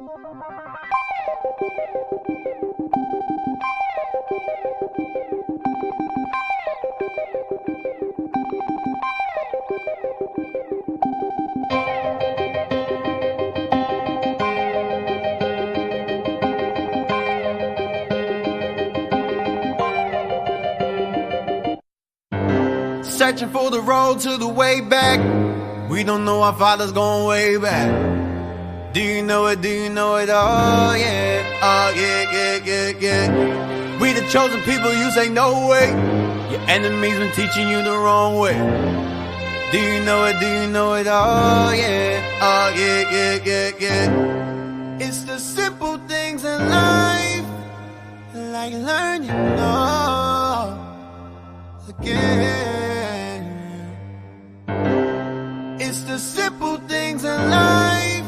Searching for the road to the way back. We don't know our father's going way back. Do you know it? Do you know it? Oh yeah, oh yeah, yeah, yeah, yeah. We the chosen people, you say no way. Your enemies been teaching you the wrong way. Do you know it? Do you know it? Oh yeah, oh yeah, yeah, yeah, yeah. It's the simple things in life, like learning all again. It's the simple things in life,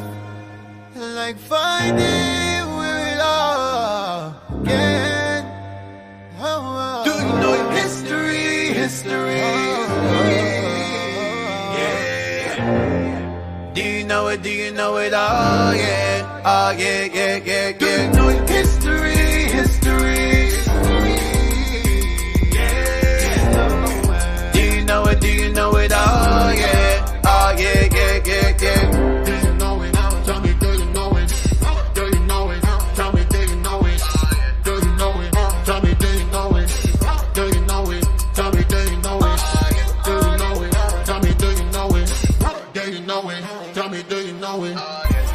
like finding where it all began. Oh, do you know your history? History. Yeah. Do you know it? Do you know it? Oh yeah. Oh yeah, yeah, yeah, yeah. Do you know your history? History. Yeah. Do you know it? Do you know it? Oh yeah. Oh yeah, yeah, yeah, yeah. Do you know it? Tell me, do you know it? Do you know it? Tell me, do you know it? Do you know it? Tell me, do you know it? Do you know it? Tell me, do you know it? Do you know it? Tell me, do you know it? Do you know it? Tell me, do you know it?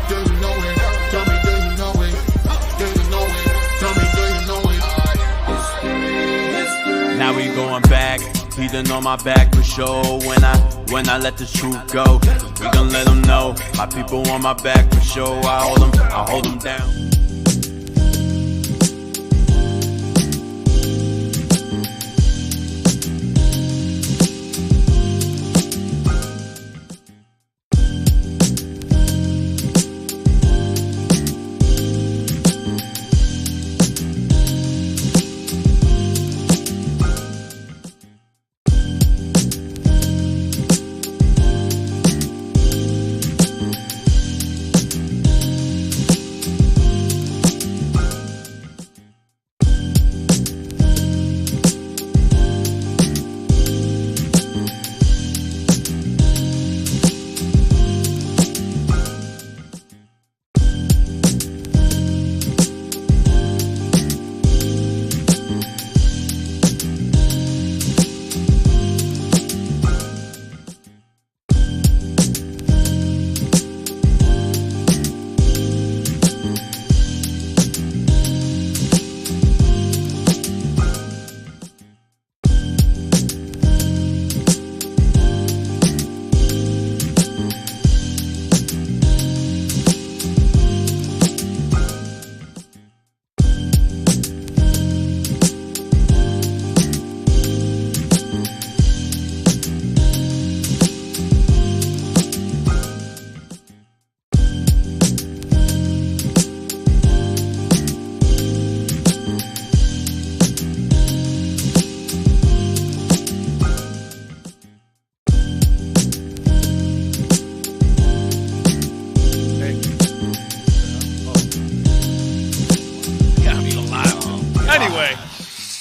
Do you know it? Tell me, do you know it? Do you know it? Tell me, do you know it? Now we going back. He done on my back for sure. When I let the truth go, we gon' let them know. My people on my back for sure. I hold them down.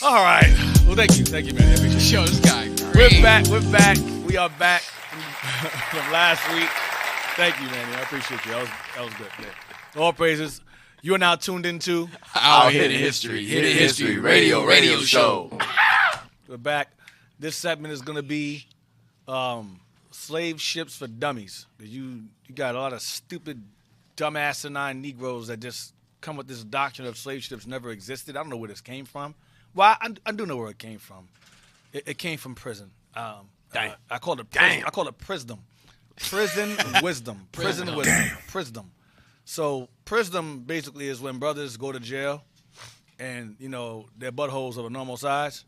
All right. Well, thank you, man. I appreciate it. Show this guy. We're back. We are back from last week. Thank you, man. I appreciate you. That was good. Yeah. All praises. You are now tuned into Our Hidden History radio show. We're back. This segment is gonna be slave ships for dummies. You got a lot of stupid, dumb asinine Negroes that just come with this doctrine of slave ships never existed. I don't know where this came from. Well, I do know where it came from. It came from prison. I call it prisdom. Prison wisdom. Prison wisdom. Prisdom. So prisdom basically is when brothers go to jail and, you know, their buttholes of a normal size.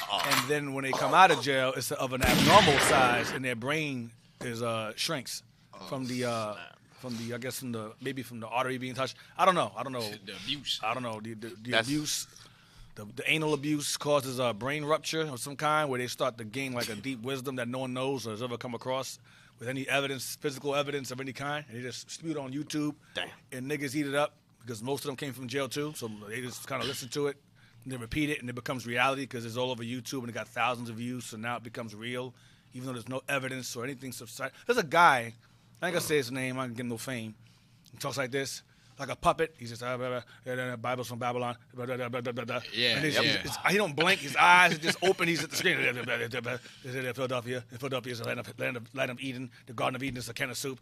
And then when they come out of jail, it's of an abnormal size and their brain is shrinks from the artery being touched. I don't know. The abuse. I don't know. The abuse. The anal abuse causes a brain rupture of some kind where they start to gain like a deep wisdom that no one knows or has ever come across with any evidence, physical evidence of any kind, and they just spewed on YouTube. Damn. And niggas eat it up because most of them came from jail too, so they just kind of listen to it, and they repeat it, and it becomes reality because it's all over YouTube and it got thousands of views, so now it becomes real, even though there's no evidence or anything. There's a guy, I ain't gonna say his name, I ain't getting no fame. He talks like this. Like a puppet, he's just Bible's from Babylon. Yeah, he don't blink. His eyes are just open. He's at the screen. Philadelphia is the land of Eden. The Garden of Eden is a can of soup.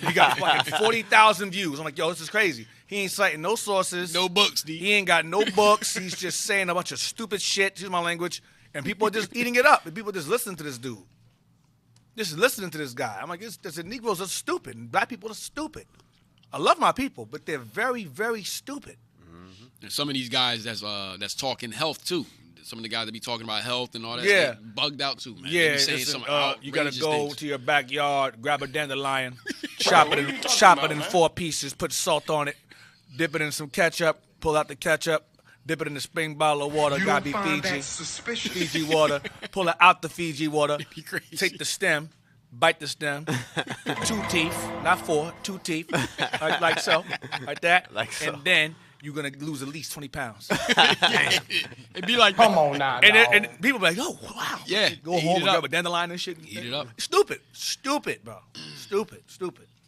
He got fucking 40,000 views. I'm like, yo, this is crazy. He ain't citing no sources, No books, D. He ain't got no books. He's just saying a bunch of stupid shit. Excuse my language. And people are just eating it up. And people just listening to this dude. Just listening to this guy. I'm like, the Negroes are stupid. And black people are stupid. I love my people, but they're very, very stupid. And some of these guys that's talking health too. Some of the guys that be talking about health and all that. Yeah. They bugged out too, man. Yeah, They be saying some you gotta outrageous go things. to your backyard, grab a dandelion, chop it in 4 pieces, put salt on it, dip it in some ketchup, pull out the ketchup, dip it in the spring bottle of water, gotta be Fiji. Fiji water, pull it out the Fiji water, Be crazy. take the stem, bite the stem, with 2 teeth, not 4, 2 teeth, like so, like that, Like so. and then you're gonna lose at least 20 pounds. It'd be like Come on now, And people be like, oh, wow. Yeah, Go eat home it and up. grab a dandelion and shit. Eat it up. Stupid, bro. Stupid.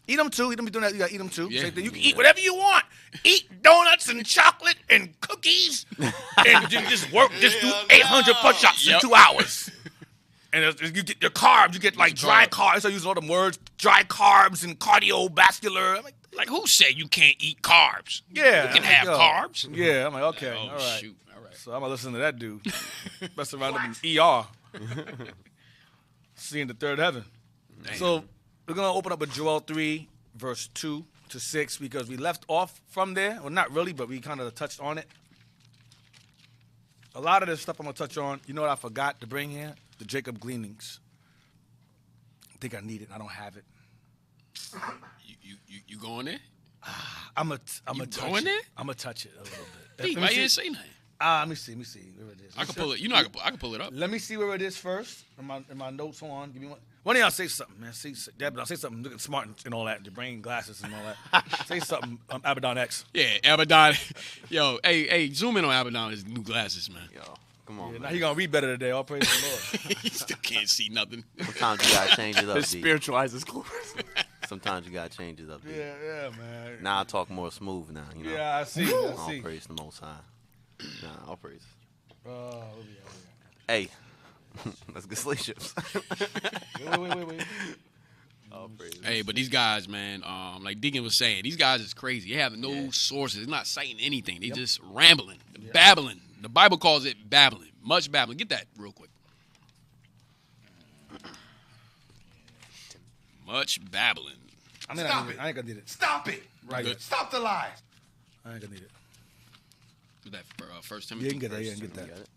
Eat them too. You don't be doing that. You gotta eat them too. Yeah. Same thing. You can eat whatever you want. Eat donuts and chocolate and cookies, and just work. Just do 800 push-ups in 2 hours. And you get your carbs. You get like dry carbs. I use all them words. Dry carbs and cardiovascular. I'm like who said you can't eat carbs? yeah. You can have carbs. Yeah. I'm like, okay. Oh, all right. shoot. All right. So I'm gonna listen to that dude. Mess around up in ER. Seeing the third heaven. Damn. So we're gonna open up with Joel 3, verse 2 to 6, because we left off from there. Well, not really, but we kind of touched on it. A lot of this stuff I'm gonna touch on. You know what I forgot to bring here? The Jacob gleanings. I think I need it. I don't have it. You going there? I'm gonna touch going it. there? I'm gonna touch it a little bit. Hey, why you didn't say nothing? Let me see where it is. I can pull it. You know, I can pull it up. Let me see where it is first. In my notes, hold on. Give me one. One of y'all say something, man. I'll say something looking smart and all that. The brain glasses and all that. Say something, Abaddon X. Yeah, Abaddon. Yo, hey, zoom in on Abaddon. His new glasses, man. Yo, come on, Now man. he gonna read better today. All praise the Lord. He still can't see nothing. Sometimes you gotta change it up, His D. spiritual eyes is closed. Sometimes you gotta change it up, D. Yeah, man. Now I talk more smooth now, you know. Yeah, I see. All praise the Most High. Nah, all praise. Hey, let's get sleep ships. Wait. All praise. Hey, but these guys, man, like Deacon was saying, these guys is crazy. They have no sources. They're not citing anything. They just rambling, babbling. The Bible calls it babbling. Much babbling. Get that real quick. Much babbling. I ain't gonna need it. Stop it. Right. Good. Stop the lies. I ain't gonna need it. With that First Yeah, Timothy. you can get that. Yeah, you can get that. Got it?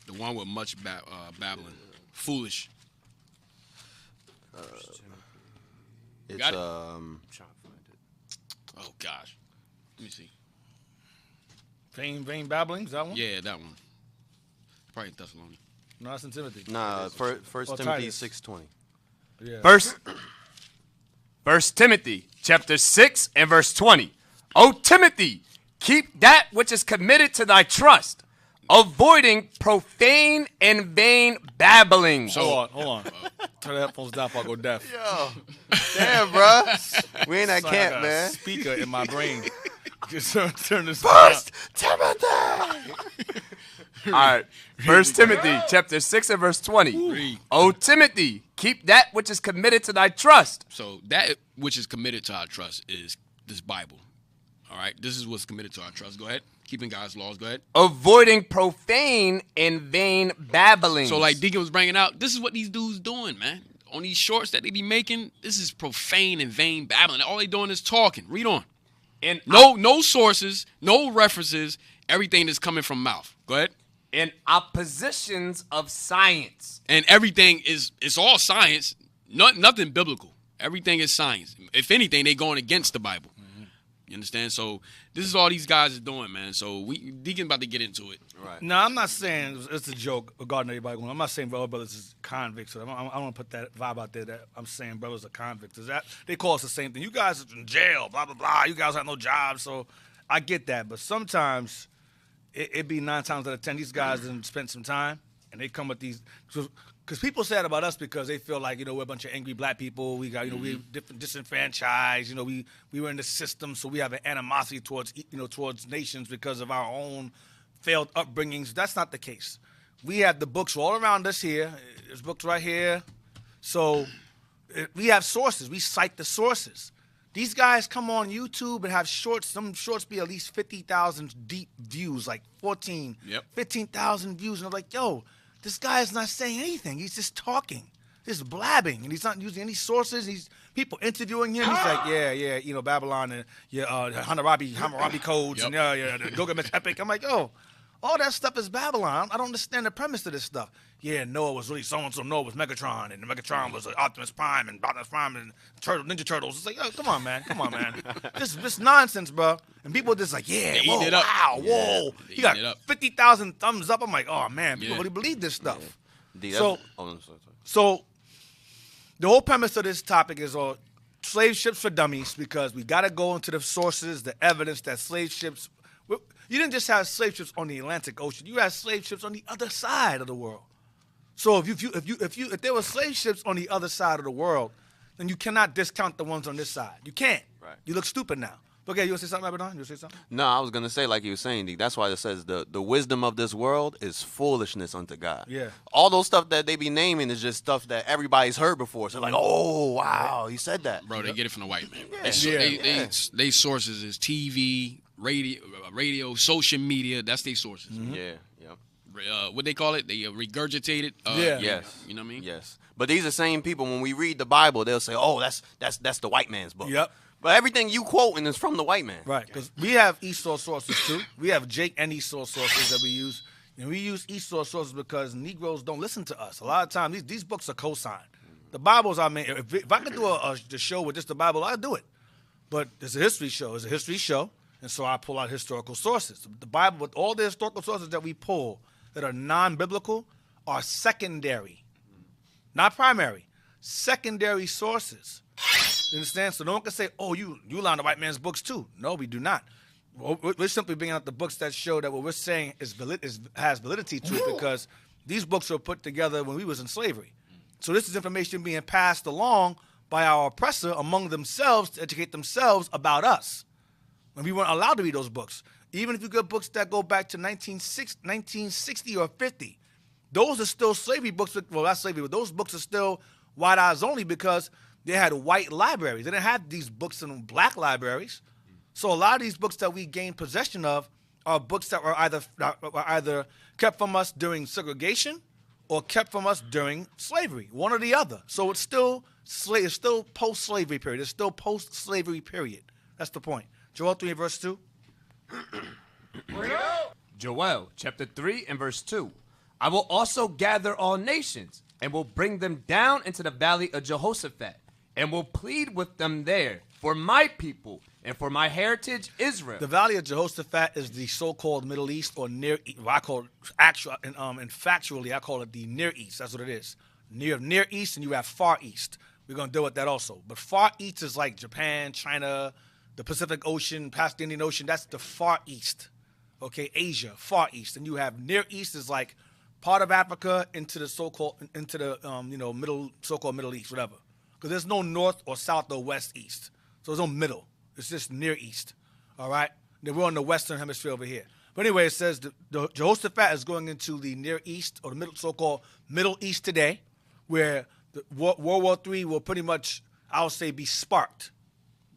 The one with much babbling. Foolish. It's Got it. Trying to find it. Oh gosh. Let me see. Vain babbling. Is that one? Yeah, that one. Probably Thessalonians. No, that's in Timothy. Nah, First Oh, Timothy Titus. 6:20. Yeah. First Timothy chapter 6 and verse 20. O Timothy, keep that which is committed to thy trust, avoiding profane and vain babblings. Hold on. Turn the headphones down before I go deaf. Yo, damn, bro. We ain't at Sound camp, like a man. Speaker in my brain. Just turn this First Timothy. All right. First Timothy chapter 6 and verse 20. Read. O Timothy, keep that which is committed to thy trust. So that which is committed to our trust is this Bible. All right? This is what's committed to our trust. Go ahead. Keeping God's laws. Go ahead. Avoiding profane and vain babblings. So like Deacon was bringing out, this is what these dudes doing, man. On these shorts that they be making, this is profane and vain babbling. All they doing is talking. Read on. in No sources, no references. Everything is coming from mouth. Go ahead. in oppositions of science. And everything it's all science, nothing biblical. Everything is science. If anything, they going against the Bible. You understand? So this is all these guys are doing, man. So Deacon about to get into it. Right. No, I'm not saying it's a joke regarding everybody going. I'm not saying brothers is convicts. So I don't want to put that vibe out there that I'm saying brothers are convicts. Is that they call us the same thing? You guys are in jail, blah blah blah. You guys have no jobs, so I get that. But sometimes it be 9 times out of 10 these guys didn't spend some time and they come with these. Because people say that about us because they feel like, we're a bunch of angry black people. We got, we're different, disenfranchised. We were in the system, so we have an animosity towards, towards nations because of our own failed upbringings. That's not the case. We have the books all around us here. There's books right here. So we have sources. We cite the sources. These guys come on YouTube and have shorts. Some shorts be at least 50,000 deep views, like 15,000 views. And I'm like, yo, this guy is not saying anything. He's just talking, just blabbing, and he's not using any sources. He's people interviewing him. He's like, yeah, Babylon and Hammurabi codes and the Gilgamesh epic. I'm like, oh, all that stuff is Babylon. I don't understand the premise of this stuff. Yeah, Noah was really so-and-so. Noah was Megatron, and Megatron was Optimus Prime, and Optimus Prime and Ninja Turtles. It's like, oh, come on, man. This nonsense, bro. And people just like, whoa, wow, whoa. He got 50,000 thumbs up. I'm like, oh, man, people really believe this stuff. Yeah. So the whole premise of this topic is slave ships for dummies, because we got to go into the sources, the evidence that slave ships. You didn't just have slave ships on the Atlantic Ocean. You had slave ships on the other side of the world. So if there were slave ships on the other side of the world, then you cannot discount the ones on this side. You can't. Right. You look stupid now. Okay, you want to say something, Abaddon? You want to say something? No, I was going to say, like you were saying, D, that's why it says the wisdom of this world is foolishness unto God. Yeah. All those stuff that they be naming is just stuff that everybody's heard before. So like, oh, wow, he said that. Bro, they get it from the white man. Yeah. They sources is TV, radio, social media. That's their sources. Mm-hmm. Yeah. What they call it? They regurgitate it. Yes. You know what I mean? Yes. But these are the same people, when we read the Bible, they'll say, oh, that's the white man's book. Yep. But everything you quoting is from the white man. Right, because we have Esau sources too. We have Jake and Esau sources that we use. And we use Esau sources because Negroes don't listen to us. A lot of times, these books are co-signed. The Bibles, if I could do a show with just the Bible, I'd do it. But it's a history show. It's a history show. And so I pull out historical sources. The Bible, with all the historical sources that we pull that are non-biblical, are secondary. Not primary. Secondary sources. You understand? So no one can say, oh, you lie on the white man's books too. No, we do not. We're simply bringing out the books that show that what we're saying has validity to it, because these books were put together when we was in slavery. So this is information being passed along by our oppressor among themselves to educate themselves about us. And we weren't allowed to read those books. Even if you get books that go back to 1960 or 50, those are still slavery books. Well, not slavery, but those books are still white eyes only, because they had white libraries. They didn't have these books in black libraries. So a lot of these books that we gained possession of are books that were either kept from us during segregation or kept from us during slavery, one or the other. So it's still post-slavery period. It's still post-slavery period. That's the point. Joel 3 verse 2. Joel chapter 3 and verse 2. I will also gather all nations and will bring them down into the valley of Jehoshaphat, and will plead with them there for my people and for my heritage Israel. The valley of Jehoshaphat is the so-called Middle East, or Near East. Well, I call it and factually, I call it the Near East. That's what it is. Near East, and you have Far East. We're going to deal with that also. But Far East is like Japan, China, the Pacific Ocean, past the Indian Ocean. That's the Far East. Okay, Asia, Far East. And you have Near East is like part of Africa into the so-called Middle East, whatever. Because there's no north or south or west east. So there's no middle. It's just Near East. All right? Then we're on the western hemisphere over here. But anyway, it says the Jehoshaphat is going into the Near East, or the so-called Middle East today, where the World War III will pretty much, I would say, be sparked.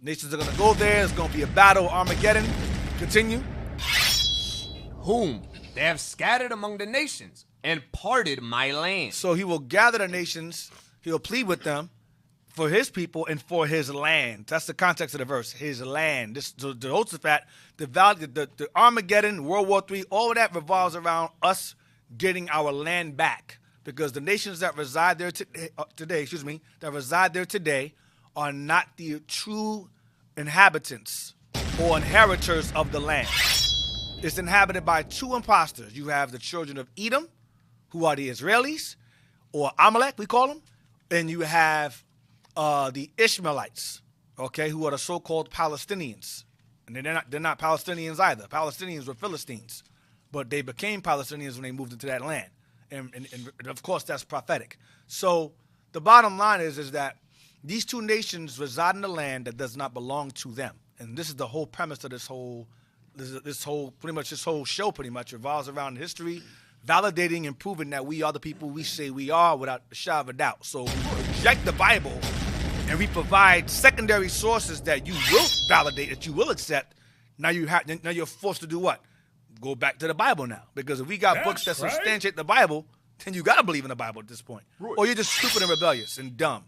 Nations are going to go there. It's going to be a battle, Armageddon. Continue. Whom they have scattered among the nations and parted my land. So he will gather the nations. He will plead with them for his people and for his land. That's the context of the verse. His land. The Jehoshaphat, the Armageddon, World War III, all of that revolves around us getting our land back. Because the nations that reside there today are not the true inhabitants or inheritors of the land. It's inhabited by two impostors. You have the children of Edom, who are the Israelis, or Amalek, we call them, and you have the Ishmaelites, okay, who are the so-called Palestinians. And they're not Palestinians either. Palestinians were Philistines, but they became Palestinians when they moved into that land. And of course, that's prophetic. So the bottom line is that these two nations reside in a land that does not belong to them. And this is the whole premise of this whole show pretty much revolves around history, validating and proving that we are the people we say we are without a shadow of a doubt. So we reject the Bible and we provide secondary sources that you will validate, that you will accept. Now you're forced to do what? Go back to the Bible now. Because if we got books that substantiate the Bible, then you got to believe in the Bible at this point. Right. Or you're just stupid and rebellious and dumb.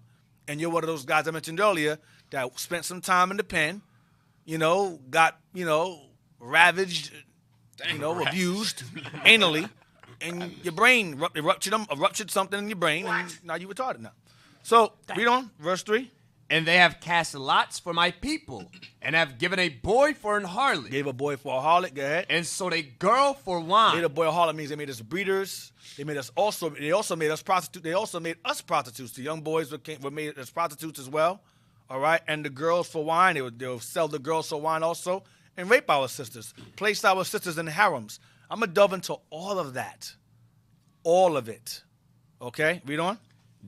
And you're one of those guys I mentioned earlier that spent some time in the pen, got, ravaged, abused anally, and your brain ruptured something in your brain, and now you're retarded now. So, read on, verse 3. And they have cast lots for my people, and have given a boy for an harlot. Gave a boy for a harlot, go ahead. And sold a girl for wine. Made a boy a harlot means they made us breeders. They also made us prostitutes. They also made us prostitutes. The young boys were made as prostitutes as well. All right, and the girls for wine. They would sell the girls for wine also, and rape our sisters, place our sisters in harems. I'm gonna delve into all of that, all of it. Okay, read on.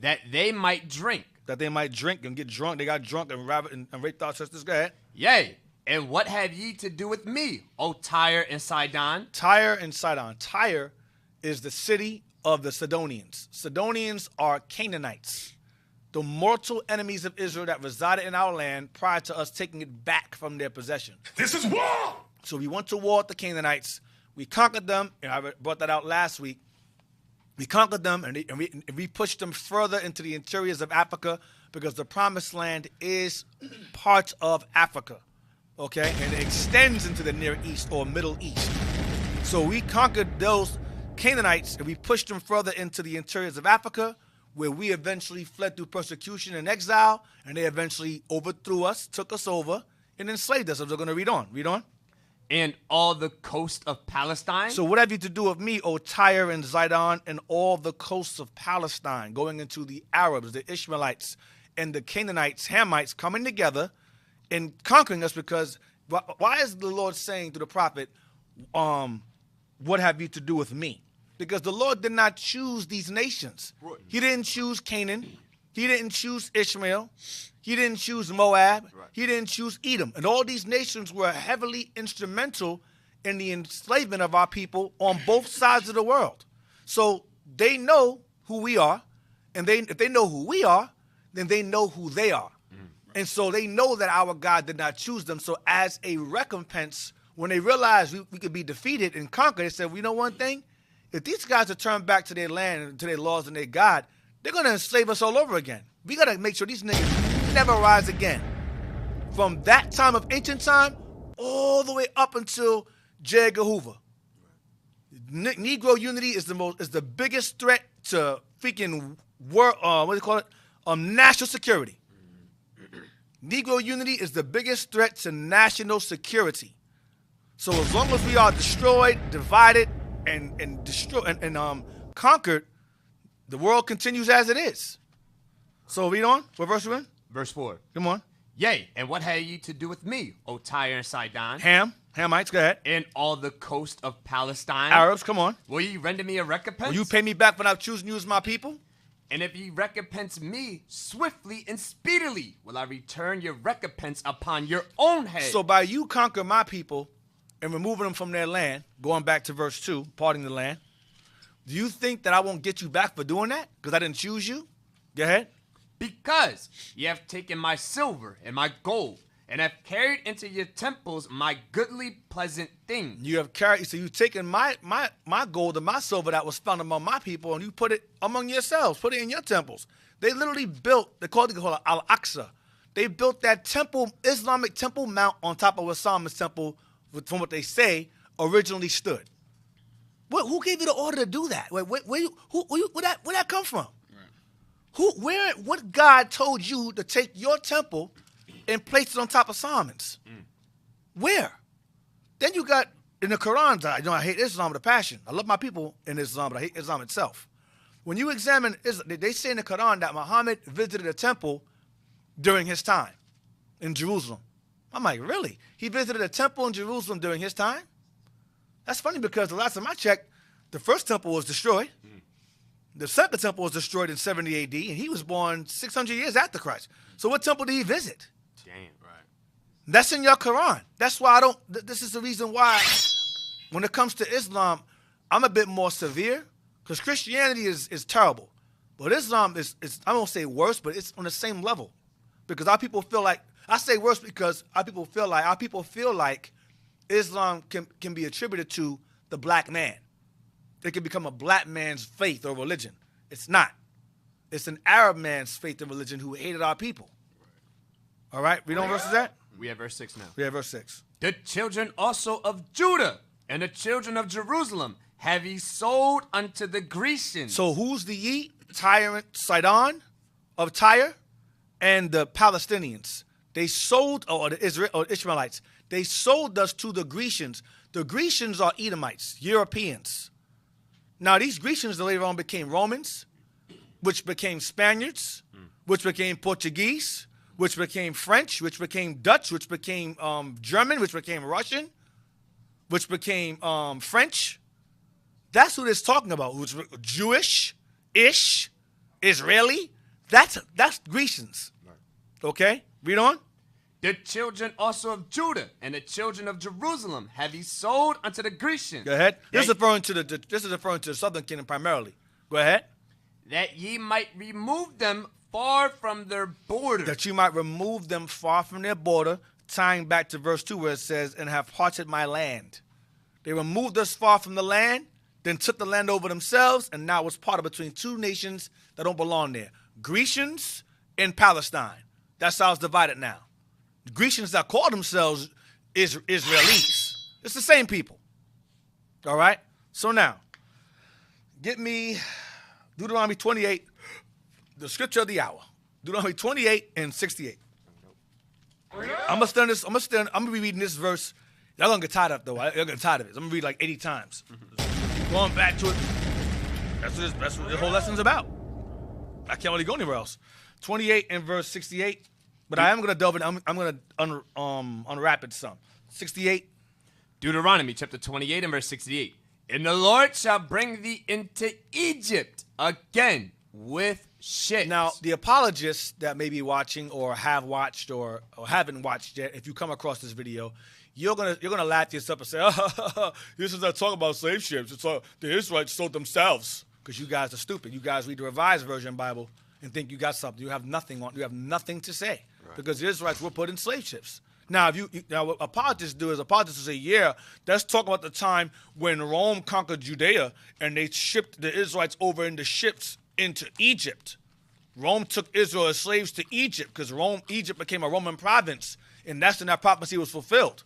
That they might drink. That they might drink and get drunk. They got drunk and raped our sisters. Go ahead. Yea, and what have ye to do with me, O Tyre and Sidon? Tyre and Sidon. Tyre is the city of the Sidonians. Sidonians are Canaanites, the mortal enemies of Israel that resided in our land prior to us taking it back from their possession. This is war! So we went to war with the Canaanites. We conquered them, and I brought that out last week. We conquered them, and we pushed them further into the interiors of Africa because the Promised Land is part of Africa, okay? And it extends into the Near East or Middle East. So we conquered those Canaanites, and we pushed them further into the interiors of Africa, where we eventually fled through persecution and exile, and they eventually overthrew us, took us over, and enslaved us. So we're going to read on. Read on. And all the coast of Palestine. So what have you to do with me, O Tyre and Zidon, and all the coasts of Palestine, going into the Arabs, the Ishmaelites, and the Canaanites, Hamites, coming together and conquering us? Because why is the Lord saying to the prophet, what have you to do with me? Because the Lord did not choose these nations. He didn't choose Canaan. He didn't choose Ishmael. He didn't choose Moab. Right. He didn't choose Edom. And all these nations were heavily instrumental in the enslavement of our people on both sides of the world. So they know who we are. And if they know who we are, then they know who they are. Mm-hmm. And so they know that our God did not choose them. So as a recompense, when they realized we could be defeated and conquered, they said, well, you know one thing? If these guys are turned back to their land and to their laws and their God, they're going to enslave us all over again. We got to make sure these niggas never rise again. From that time of ancient time all the way up until J. Edgar Hoover. Negro unity is the biggest threat to freaking world, what do you call it? National security. Negro unity is the biggest threat to national security. So as long as we are destroyed, divided, and conquered, the world continues as it is. So read on. What verse we in? Verse 4. Come on. Yea, and what have ye to do with me, O Tyre and Sidon? Hamites, go ahead. And all the coast of Palestine. Arabs, come on. Will ye render me a recompense? Will you pay me back for not choosing you as my people? And if ye recompense me swiftly and speedily, will I return your recompense upon your own head. So by you conquer my people and removing them from their land, going back to verse 2, parting the land, do you think that I won't get you back for doing that? Because I didn't choose you? Go ahead. Because ye have taken my silver and my gold, and have carried into your temples my goodly pleasant things. You have carried, so you've taken my gold and my silver that was found among my people, and you put it among yourselves, put it in your temples. They literally built, they call it Al-Aqsa. They built that temple, Islamic temple mount on top of where Solomon's temple, from what they say, originally stood. Who gave you the order to do that? Where'd that come from? What God told you to take your temple and place it on top of Solomon's? Where? Then you got in the Quran, I hate Islam with a passion. I love my people in Islam, but I hate Islam itself. When you examine Islam, they say in the Quran that Muhammad visited a temple during his time in Jerusalem. I'm like, really? He visited a temple in Jerusalem during his time? That's funny because the last time I checked, the first temple was destroyed. The second temple was destroyed in 70 AD, and he was born 600 years after Christ. So what temple did he visit? Damn, right. That's in your Quran. That's why I don't, this is the reason why when it comes to Islam, I'm a bit more severe because Christianity is terrible. But Islam is, I don't say worse, but it's on the same level. Because our people feel like, I say worse because our people feel like Islam can be attributed to the black man. It can become a black man's faith or religion. It's not. It's an Arab man's faith and religion who hated our people. All right? Read on verses that? We have verse 6 now. We have verse 6. The children also of Judah and the children of Jerusalem have ye sold unto the Grecians. So who's the ye? Tyrant Sidon of Tyre and the Palestinians. They sold, or the Ishmaelites, they sold us to the Grecians. The Grecians are Edomites, Europeans. Now, these Grecians later on became Romans, which became Spaniards, which became Portuguese, which became French, which became Dutch, which became German, which became Russian, which became French. That's who this talking about. Who's Jewish-ish, Israeli. That's Grecians. Okay? Read on. The children also of Judah and the children of Jerusalem have ye sold unto the Grecians. Go ahead. This is referring to the southern kingdom primarily. Go ahead. That ye might remove them far from their border. That you might remove them far from their border, tying back to verse 2 where it says, and have parted my land. They removed us far from the land, then took the land over themselves, and now it's parted between two nations that don't belong there. Grecians and Palestine. That's how it's divided now. The Grecians that call themselves Israelis. It's the same people. All right? So now, get me Deuteronomy 28, the scripture of the hour. Deuteronomy 28 and 68. I'm gonna be reading this verse. Y'all gonna get tired of it though. Y'all get tired of it. I'm gonna read like 80 times. Going back to it. That's what the whole lesson's about. I can't really go anywhere else. 28 and verse 68. But I am going to delve in. I'm going to unwrap it some. 68. Deuteronomy chapter 28 and verse 68. And the Lord shall bring thee into Egypt again with ships. Now, the apologists that may be watching or have watched or haven't watched yet, if you come across this video, you're gonna laugh yourself and say, oh, this is not talking about slave ships. It's all, the Israelites sold themselves. Because you guys are stupid. You guys read the Revised Version Bible and think you got something. You have nothing to say. Right. Because the Israelites were put in slave ships. Now, what apologists do is apologists say, yeah, let's talk about the time when Rome conquered Judea and they shipped the Israelites over in the ships into Egypt. Rome took Israel as slaves to Egypt because Egypt became a Roman province, and that's when that prophecy was fulfilled.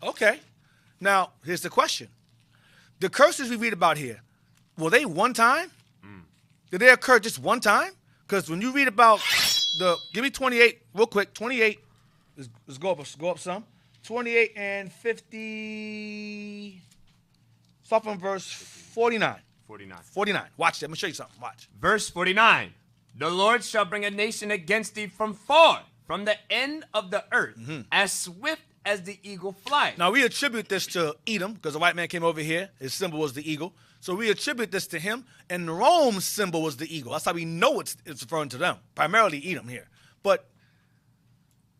Okay. Now, here's the question. The curses we read about here, were they one time? Did they occur just one time? Because when you read about give me 28 real quick. 28. Let's go up some. 28 and 50. Start from verse 49. 49. Watch that. Let me show you something. Watch. Verse 49. The Lord shall bring a nation against thee from far, from the end of the earth, as swift as the eagle flies. Now, we attribute this to Edom, because the white man came over here. His symbol was the eagle. So we attribute this to him, and Rome's symbol was the eagle. That's how we know it's referring to them, primarily Edom here. But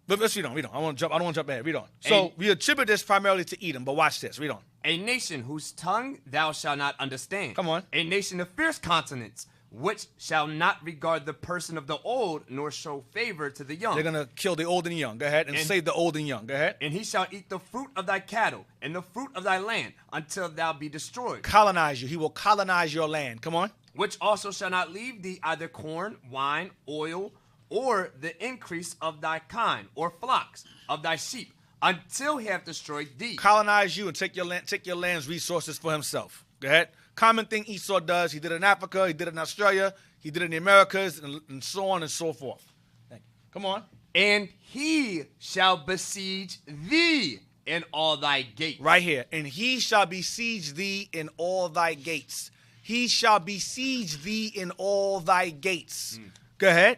let's read on. I don't want to jump ahead. Read on. So we attribute this primarily to Edom, but watch this. Read on. A nation whose tongue thou shalt not understand. Come on. A nation of fierce countenance, which shall not regard the person of the old, nor show favor to the young. They're going to kill the old and young. Go ahead. And save the old and young. Go ahead. And he shall eat the fruit of thy cattle and the fruit of thy land until thou be destroyed. Colonize you. He will colonize your land. Come on. Which also shall not leave thee either corn, wine, oil, or the increase of thy kine, or flocks of thy sheep, until he have destroyed thee. Colonize you and take your land's resources for himself. Go ahead. Common thing Esau does. He did it in Africa. He did it in Australia. He did it in the Americas, and so on and so forth. Thank you. Come on. And he shall besiege thee in all thy gates. Right here. And he shall besiege thee in all thy gates. He shall besiege thee in all thy gates. Go ahead.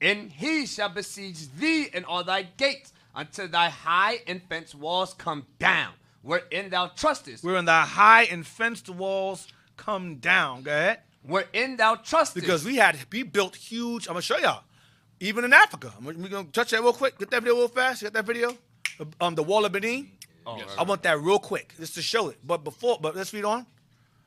And he shall besiege thee in all thy gates, until thy high and fenced walls come down, wherein thou trustest. Wherein thy high and fenced walls come down. Go ahead. Wherein thou trustest. Because we built huge, I'm going to show y'all. Even in Africa. We're going to touch that real quick. Get that video real fast. You got that video? The wall of Benin. Yes. I want that real quick, just to show it. But let's read on.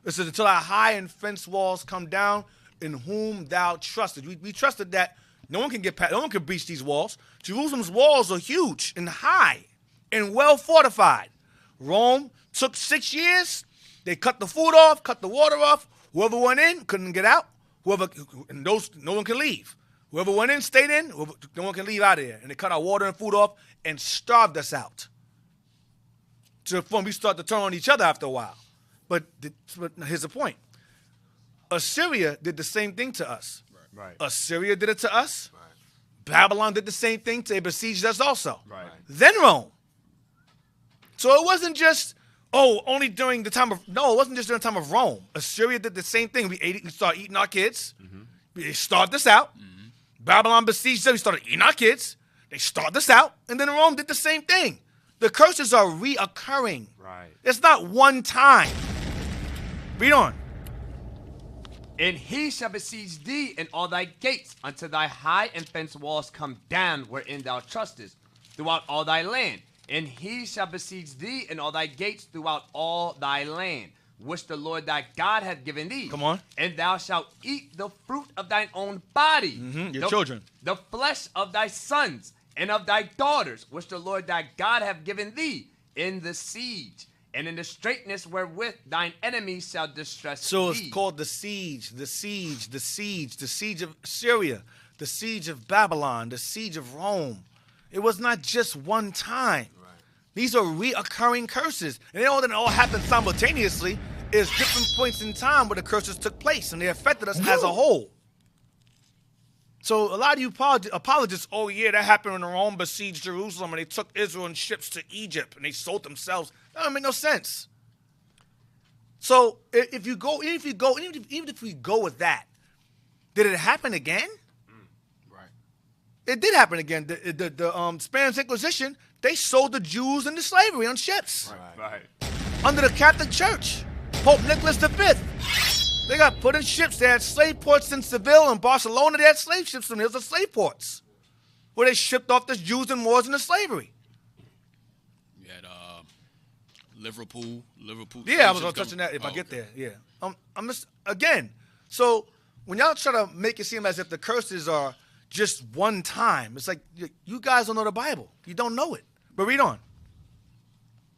It says, until our high and fenced walls come down, in whom thou trusted. We trusted that no one can get past, no one can breach these walls. Jerusalem's walls are huge and high and well fortified. Rome took 6 years. They cut the food off, cut the water off. Whoever went in couldn't get out. No one can leave. Whoever went in stayed in. No one can leave out of here. And they cut our water and food off and starved us out. To the point we start to turn on each other after a while. But here's the point. Assyria did the same thing to us. Right. Assyria did it to us. Right. Babylon did the same thing. They besieged us also. Right. Then Rome. So it wasn't just, only during the time of, no, it wasn't just during the time of Rome. Assyria did the same thing. We started eating our kids. They starved us out. Babylon besieged us. We started eating our kids. They starved us out. And then Rome did the same thing. The curses are reoccurring. Right. It's not one time. Read on. And he shall besiege thee in all thy gates, until thy high and fenced walls come down, wherein thou trustest, throughout all thy land. And he shall besiege thee in all thy gates throughout all thy land, which the Lord thy God hath given thee. Come on. And thou shalt eat the fruit of thine own body. Your children. The flesh of thy sons and of thy daughters, which the Lord thy God hath given thee in the siege. And in the straitness wherewith thine enemies shall distress thee. So it's called the siege of Syria, the siege of Babylon, the siege of Rome. It was not just one time. Right. These are reoccurring curses. And they didn't all happen simultaneously. It's different points in time where the curses took place, and they affected us as a whole. So a lot of you apologists, that happened when Rome besieged Jerusalem and they took Israel in ships to Egypt and they sold themselves. That don't make no sense. So even if we go with that, did it happen again? Right. It did happen again. The Spanish Inquisition, they sold the Jews into slavery on ships. Right. Under the Catholic Church. Pope Nicholas V. They got put in ships. They had slave ports in Seville and Barcelona. They had slave ships in those are slave ports where they shipped off the Jews and Moors into slavery. You had Liverpool. Yeah, I was going to touch on that if I get there. Yeah. I'm just, again, so when y'all try to make it seem as if the curses are just one time, it's like you guys don't know the Bible. You don't know it. But read on.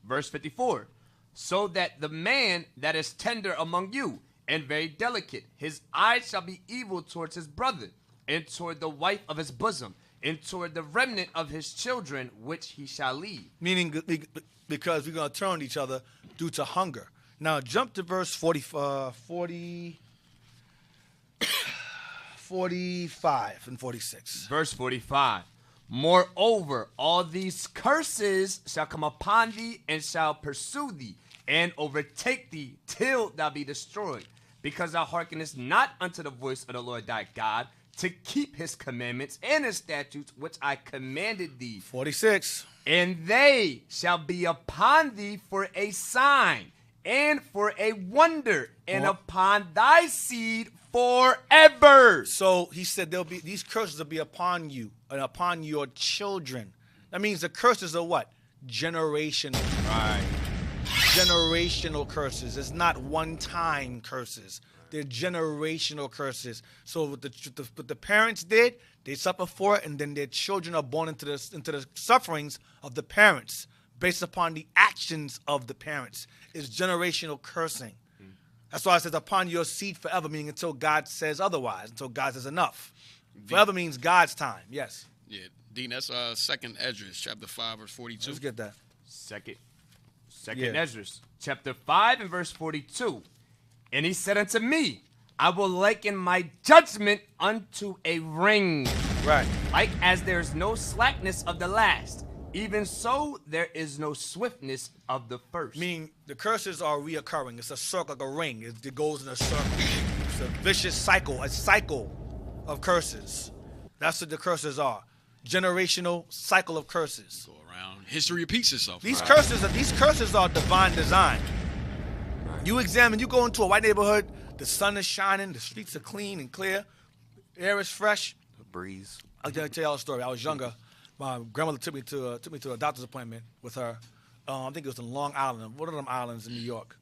Verse 54. So that the man that is tender among you, and very delicate, his eyes shall be evil towards his brother, and toward the wife of his bosom, and toward the remnant of his children, which he shall leave. Meaning, because we're going to turn on each other due to hunger. Now, jump to verse 45 and 46. Verse 45. Moreover, all these curses shall come upon thee, and shall pursue thee, and overtake thee, till thou be destroyed. Because thou hearkenest not unto the voice of the Lord thy God, to keep his commandments and his statutes, which I commanded thee. 46. And they shall be upon thee for a sign, and for a wonder, and upon thy seed forever. So he said these curses will be upon you, and upon your children. That means the curses are what? Generational. Right. Generational curses. It's not one-time curses. They're generational curses. So what the parents did, they suffer for it, and then their children are born into the sufferings of the parents based upon the actions of the parents. It's generational cursing. That's why it says upon your seed forever, meaning until God says otherwise, until God says enough. Forever means God's time. Yes. Yeah, Dean, that's 2nd Ezra, chapter 5, verse 42. Let's get that. Second Ezra, chapter 5 and verse 42. And he said unto me, I will liken my judgment unto a ring. Right. Like as there is no slackness of the last, Even so, there is no swiftness of the first. Meaning the curses are reoccurring. It's a circle, like a ring. It goes in a circle. It's a vicious cycle, a cycle of curses. That's what the curses are. Generational cycle of curses. Go around. History repeats itself. These curses are divine design. You examine, you go into a white neighborhood, the sun is shining, the streets are clean and clear, the air is fresh. The breeze. I'll tell you a story. I was younger. My grandmother took me to a doctor's appointment with her. I think it was in Long Island, one of them islands in New York.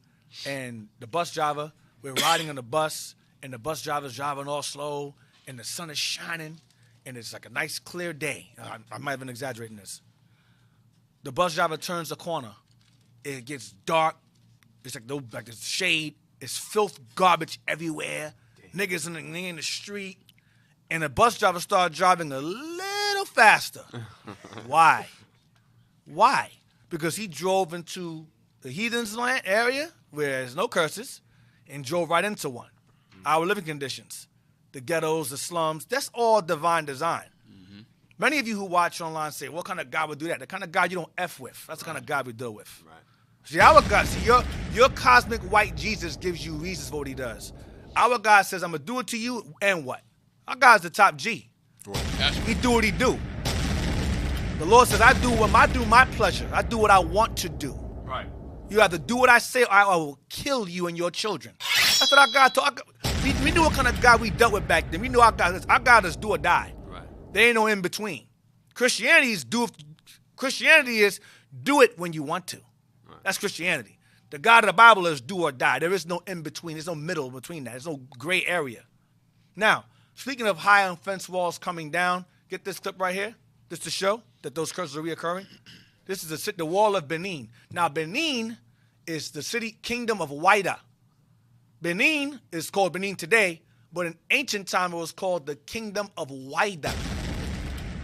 And the bus driver, we're riding on the bus, and the bus driver's driving all slow, and the sun is shining, and it's like a nice clear day. I might have been exaggerating this. The bus driver turns the corner. It gets dark. It's like there's shade. It's filth, garbage everywhere. Niggas in the street. And the bus driver started driving a little faster. Why? Why? Because he drove into the heathens land area where there's no curses and drove right into one. Our living conditions, the ghettos, the slums, that's all divine design. Many of you who watch online say, what kind of God would do that? The kind of God you don't F with. That's the kind of God we deal with. Right. See, our God, your cosmic white Jesus gives you reasons for what he does. Our God says, I'm going to do it to you, and what? Our God's the top G. He do what he do. The Lord says, I do my pleasure. I do what I want to do. Right. You have to do what I say, or I will kill you and your children. That's what our God taught. We knew what kind of God we dealt with back then. We knew our God is do or die. Right. There ain't no in between. Christianity is do it when you want to. Right. That's Christianity. The God of the Bible is do or die. There is no in between. There's no middle between that. There's no gray area. Now, speaking of high on fence walls coming down, get this clip right here. This to show that those curses are reoccurring. This is the wall of Benin. Now, Benin is the city kingdom of Wida. Benin is called Benin today, but in ancient time it was called the kingdom of Wida.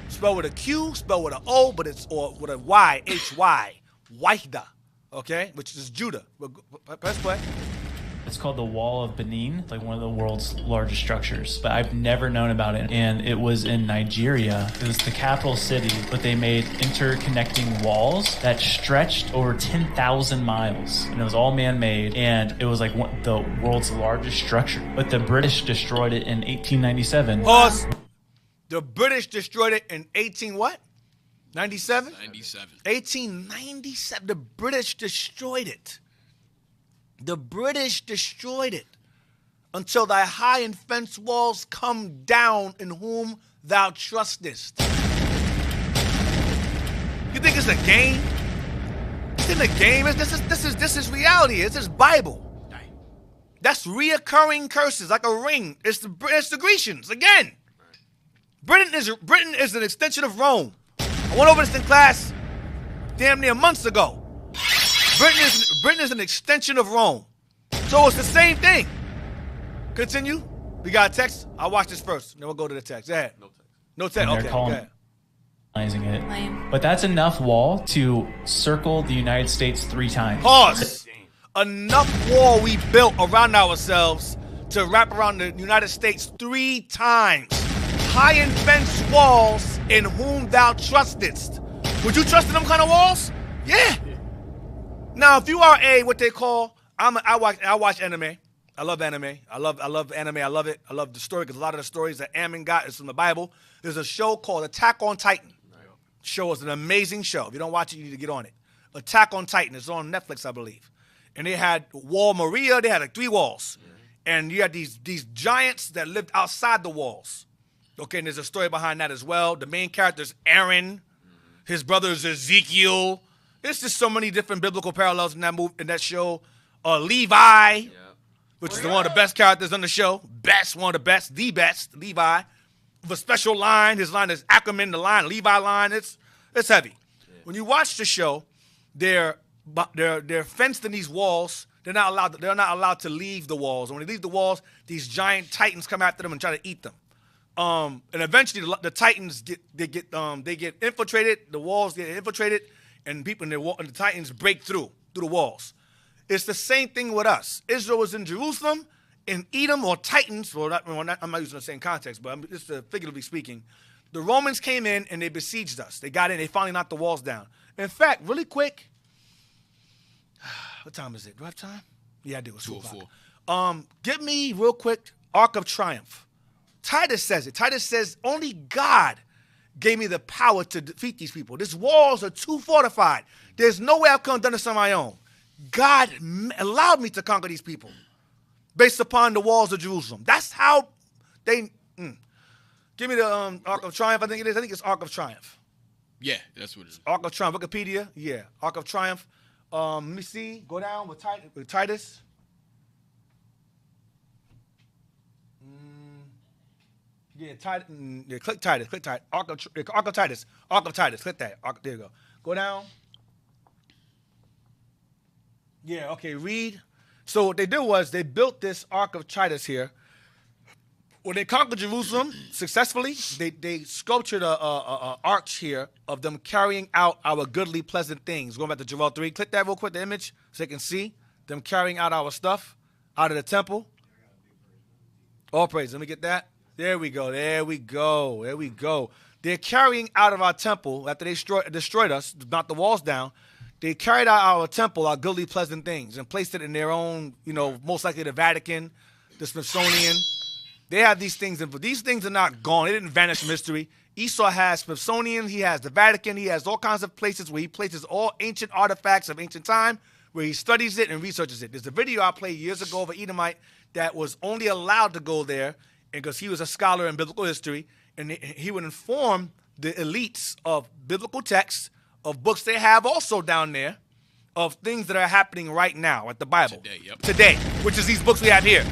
Spelled with a Q, spelled with an O, or with a Y, H-Y, Wida, okay, which is Judah. Press play. It's called the Wall of Benin, like one of the world's largest structures, but I've never known about it. And it was in Nigeria. It was the capital city, but they made interconnecting walls that stretched over 10,000 miles. And it was all man-made, and it was like the world's largest structure. But the British destroyed it in 1897. Pause. The British destroyed it in 97? 1897. The British destroyed it. The British destroyed it until thy high and fence walls come down in whom thou trustest. You think it's a game? This isn't a game. This is reality. This is Bible. That's reoccurring curses like a ring. It's the Grecians again. Britain is an extension of Rome. I went over this in class damn near months ago. Britain is an extension of Rome. So it's the same thing. Continue. We got a text. I'll watch this first. Then we'll go to the text. Go ahead. No text. Okay. Go ahead. It. But that's enough wall to circle the United States 3 times. Pause. Enough wall we built around ourselves to wrap around the United States 3 times. High and fence walls in whom thou trustest. Would you trust in them kind of walls? Yeah. Now, if you are what they call, I watch anime. I love anime. I love anime. I love it. I love the story because a lot of the stories that Ammon got is from the Bible. There's a show called Attack on Titan. Show is an amazing show. If you don't watch it, you need to get on it. Attack on Titan. It's on Netflix, I believe. And they had Wall Maria. They had like 3 walls. And you had these giants that lived outside the walls. Okay, and there's a story behind that as well. The main character is Aaron. His brother is Ezekiel. There's just so many different biblical parallels in that show. Levi, which is one of the best characters on the show. One of the best, the best, Levi. With a special line. His line is Ackerman, the line, Levi line. It's heavy. Yeah. When you watch the show, they're fenced in these walls. They're not allowed to leave the walls. And when they leave the walls, these giant titans come after them and try to eat them. And eventually the titans get infiltrated. The walls get infiltrated. And the Titans break through the walls. It's the same thing with us. Israel was in Jerusalem, in Edom or Titans. I'm not using the same context, but just figuratively speaking, the Romans came in and they besieged us. They got in. They finally knocked the walls down. In fact, really quick, what time is it? Do I have time? Yeah, I do. It's 2:04. Get me real quick Ark of Triumph. Titus says it. Titus says only God gave me the power to defeat these people. These walls are too fortified. There's no way I could have done this on my own. God allowed me to conquer these people based upon the walls of Jerusalem. That's how they... Give me the Ark of Triumph. I think it is. I think it's Ark of Triumph. Yeah, that's what it is. Ark of Triumph. Wikipedia. Yeah, Ark of Triumph. Let me see. Go down with Titus. Yeah, click Titus. Click Titus. Ark of Titus. Ark of Titus. Click that. There you go. Go down. Yeah, okay, read. So what they did was they built this Ark of Titus here. When they conquered Jerusalem successfully, they sculptured a arch here of them carrying out our goodly, pleasant things. Going back to Joel 3. Click that real quick, the image, so they can see them carrying out our stuff out of the temple. All praise. Let me get that. There we go. There we go. There we go. They're carrying out of our temple, after they destroyed us, knocked the walls down, they carried out our temple, our goodly, pleasant things, and placed it in their own, most likely the Vatican, the Smithsonian. They have these things, but these things are not gone. They didn't vanish from history. Esau has Smithsonian. He has the Vatican. He has all kinds of places where he places all ancient artifacts of ancient time, where he studies it and researches it. There's a video I played years ago of an Edomite that was only allowed to go there because he was a scholar in biblical history, and he would inform the elites of biblical texts, of books they have also down there, of things that are happening right now at the Bible. Today, which is these books we have here.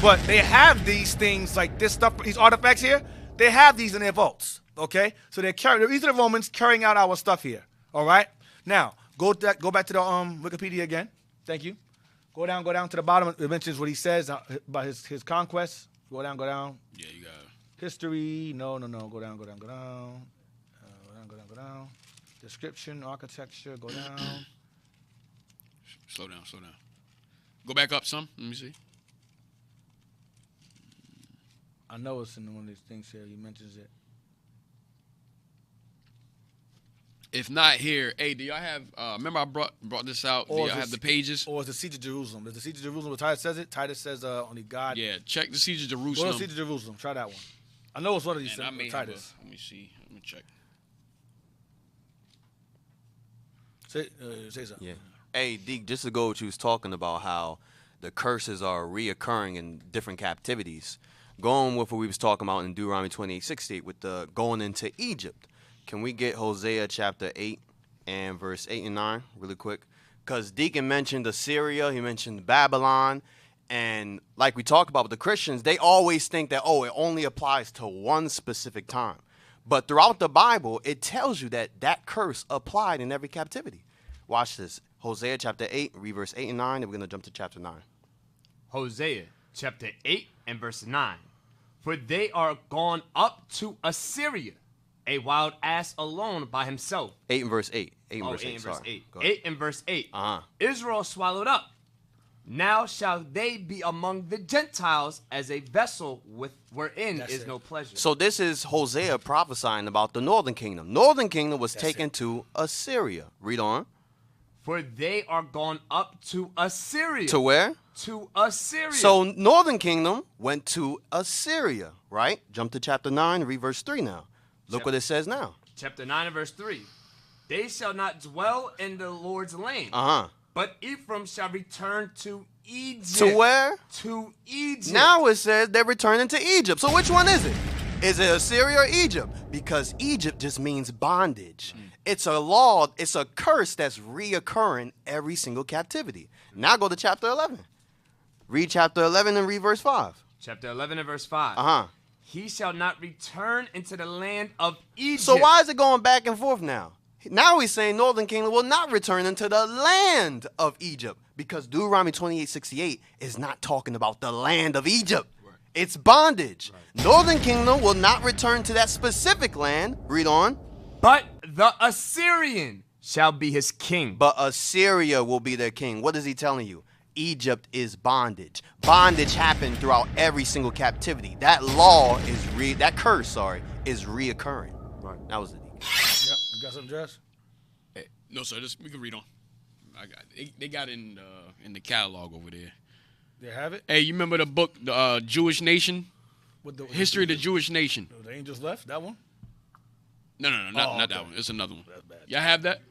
But they have these things like this stuff, these artifacts here, they have these in their vaults, okay? So these are the Romans carrying out our stuff here, all right? Now, go back to the Wikipedia again. Thank you. Go down to the bottom. It mentions what he says about his conquests. Go down. Yeah, you got it. History. No. Go down. Go down. Description, architecture. Go down. Slow down. Go back up some. Let me see. I know it's in one of these things here. He mentions it. If not here, hey, do y'all have? Remember I brought this out. Do y'all have the pages? Or is the Siege of Jerusalem? Is the Siege of Jerusalem what Titus says it? Titus says only God. Yeah, check the Siege of Jerusalem. Go to the Siege of Jerusalem. Try that one. I know it's one of these. Titus. Let me see. Let me check. Say something. Yeah. Hey, Deke, just to go what you was talking about, how the curses are reoccurring in different captivities. Going with what we was talking about in Deuteronomy 28:68 with the going into Egypt. Can we get Hosea chapter 8 and verse 8 and 9 really quick? Because Deacon mentioned Assyria, he mentioned Babylon, and like we talked about with the Christians, they always think that, it only applies to one specific time. But throughout the Bible, it tells you that curse applied in every captivity. Watch this. Hosea chapter 8, read verse 8 and 9, and we're going to jump to chapter 9. Hosea chapter 8 and verse 9. For they are gone up to Assyria, a wild ass alone by himself. 8 and verse 8. 8 and verse 8. 8 and verse 8. Israel swallowed up. Now shall they be among the Gentiles as a vessel wherein is no pleasure. So this is Hosea prophesying about the northern kingdom. Northern kingdom was taken to Assyria. Read on. For they are gone up to Assyria. To where? To Assyria. So northern kingdom went to Assyria, right? Jump to chapter 9, read verse 3 now. Look what it says now. Chapter 9 and verse 3. They shall not dwell in the Lord's land. But Ephraim shall return to Egypt. To where? To Egypt. Now it says they're returning to Egypt. So which one is it? Is it Assyria or Egypt? Because Egypt just means bondage. It's a law, it's a curse that's reoccurring every single captivity. Now go to chapter 11. Read chapter 11 and read verse 5. Chapter 11 and verse 5. He shall not return into the land of Egypt. So why is it going back and forth now? Now he's saying northern kingdom will not return into the land of Egypt, because Deuteronomy 28:68 is not talking about the land of Egypt. Right. It's bondage. Right. Northern kingdom will not return to that specific land. Read on. But the Assyrian shall be his king. But Assyria will be their king. What is he telling you? Egypt is bondage. Bondage happened throughout every single captivity. That law is that curse, is reoccurring. Right. That was the deacon. Yep. You got something, Jess? No, sir. We can read on. I got. They got in the catalog over there. They have it? Hey, you remember the book, the Jewish Nation? With the History of the Jewish Nation. The angels left? That one? No, not that one. It's another one. That's bad. Y'all have that?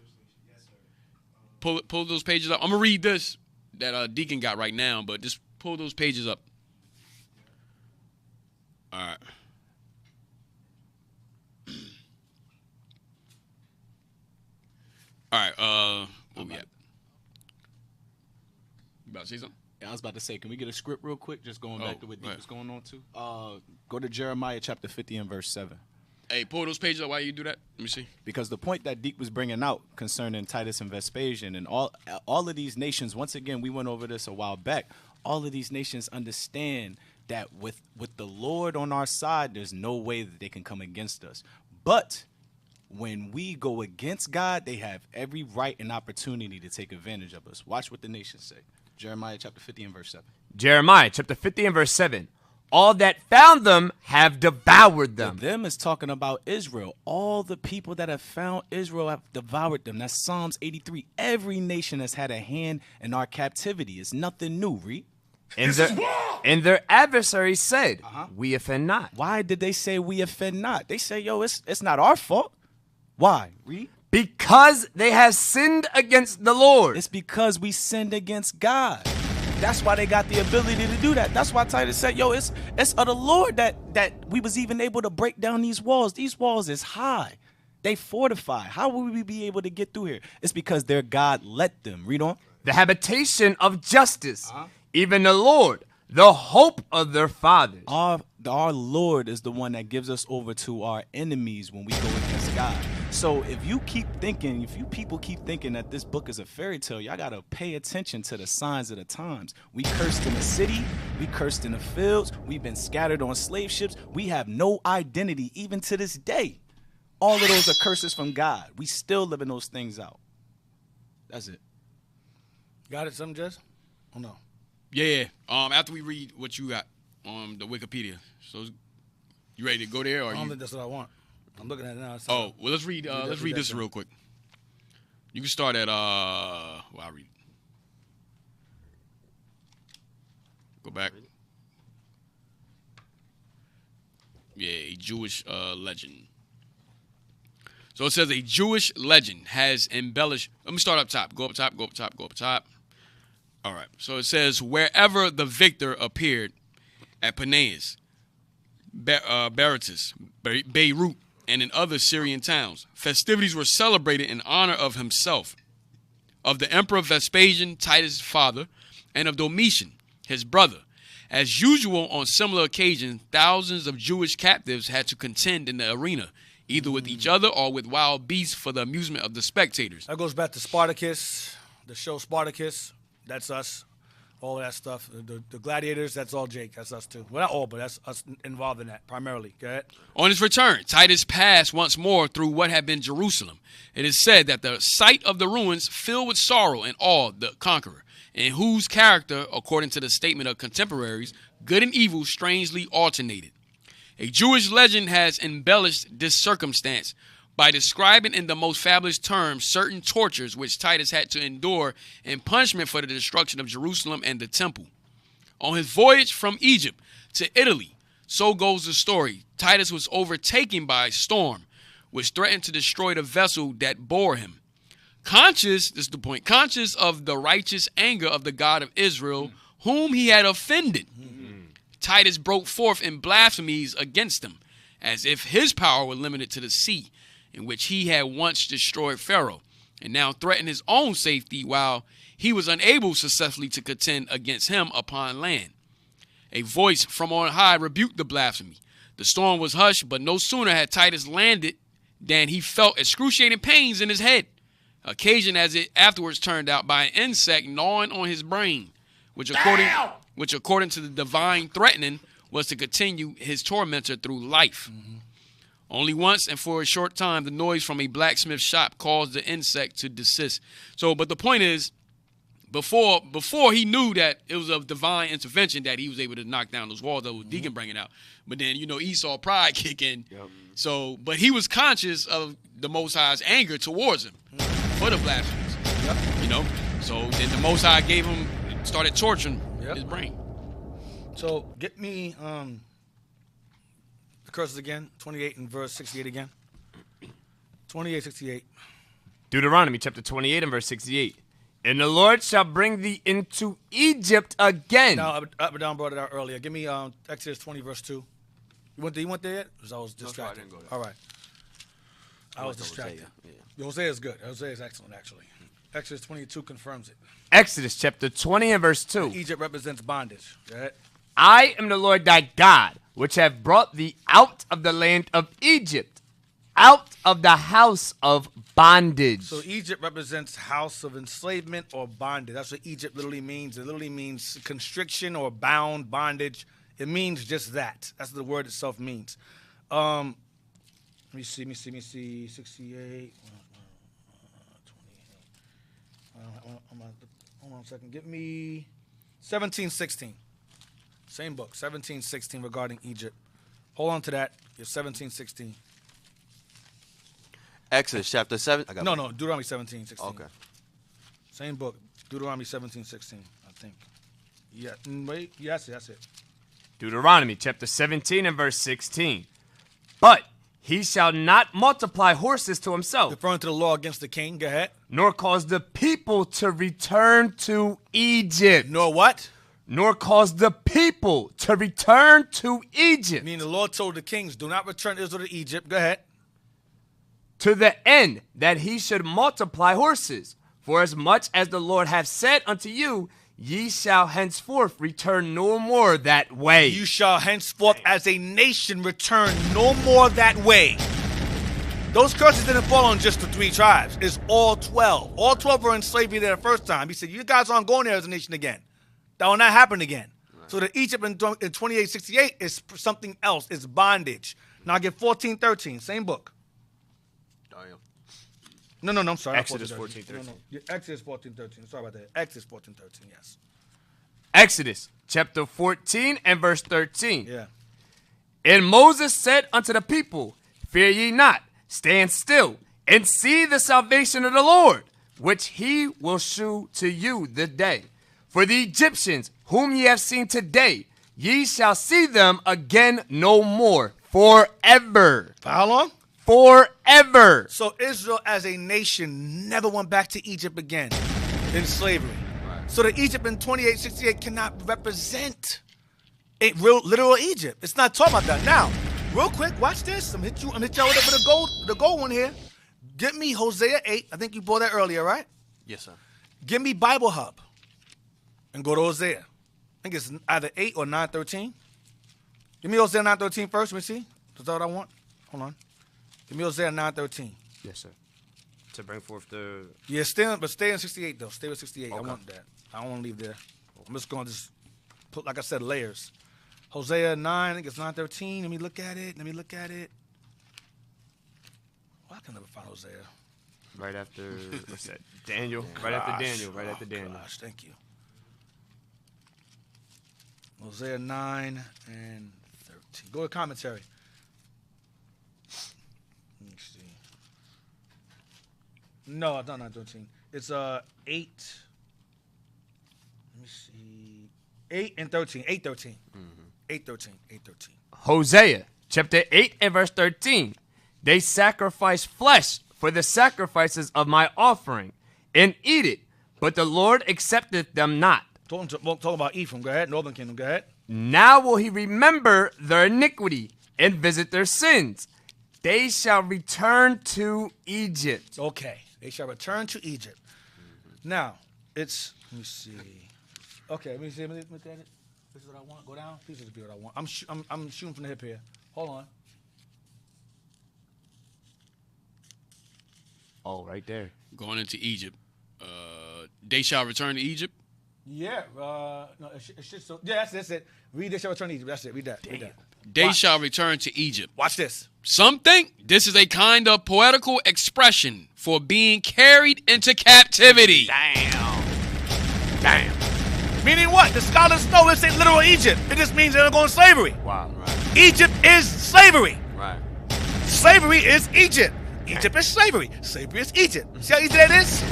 Pull those pages up. I'm gonna read this that Deacon got right now, but just pull those pages up. All right. All right. What we at? You about to say something? Yeah, I was about to say, can we get a script real quick? Just going back to what Deep right. was going on too. Go to Jeremiah chapter 50 and verse 7. Hey, pull those pages up while you do that. Let me see. Because the point that Deep was bringing out concerning Titus and Vespasian and all of these nations, once again, we went over this a while back, all of these nations understand that with the Lord on our side, there's no way that they can come against us. But when we go against God, they have every right and opportunity to take advantage of us. Watch what the nations say. Jeremiah chapter 50 and verse 7. Jeremiah chapter 50 and verse 7. All that found them have devoured them. Them is talking about Israel. All the people that have found Israel have devoured them. That's Psalms 83. Every nation has had a hand in our captivity. It's nothing new, Reed. And their adversaries said, we offend not. Why did they say we offend not? They say, yo, it's not our fault. Why, Reed? Because they have sinned against the Lord. It's because we sinned against God. That's why they got the ability to do that. That's why Titus said, yo, it's of the Lord that we was even able to break down these walls. These walls is high. They fortify. How will we be able to get through here? It's because their God let them. Read on. The habitation of justice, even the Lord, the hope of their fathers. Our Lord is the one that gives us over to our enemies when we go against God. So if you people keep thinking that this book is a fairy tale, y'all gotta pay attention to the signs of the times. We cursed in the city, we cursed in the fields, we've been scattered on slave ships, we have no identity even to this day. All of those are curses from God. We still living those things out. That's it. Got it, something, Jess? Oh, no. Yeah. After we read what you got on the Wikipedia, so you ready to go there? Or I don't think that's what I want. I'm looking at it now. Oh, well, let's read. Let's read this real quick. You can start at. Well, I'll read. Go back. Yeah, a Jewish legend. So it says a Jewish legend has embellished. Let me start up top. Go up top. Go up top. Go up top. All right. So it says wherever the victor appeared at Penaeus, Berytus, Beirut, and in other Syrian towns, festivities were celebrated in honor of himself, of the Emperor Vespasian, Titus' father, and of Domitian, his brother. As usual on similar occasions, thousands of Jewish captives had to contend in the arena, either with each other or with wild beasts for the amusement of the spectators. That goes back to Spartacus, the show Spartacus. That's us. All of that stuff. The gladiators, that's all Jake. That's us too. Well, not all, but that's us involved in that primarily. Go ahead. On his return, Titus passed once more through what had been Jerusalem. It is said that the sight of the ruins filled with sorrow and awe the conqueror, in whose character, according to the statement of contemporaries, good and evil strangely alternated. A Jewish legend has embellished this circumstance by describing in the most fabulous terms certain tortures which Titus had to endure in punishment for the destruction of Jerusalem and the temple. On his voyage from Egypt to Italy, so goes the story, Titus was overtaken by a storm, which threatened to destroy the vessel that bore him. Conscious, this is the point, conscious of the righteous anger of the God of Israel, whom he had offended, Titus broke forth in blasphemies against him, as if his power were limited to the sea, in which he had once destroyed Pharaoh, and now threatened his own safety while he was unable successfully to contend against him upon land. A voice from on high rebuked the blasphemy. The storm was hushed, but no sooner had Titus landed than he felt excruciating pains in his head, occasioned, as it afterwards turned out, by an insect gnawing on his brain, which according to the divine threatening was to continue his tormentor through life. Only once and for a short time, the noise from a blacksmith shop caused the insect to desist. So, but the point is, Before he knew that it was a divine intervention that he was able to knock down those walls that was Deacon bringing out. But then, Esau pride kick in. Yep. So, but he was conscious of the Most High's anger towards him for the blasphemies. Yep. So then the Most High started torturing his brain. So get me the curses again, 28 and verse 68 again. 28, 68. Deuteronomy chapter 28 and verse 68. And the Lord shall bring thee into Egypt again. Now, up and down brought it out earlier. Give me Exodus 20, verse 2. You went there yet? Because I was distracted. No, I didn't go there. All right. I was distracted. Hosea is good. Hosea is excellent, actually. Exodus 22 confirms it. Exodus chapter 20 and verse 2. Egypt represents bondage. Go ahead. I am the Lord thy God, which have brought thee out of the land of Egypt, out of the house of bondage. So Egypt represents house of enslavement or bondage. That's what Egypt literally means. It literally means constriction or bound, bondage. It means just that. That's what the word itself means. Let me see. 68. 28. Hold on a second. Give me 17:16. Same book, 17:16 regarding Egypt. Hold on to that. You're 17:16. Exodus chapter 7. No, Deuteronomy 17:16. Okay. Same book, Deuteronomy 17:16, I think. Yeah, wait, yes, that's it. Deuteronomy chapter 17 and verse 16. But he shall not multiply horses to himself, Referring to the law against the king, go ahead. nor cause the people to return to Egypt. Nor what? Nor cause the people to return to Egypt. Meaning the Lord told the kings, do not return Israel to Egypt. Go ahead. To the end that he should multiply horses. For as much as the Lord hath said unto you, ye shall henceforth return no more that way. You shall henceforth as a nation return no more that way. Those curses didn't fall on just the 3 tribes. It's all 12. All 12 were in slavery there the first time. He said, you guys aren't going there as a nation again. That will not happen again. Right. So the Egypt in 28:68 is something else. It's bondage. Now I get 14:13, same book. No, I'm sorry. Exodus 14:13. No. Yeah, Exodus 14:13. Sorry about that. Exodus 14:13, yes. Exodus chapter 14 and verse 13. Yeah. And Moses said unto the people, fear ye not, stand still, and see the salvation of the Lord, which he will shew to you this day. For the Egyptians, whom ye have seen today, ye shall see them again no more, forever. For how long? Forever. So Israel as a nation never went back to Egypt again in slavery. Right. So the Egypt in 28:68 cannot represent a real literal Egypt. It's not talking about that. Now, real quick, watch this. I'm hit y'all with the gold one here. Get me Hosea 8. I think you bought that earlier, right? Yes, sir. Give me Bible Hub and go to Hosea. I think it's either 8 or 9:13. Give me Hosea 9:13 first. Let me see. That's what I want. Hold on. Give me Hosea 9:13. Yes, sir. To bring forth the... Yeah, stay in 68, though. Stay with 68. Okay. I want that. I don't want to leave there. I'm just going to put, like I said, layers. Hosea 9, I think it's 9:13. Let me look at it. Well, I can never find Hosea. Right after, what's that? Daniel. Right after Daniel. Gosh, thank you. Hosea 9 and 13. Go to commentary. Let me see. No, it's not 9:13. It's 8. Let me see. 8 and 13. 8:13. 8:13. Hosea chapter 8 and verse 13. They sacrifice flesh for the sacrifices of my offering, and eat it, but the Lord accepteth them not. Talk about Ephraim. Go ahead. Northern Kingdom. Go ahead. Now will he remember their iniquity and visit their sins. They shall return to Egypt. Okay. They shall return to Egypt. Now, it's, let me see. Okay, let me see. Let me look at it. This is what I want. Go down. This is what I want. I'm shooting from the hip here. Hold on. Oh, right there. Going into Egypt. They shall return to Egypt. Yeah. No, it should so. Yeah, that's it. Read, they shall return to Egypt. That's it. Read that. Read that. They shall return to Egypt. Watch this. Some think this is a kind of poetical expression for being carried into captivity. Damn. Meaning what? The scholars know this ain't literal Egypt. It just means they're going to slavery. Wow. Right. Egypt is slavery. Right. Slavery is Egypt. Egypt is slavery. Slavery is Egypt. See how easy that is?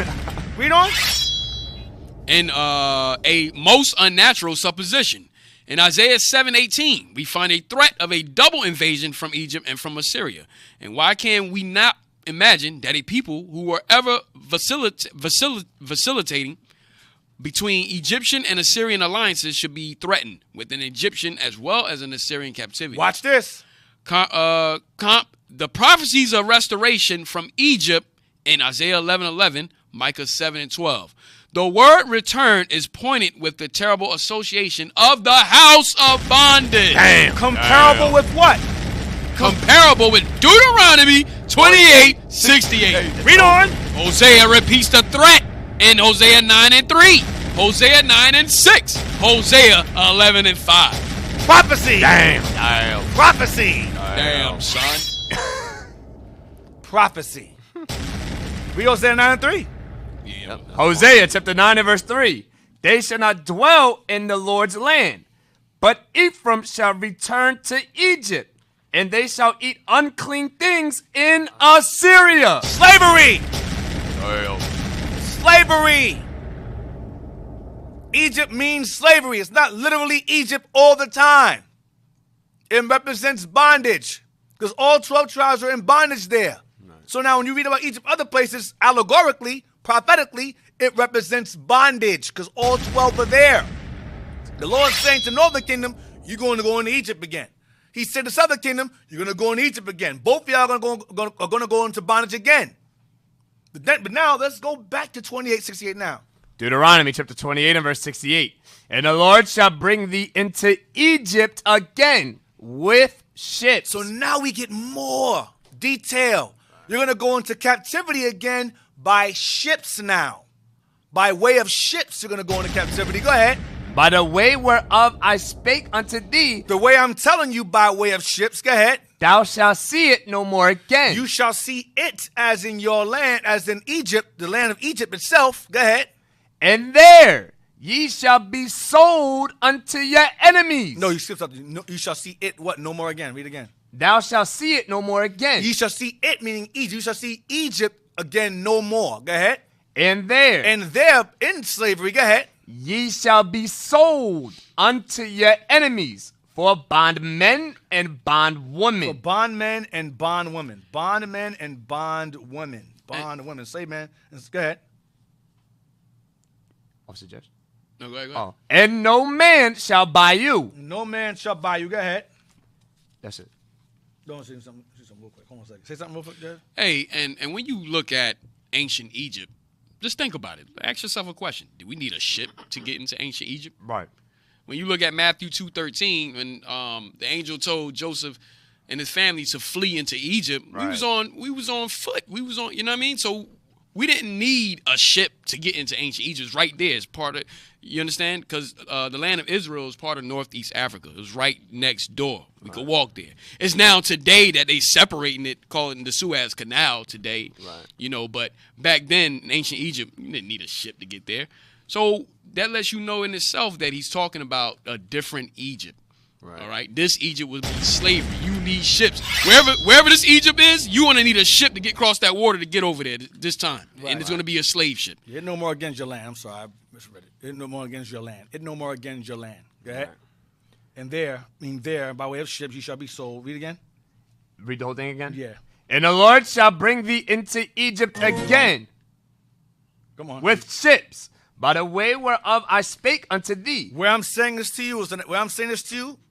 Read on. In a most unnatural supposition. In Isaiah 7:18, we find a threat of a double invasion from Egypt and from Assyria. And why can we not imagine that a people who were ever vacillating between Egyptian and Assyrian alliances should be threatened with an Egyptian as well as an Assyrian captivity? Watch this. The prophecies of restoration from Egypt in Isaiah 11:11, Micah 7:12. The word return is pointed with the terrible association of the house of bondage. Damn. Comparable with what? Comparable with Deuteronomy 28:68. Read on. Hosea repeats the threat in Hosea 9:3, Hosea 9:6, Hosea 11:5. Prophecy. Damn. Prophecy. Damn, son. Prophecy. Read Hosea 9:3. Yeah. Hosea chapter 9 and verse 3. They shall not dwell in the Lord's land, but Ephraim shall return to Egypt, and they shall eat unclean things in Assyria. Slavery. Slavery. Egypt means slavery. It's not literally Egypt all the time. It represents bondage because all 12 tribes are in bondage there. So now when you read about Egypt other places, allegorically, prophetically, it represents bondage because all 12 are there. The Lord's saying to northern kingdom, you're going to go into Egypt again. He said to southern kingdom, you're going to go into Egypt again. Both of y'all are going to go into bondage again. But now let's go back to 28:68 now. Deuteronomy chapter 28 and verse 68. And the Lord shall bring thee into Egypt again with ships. So now we get more detail. You're going to go into captivity again by ships now. By way of ships, you're going to go into captivity. Go ahead. By the way whereof I spake unto thee, The way I'm telling you by way of ships, go ahead. thou shalt see it no more again. You shall see it as in your land, as in Egypt, the land of Egypt itself. Go ahead. And there ye shall be sold unto your enemies. No, you skipped something. No, you shall see it, what? No more again. Read again. Thou shalt see it no more again. You shall see it, meaning Egypt. You shall see Egypt again no more. Go ahead. And there And there in slavery, go ahead. ye shall be sold unto your enemies for bondmen and bondwomen. For bondmen and bondwomen. Bondmen and bondwomen. Bondwomen. Slave man. Go ahead. What's the judge? No, go ahead. Oh. And no man shall buy you. No man shall buy you. Go ahead. That's it. Don't say something real quick. Hold on a second. Say something real quick, Judge. Hey, and when you look at ancient Egypt, just think about it. Ask yourself a question. Do we need a ship to get into ancient Egypt? Right. When you look at Matthew 2:13, when the angel told Joseph and his family to flee into Egypt, Right. we was on foot. We was on, you know what I mean? So we didn't need a ship to get into ancient Egypt. It's right there. It's part of, you understand? Because the land of Israel is part of Northeast Africa. It was right next door. We could walk there. It's now today that they separating it, calling it the Suez Canal today. Right. You know, but back then in ancient Egypt, you didn't need a ship to get there. So that lets you know in itself that he's talking about a different Egypt. Right. All right. This Egypt would be slavery. You need ships. Wherever this Egypt is, you're going to need a ship to get across that water to get over there this time. Right. And it's going to be a slave ship. It no more against your land. I'm sorry, I misread it. It no more against your land. It no more against your land. Go ahead. Right. And there, by way of ships, you shall be sold. Read again. Read the whole thing again? Yeah. And the Lord shall bring thee into Egypt again Come on. with ships, by the way whereof I spake unto thee. Where I'm saying this to you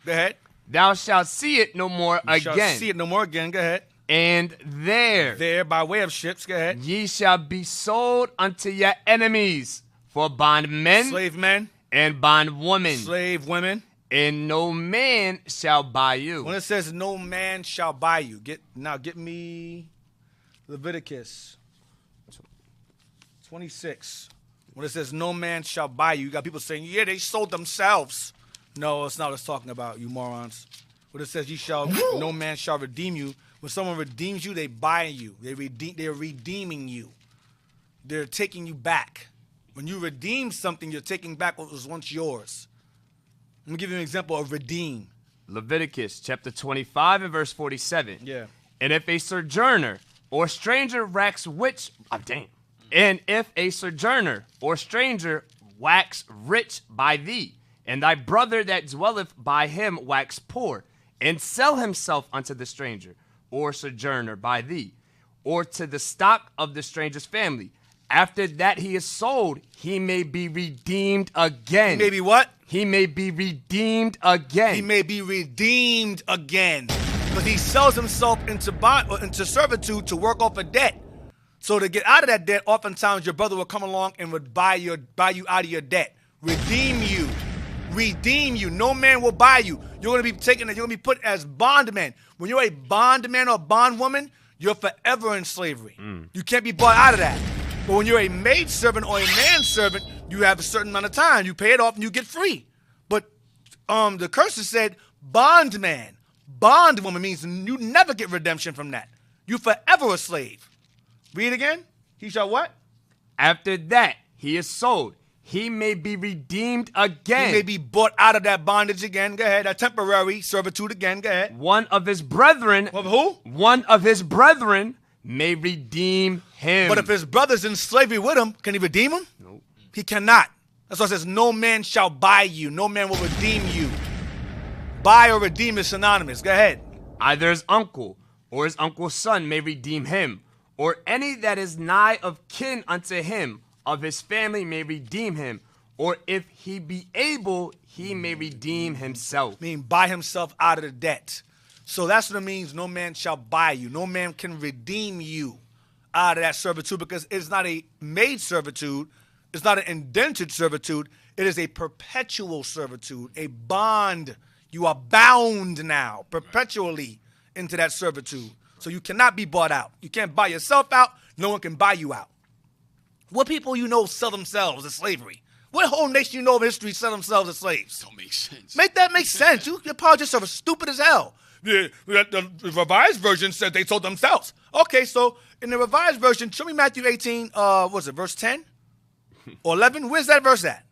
go ahead. Thou shalt see it no more You shall again. see it no more again. Go ahead. And there By way of ships. Go ahead. ye shall be sold unto your enemies for bondmen Slave men, and bondwomen, slave women. and no man shall buy you. When it says no man shall buy you, get me Leviticus 26. When it says no man shall buy you, you got people saying, yeah, they sold themselves. No, it's not what it's talking about, you morons. When it says no man shall redeem you, when someone redeems you, they buy you. They're redeeming you. They're taking you back. When you redeem something, you're taking back what was once yours. Let me give you an example of redeem. Leviticus chapter 25 and verse 47. Yeah. And if a sojourner or stranger wax and if a sojourner or stranger wax rich by thee, and thy brother that dwelleth by him wax poor, and sell himself unto the stranger or sojourner by thee, or to the stock of the stranger's family, after that he is sold, he may be redeemed again. He may be what? He may be redeemed again. He may be redeemed again. But he sells himself into servitude to work off a debt. So to get out of that debt, oftentimes your brother will come along and would buy you out of your debt. Redeem you. Redeem you. No man will buy you. You're going to be put as bondmen. When you're a bondman or bondwoman, you're forever in slavery. You can't be bought out of that. But when you're a maidservant or a manservant, you have a certain amount of time. You pay it off and you get free. But the curses said bondman, bondwoman means you never get redemption from that. You forever a slave. Read again. He shall what? After that he is sold, he may be redeemed again. He may be bought out of that bondage again. Go ahead. That temporary servitude again. Go ahead. One of his brethren. Of who? One of his brethren may redeem him. But if his brother's in slavery with him, can he redeem him? Nope. He cannot. That's why it says, no man shall buy you. No man will redeem you. Buy or redeem is synonymous. Go ahead. Either his uncle or his uncle's son may redeem him, or any that is nigh of kin unto him of his family may redeem him, or if he be able, he may redeem himself. Mean buy himself out of the debt. So that's what it means, no man shall buy you. No man can redeem you out of that servitude, because it's not a maid servitude. It's not an indentured servitude. It is a perpetual servitude, a bond. You are bound now perpetually into that servitude. So you cannot be bought out. You can't buy yourself out. No one can buy you out. What people you know sell themselves as slavery? What whole nation you know of history sell themselves as slaves? Don't make sense. Make that make sense. Your apologists are stupid as hell. The Revised Version said they sold themselves. Okay, so in the Revised Version, show me Matthew 18, verse 10 or 11? Where's that verse at?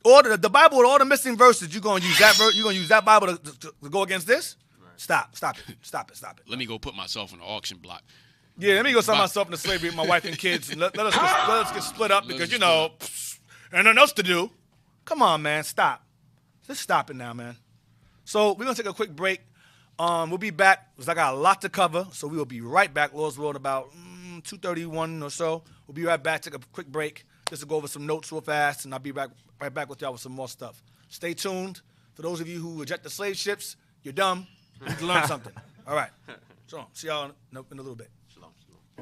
Or the Bible with all the missing verses, you're going to use that verse? You're going to use that Bible to go against this? Right. Stop it. Let me go put myself in the auction block. Yeah, let me go sell myself into slavery with my wife and kids. And let us get split up because, ain't nothing else to do. Come on, man. Stop. Just stop it now, man. So we're going to take a quick break. We'll be back because I got a lot to cover. So we will be right back, Lord's Will, about 2:31 or so. We'll be right back. Take a quick break just to go over some notes real fast, and I'll be right back with y'all with some more stuff. Stay tuned. For those of you who reject the slave ships, you're dumb. You need to learn something. All right. So see y'all in a little bit.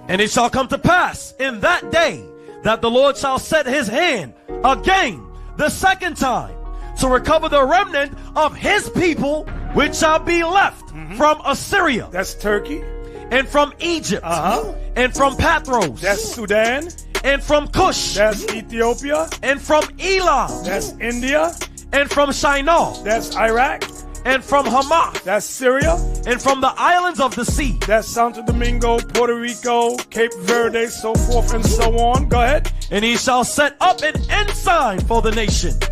And it shall come to pass in that day that the Lord shall set his hand again the second time to recover the remnant of his people which shall be left from Assyria. That's Turkey. And from Egypt. And from Pathros. That's Sudan. And from Cush. That's Ethiopia. And from Elam. That's India. And from Shinar. That's Iraq. And from Hamath. That's Syria. And from the islands of the sea. That's Santo Domingo, Puerto Rico, Cape Verde, so forth and so on. Go ahead. And he shall set up an ensign for the nations,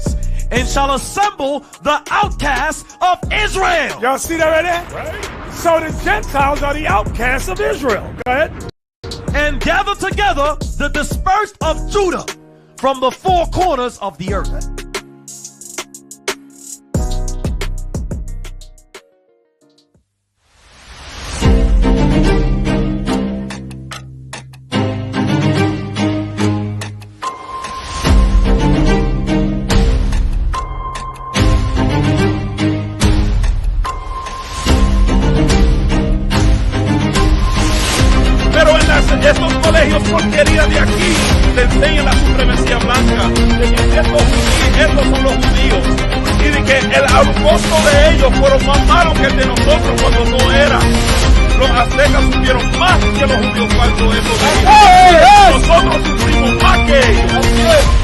and shall assemble the outcasts of Israel. Y'all see that right there? Right. So the Gentiles are the outcasts of Israel. Go ahead. And gather together the dispersed of Judah from the four corners of the earth. Estos colegios porquería de aquí te enseñan la supremacía blanca, de que estos son los judíos, y de que el costo de ellos fueron más malos que el de nosotros cuando no era. Los aztecas sufrieron más que los judíos cuando eso de ellos. Nosotros sufrimos más que ellos.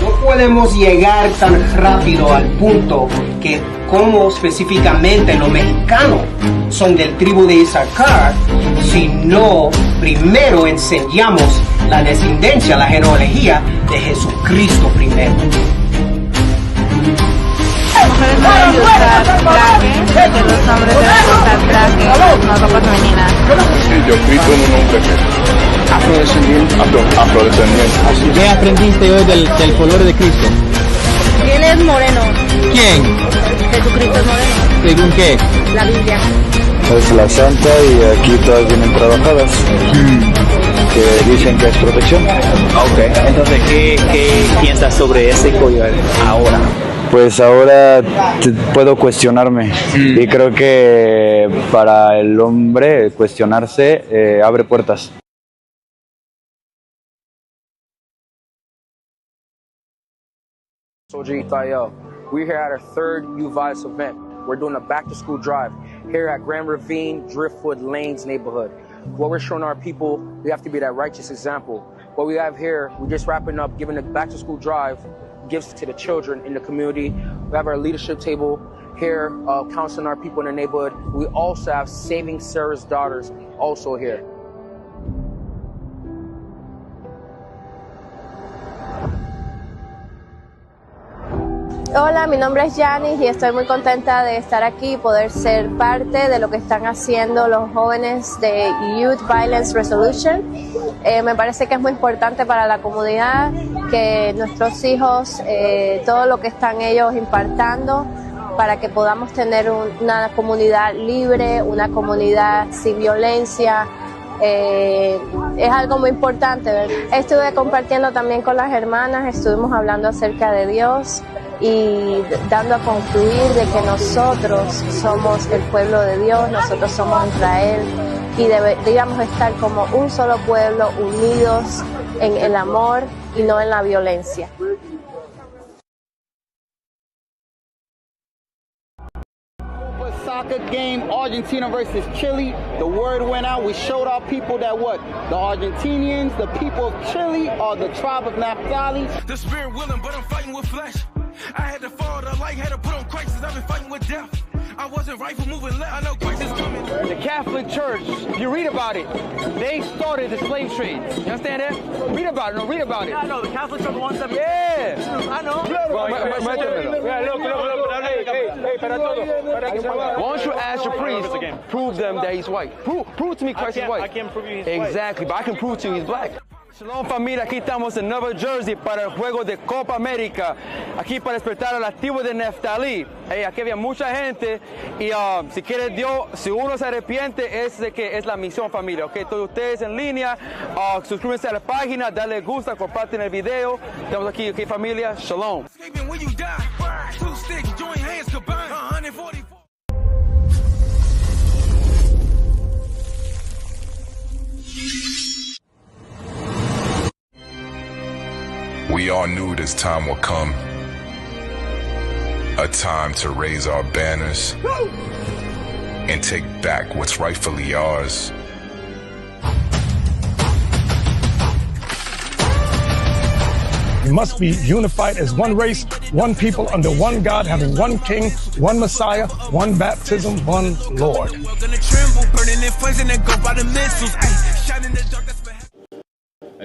No podemos llegar tan rápido al punto que como específicamente los mexicanos son del tribu de Isaacar, si no primero enseñamos la descendencia, la genealogía de Jesucristo primero. Mujeres deben usar traje, que los hombres deben usar traje, no ropa femenina. Sí, yo Cristo un hombre afrodescendiente. ¿Qué aprendiste hoy del color de Cristo? ¿Quién es moreno? ¿Quién? Jesucristo es moreno. ¿Según qué? La Biblia. Es la santa y aquí todas vienen trabajadas. Que dicen que es protección. Ok, entonces, ¿qué piensas sobre ese collar ahora? Pues ahora puedo cuestionarme y creo que para el hombre cuestionarse abre puertas. Soldier Itael. We're here at our third U-Vice event. We're doing a back-to-school drive here at Grand Ravine, Driftwood Lanes neighborhood. What we're showing our people, we have to be that righteous example. What we have here, we're just wrapping up, giving a back-to-school drive, gifts to the children in the community. We have our leadership table here, counseling our people in the neighborhood. We also have Saving Sarah's Daughters also here. Hola, mi nombre es Yanis y estoy muy contenta de estar aquí y poder ser parte de lo que están haciendo los jóvenes de Youth Violence Resolution. Me parece que es muy importante para la comunidad que nuestros hijos, todo lo que están ellos impartando para que podamos tener una comunidad libre, una comunidad sin violencia. Es algo muy importante, ¿verdad? Estuve compartiendo también con las hermanas, estuvimos hablando acerca de Dios y dando a concluir de que nosotros somos el pueblo de Dios, nosotros somos Israel y deberíamos estar como un solo pueblo, unidos en el amor y no en la violencia. Soccer game, Argentina versus Chile. The word went out. We showed our people that what? The Argentinians, the people of Chile are the tribe of Naphtali. The spirit willing, but I'm fighting with flesh. I had to fall to light, had to put on crisis. I've been fighting with death. I wasn't right for moving left. I know crisis coming. The Catholic Church, you read about it. They started the slave trade. You understand that? Read about it. No, read about it. I know. The Catholics are the ones that. Yeah. I know. Why don't you ask your priest, prove them that he's white. Prove to me Christ is white. I can't prove you he's white. Exactly, but I can prove to you he's black. Shalom familia, aquí estamos en Nueva Jersey para el juego de Copa América, aquí para despertar a la tribu de Neftalí. Aquí había mucha gente y si quiere Dios, si uno se arrepiente es de que es la misión familia, ok, todos ustedes en línea, suscríbanse a la página, dale gusta, comparten el video, estamos aquí, ok familia, Shalom. We all knew this time would come, a time to raise our banners and take back what's rightfully ours. We must be unified as one race, one people, under one God, having one King, one Messiah, one baptism, one Lord.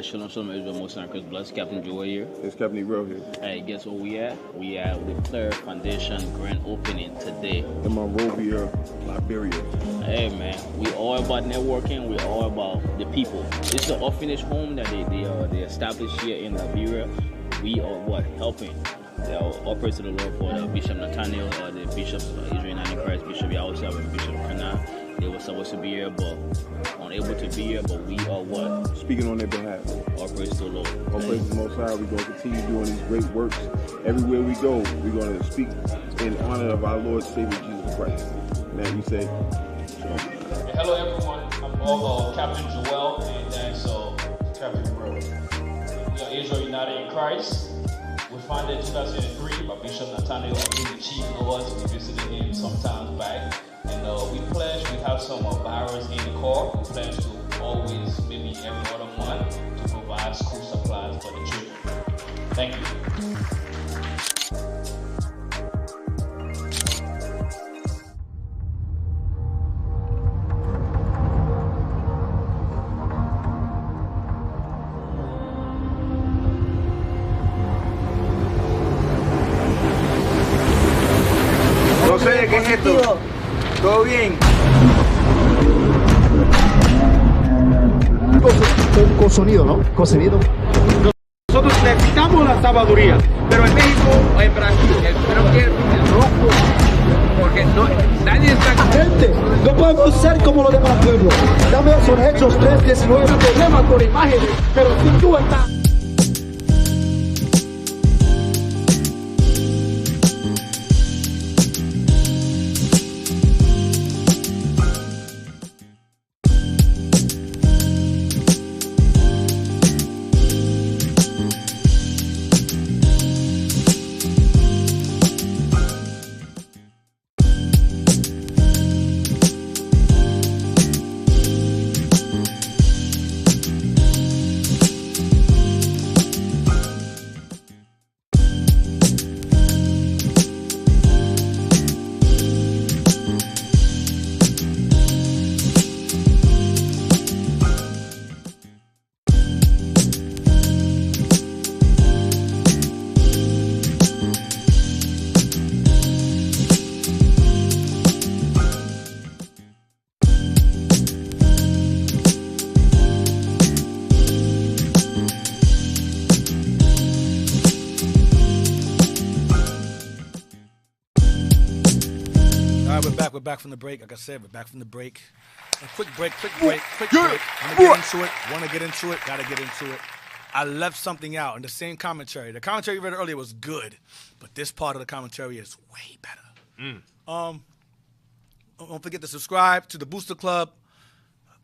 Shalom, shalom, Israel, most high, Chris Bless, Captain Joy here. It's Captain Negro here. Hey, guess what we at? We at the Claire Foundation grand opening today. In Monrovia, Liberia. Hey man, we all about networking. We all about the people. This is an orphanage home that they established here in Liberia. We are helping. All praise to the Lord for the Bishop Nathaniel, the bishops Israel in Christ, Bishop Yahusef, and Bishop Kana. They were supposed to be here, but unable to be here. But we are speaking on their behalf. All praise to the Lord. All praise to the Most High. We're going to continue doing these great works. Everywhere we go, we're going to speak in honor of our Lord Savior Jesus Christ. Now you say, hello everyone. I'm Captain Joel, and that's Captain Bro. We are Israel United in Christ. We founded in 2003 by Bishop Nathaniel, who the chief of us. We visited him sometimes back. And we pledge, we have some barrels in the car. We pledge to always, maybe every other month, to provide school supplies for the children. Thank you. Nieto. ¿Todo bien? Con sonido, ¿no? Con sonido. Nosotros necesitamos la sabiduría, pero en México o en Brasil, creo que el rojo, porque nadie está... Gente, no podemos ser como los demás pueblos. Dame esos Hechos 3:19, no problema con imágenes, pero si tú estás... We're back from the break. Like I said, we're back from the break. A quick break. Want to get into it. Gotta get into it. I left something out in the same commentary. The commentary you read earlier was good, but this part of the commentary is way better. Don't forget to subscribe to the Booster Club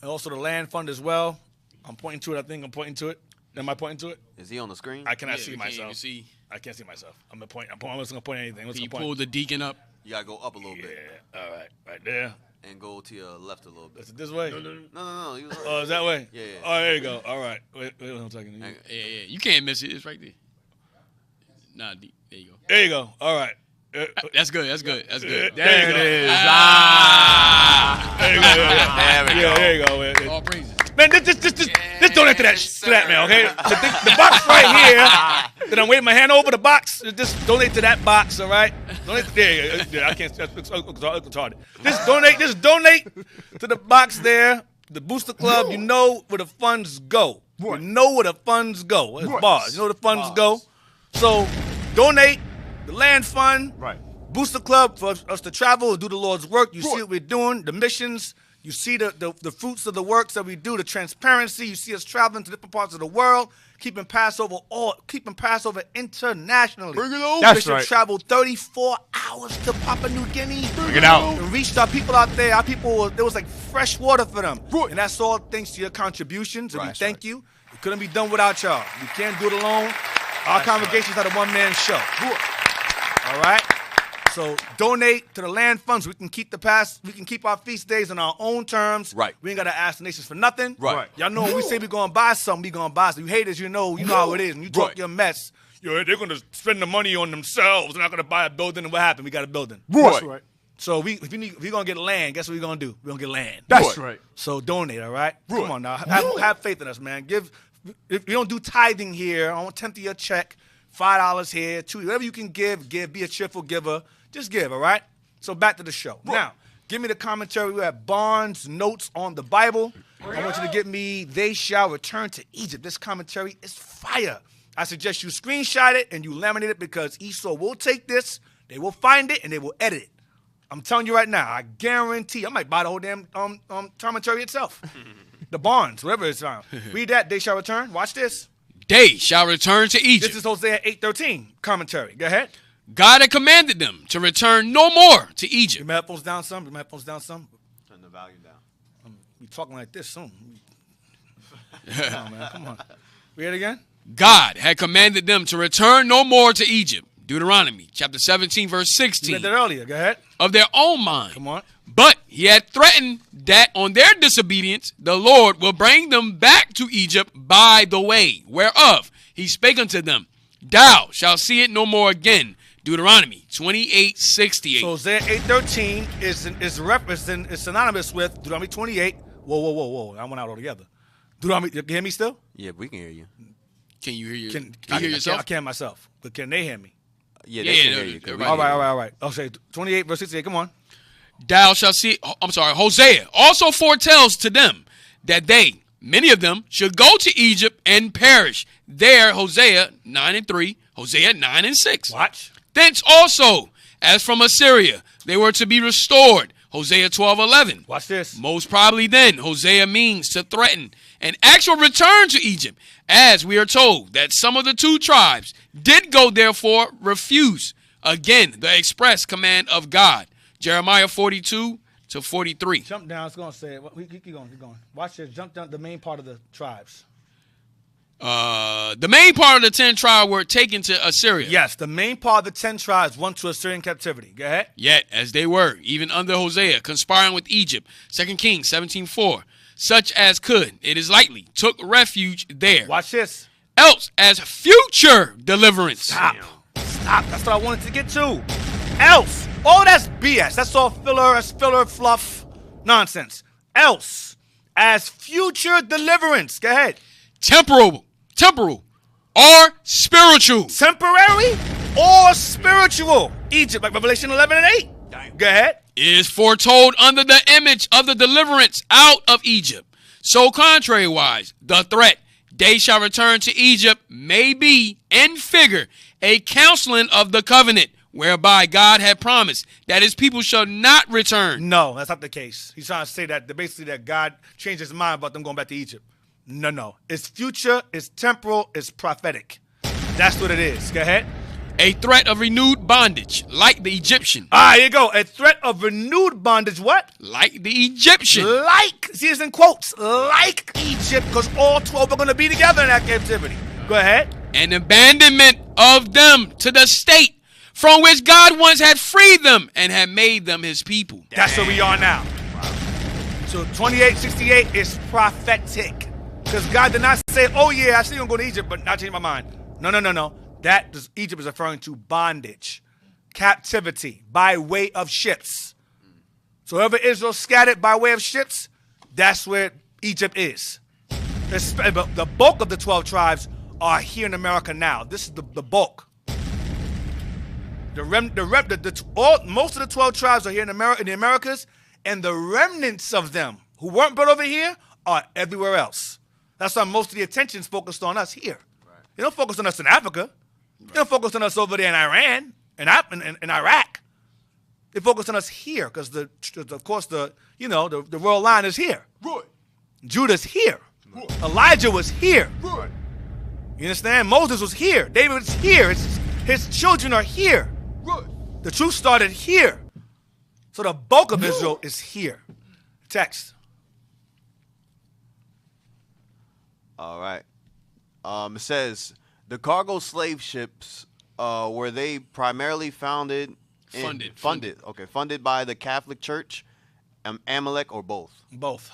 and also the Land Fund as well. I'm pointing to it. I think I'm pointing to it. Am I pointing to it? Is he on the screen? I cannot see myself. Can't see. I can't see myself. I'm gonna point. I'm just gonna point anything. Can you pull the deacon up? You gotta go up a little bit. Yeah. All right. Right there. And go to your left a little bit. Is it this way? No. You was right. Oh, is that way? Yeah. Oh, there you go. All right. Wait I'm talking to you. Yeah. You can't miss it. It's right there. Nah, there you go. There you go. All right. That's good. There it is. There you go. There you go. All praises. Man, just donate to that man, okay? The box right here. Then I'm waving my hand over the box. Just donate to that box, all right? I can't. It's retarded. Just donate to the box there. The Booster Club. You know where the funds go. You know where the funds go. It's bars. You know where the funds go. So donate the Land Fund. Right. Booster Club for us to travel and do the Lord's work. You see what we're doing. The missions. You see the fruits of the works that we do, the transparency. You see us traveling to different parts of the world, keeping Passover internationally. Bring it on. That's right. Traveled 34 hours to Papua New Guinea. Bring it out. And reached our people out there. Our people, there was like fresh water for them. Right. And that's all thanks to your contributions. And we thank you. It couldn't be done without y'all. We can't do it alone. Our congregation's not a one-man show. All right? So donate to the Land Funds. We can keep our feast days on our own terms. Right. We ain't got to ask the nations for nothing. Right. Y'all know when we say we're going to buy something, we going to buy something. You haters, you know how it is. And you talk your mess. They're going to spend the money on themselves. They're not going to buy a building. And what happened? We got a building. Right. Right. So if we're going to get land, guess what we're going to do? We're going to get land. That's right. So donate, all right? Come on now. Have faith in us, man. If you don't do tithing here, I want 10th of your check, $5 here, $2, whatever you can give. Be a cheerful giver. Just give, all right? So back to the show. Now, give me the commentary. We have Bond's notes on the Bible. I want you to give me, they shall return to Egypt. This commentary is fire. I suggest you screenshot it and you laminate it because Esau will take this, they will find it, and they will edit it. I'm telling you right now, I guarantee, I might buy the whole damn commentary itself. The Bonds, whatever it's on. Read that, they shall return. Watch this. They shall return to Egypt. This is Hosea 8:13 commentary. Go ahead. God had commanded them to return no more to Egypt. Your headphones down some. Turn the volume down. We talking like this soon. Come on, man. Come on. Read it again. God had commanded them to return no more to Egypt. Deuteronomy chapter 17, verse 16. You read that earlier. Go ahead. Of their own mind. Come on. But he had threatened that on their disobedience, the Lord will bring them back to Egypt by the way, whereof he spake unto them, thou shalt see it no more again. Deuteronomy 28:68. So Hosea 8:13 is synonymous with Deuteronomy 28. Whoa. I went out altogether. Deuteronomy, you hear me still? Yeah, we can hear you. Can you hear you? Can you hear yourself? I can myself. But can they hear me? Yeah, they can hear you. All right. I'll say 28 verse 68. Come on. thou shalt see, Hosea also foretells to them that they, many of them, should go to Egypt and perish. There, Hosea 9:3, Hosea 9:6. Watch. Thence also, as from Assyria, they were to be restored. Hosea 12:11. Watch this. Most probably then, Hosea means to threaten an actual return to Egypt, as we are told that some of the two tribes did go, therefore refuse. Again, the express command of God. Jeremiah 42-43. Jump down. It's going to say, keep going. Watch this. Jump down the main part of the tribes. The main part of the 10 tribes were taken to Assyria. Yes, the main part of the 10 tribes went to Assyrian captivity. Go ahead. Yet, as they were, even under Hosea, conspiring with Egypt, 2 Kings 17:4, such as could, it is likely, took refuge there. Watch this. Else, as future deliverance. Stop. That's what I wanted to get to. Else. Oh, that's BS. That's all filler. That's filler, fluff, nonsense. Else, as future deliverance. Go ahead. Temporal, or spiritual. Temporary or spiritual. Egypt, like Revelation 11:8. Go ahead. Is foretold under the image of the deliverance out of Egypt. So contrary-wise, the threat, they shall return to Egypt, may be, in figure, a counseling of the covenant, whereby God had promised that his people shall not return. No, that's not the case. He's trying to say that basically that God changed his mind about them going back to Egypt. No. It's future, it's temporal, it's prophetic. That's what it is. Go ahead. A threat of renewed bondage, like the Egyptian. Here you go. A threat of renewed bondage, what? Like the Egyptian. Like, see it's in quotes, like Egypt, because all 12 are going to be together in that captivity. Go ahead. An abandonment of them to the state from which God once had freed them and had made them his people. That's where we are now. So 28:68 is prophetic. Because God did not say, oh yeah, I still going to go to Egypt, but not change my mind. No. Egypt is referring to bondage, captivity by way of ships. So wherever Israel scattered by way of ships, that's where Egypt is. The bulk of the 12 tribes are here in America now. This is the bulk. Most of the 12 tribes are here in the Americas, and the remnants of them who weren't brought over here are everywhere else. That's why most of the attention is focused on us here. Right. They don't focus on us in Africa. Right. They don't focus on us over there in Iran and in Iraq. They focus on us here because of course the royal line is here. Right. Judah's here. Right. Elijah was here. Right. You understand? Moses was here. David was here. His children are here. Right. The truth started here. So the bulk of Israel is here. Text. All right. It says, the cargo slave ships, were they primarily funded by the Catholic Church, Amalek, or both? Both.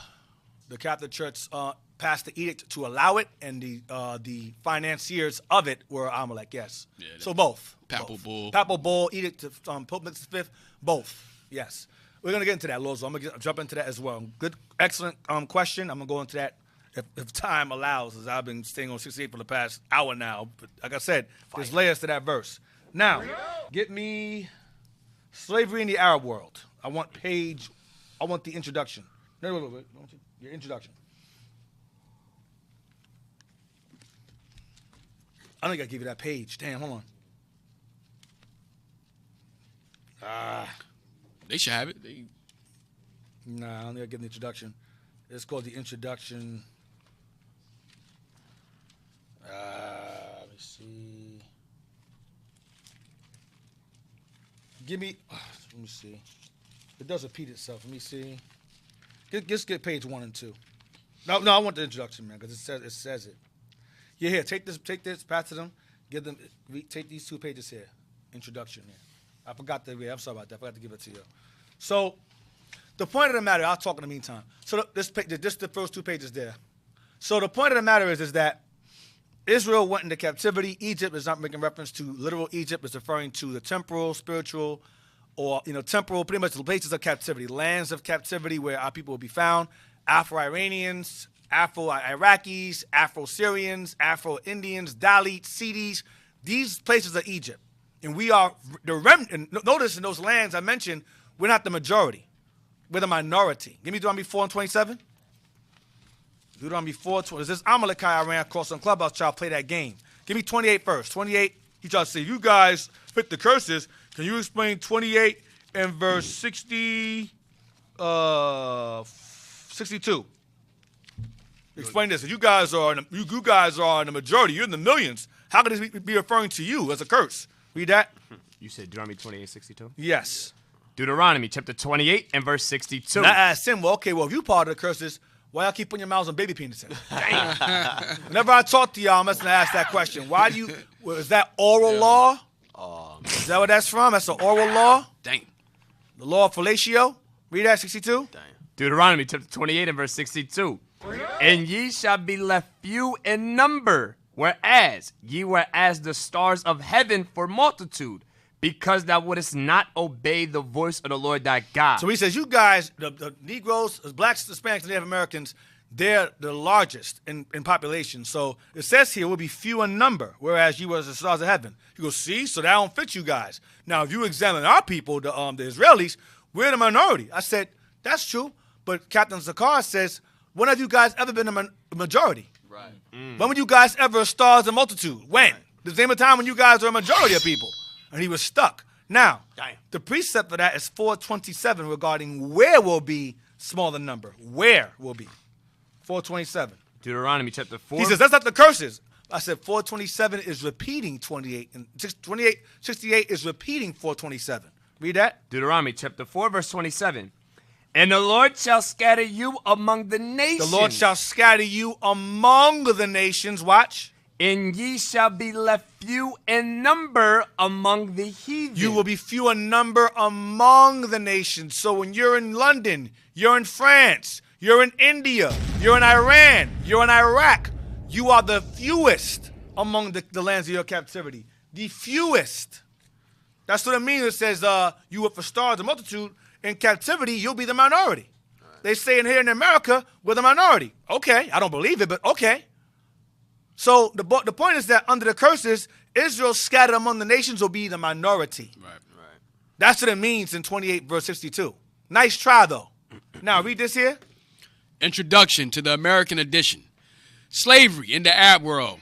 The Catholic Church passed the edict to allow it, and the financiers of it were Amalek, yes. Yeah, so both. Papal bull. Papal bull, edict of Pope Nicholas V, both, yes. We're going to get into that, Lord, so I'm going to jump into that as well. Good, excellent question. I'm going to go into that if time allows, as I've been staying on 68 for the past hour now. But like I said, there's layers to that verse. Now, get me slavery in the Arab world. I want the introduction. Wait. Your introduction. I don't think I give you that page. Damn, hold on. They should have it. Nah, I don't think I give the introduction. It's called the introduction. Let me see. Let me see. It does repeat itself. Let me see. Just get page 1 and 2. No, I want the introduction, man, because it says it. Yeah, here, take this, pass to them, give them, take these 2 pages here. Introduction here. I'm sorry about that. I forgot to give it to you. So, the point of the matter, I'll talk in the meantime. So this the first 2 pages there. So the point of the matter is that Israel went into captivity. Egypt is not making reference to literal Egypt. It's referring to the temporal, spiritual, or temporal, pretty much the places of captivity, lands of captivity where our people will be found. Afro-Iranians, Afro-Iraqis, Afro-Syrians, Afro-Indians, Dalits, Sidis. These places are Egypt. And we are the remnant. Notice in those lands I mentioned, we're not the majority. We're the minority. Give me Deuteronomy 4 and 27. Deuteronomy 4, 20. This Amalekite I ran across on Clubhouse child play that game. Give me 28 first. 28, he tried to say, you guys fit the curses. Can you explain 28 and verse 62? Explain this. If you guys are in the majority, you're in the millions. How could this be referring to you as a curse? Read that. You said Deuteronomy 28:62? Yes. Deuteronomy chapter 28 and verse 62. And I asked him, well, okay, well, if you part of the curses, why y'all keep putting your mouths on baby penises? Whenever I talk to y'all, I'm going to ask that question. Why do you, is that oral law? Is that what that's from? That's an oral law? Dang. The law of fellatio? Read that, 62. Deuteronomy chapter 28 and verse 62. And ye shall be left few in number, whereas ye were as the stars of heaven for multitude, because thou wouldest not obey the voice of the Lord thy God. So he says, you guys, the Negroes, the blacks, the Hispanics, the Native Americans, they're the largest in population. So it says here, will be few in number, whereas you were as the stars of heaven. You go, see, so that don't fit you guys. Now, if you examine our people, the Israelis, we're the minority. I said, that's true, but Captain Zakar says, when have you guys ever been a majority? Right. When were you guys ever a stars of multitude? When? Right. The same time when you guys are a majority of people. And he was stuck. Now, the precept for that is 427 regarding where will be smaller number. Where will be. 427. Deuteronomy chapter 4. He says, that's not the curses. I said 427 is repeating 28. And 68 is repeating 427. Read that. Deuteronomy chapter 4, verse 27. And the Lord shall scatter you among the nations. The Lord shall scatter you among the nations. Watch. And ye shall be left few in number among the heathen. You will be few in number among the nations. So when you're in London, you're in France, you're in India, you're in Iran, you're in Iraq, you are the fewest among the lands of your captivity. The fewest. That's what it means. It says you were for stars of multitude. In captivity, you'll be the minority. Right. They say in here in America, we're the minority. Okay, I don't believe it, but okay. So the point is that under the curses, Israel scattered among the nations will be the minority. Right. That's what it means in 28 verse 62. Nice try, though. Now, read this here. Introduction to the American edition. Slavery in the Arab world.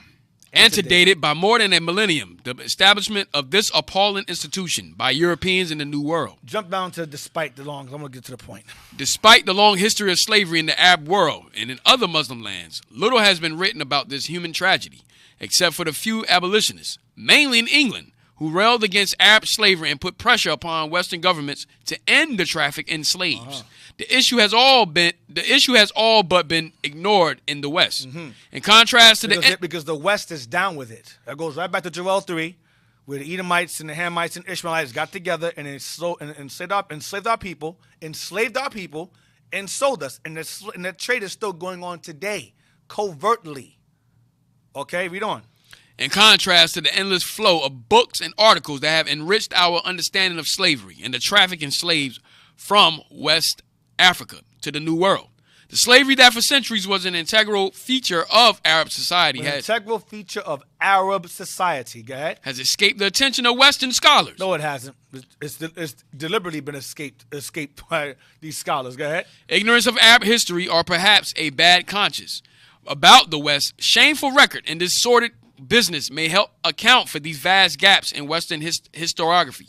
Antedated by more than a millennium, the establishment of this appalling institution by Europeans in the New World. Jump down to despite the long, I'm going to get to the point. Despite the long history of slavery in the Arab world and in other Muslim lands, little has been written about this human tragedy, except for the few abolitionists, mainly in England, who railed against Arab slavery and put pressure upon Western governments to end the traffic in slaves. The issue has all but been ignored in the West. In contrast to because the West is down with it. That goes right back to Joel 3, where the Edomites and the Hamites and Ishmaelites got together and enslaved our people, and sold us. And the trade is still going on today, covertly. Okay, read on. In contrast to the endless flow of books and articles that have enriched our understanding of slavery and the traffic in slaves from West Africa to the New World. The slavery that for centuries was an integral feature of Arab society Go ahead. Has escaped the attention of Western scholars. No, it hasn't. It's deliberately been escaped by these scholars. Go ahead. Ignorance of Arab history or perhaps a bad conscience about the West's shameful record in this sordid business may help account for these vast gaps in Western historiography.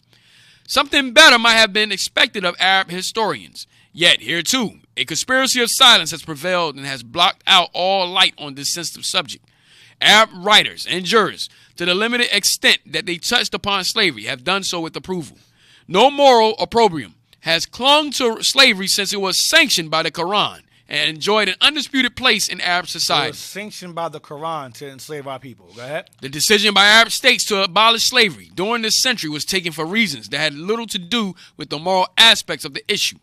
Something better might have been expected of Arab historians. Yet, here too, a conspiracy of silence has prevailed and has blocked out all light on this sensitive subject. Arab writers and jurists, to the limited extent that they touched upon slavery, have done so with approval. No moral opprobrium has clung to slavery since it was sanctioned by the Quran and enjoyed an undisputed place in Arab society. It was sanctioned by the Quran to enslave our people. Go ahead. The decision by Arab states to abolish slavery during this century was taken for reasons that had little to do with the moral aspects of the issue.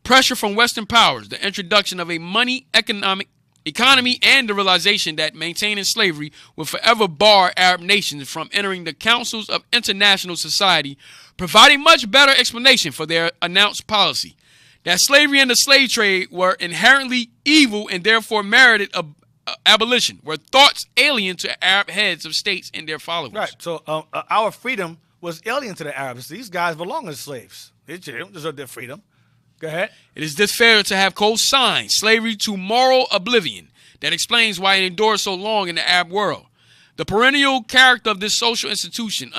Pressure from Western powers, the introduction of a money economy, and the realization that maintaining slavery will forever bar Arab nations from entering the councils of international society, providing much better explanation for their announced policy. That slavery and the slave trade were inherently evil and therefore merited abolition, were thoughts alien to Arab heads of states and their followers. Right. So our freedom was alien to the Arabs. These guys belong as slaves. They don't deserve their freedom. Go ahead. It is this failure to have co-signed slavery to moral oblivion that explains why it endured so long in the Arab world. The perennial character of this social institution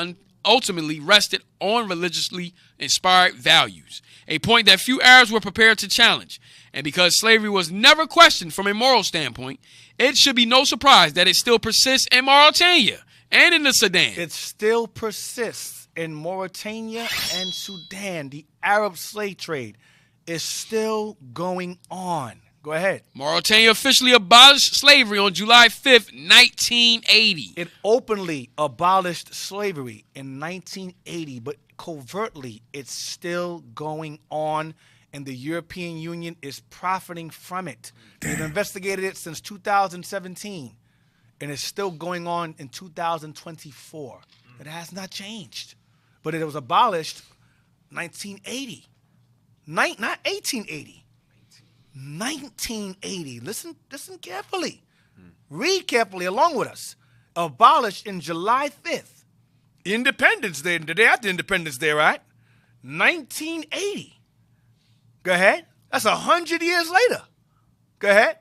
ultimately rested on religiously inspired values, a point that few Arabs were prepared to challenge. And because slavery was never questioned from a moral standpoint, it should be no surprise that it still persists in Mauritania and in the Sudan. It still persists in Mauritania and Sudan. The Arab slave trade is still going on. Go ahead. Mauritania officially abolished slavery on July 5th, 1980. It openly abolished slavery in 1980, but covertly it's still going on, and the European Union is profiting from it. They've investigated it since 2017, and it's still going on in 2024. It has not changed, but it was abolished 1980, not 1880. 1980. Listen carefully. Read carefully along with us. Abolished in July 5th. Independence Day. The day after Independence Day, right? 1980. Go ahead. That's 100 years later. Go ahead.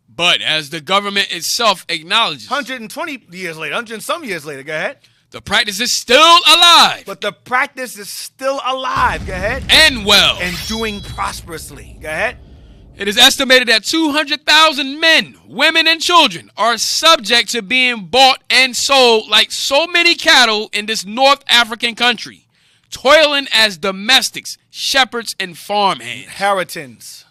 But as the government itself acknowledges, 120 years later, 100 and some years later. Go ahead. The practice is still alive. But the practice is still alive. Go ahead. And well. And doing prosperously. Go ahead. It is estimated that 200,000 men, women, and children are subject to being bought and sold like so many cattle in this North African country, toiling as domestics, shepherds, and farmhands. Harritons.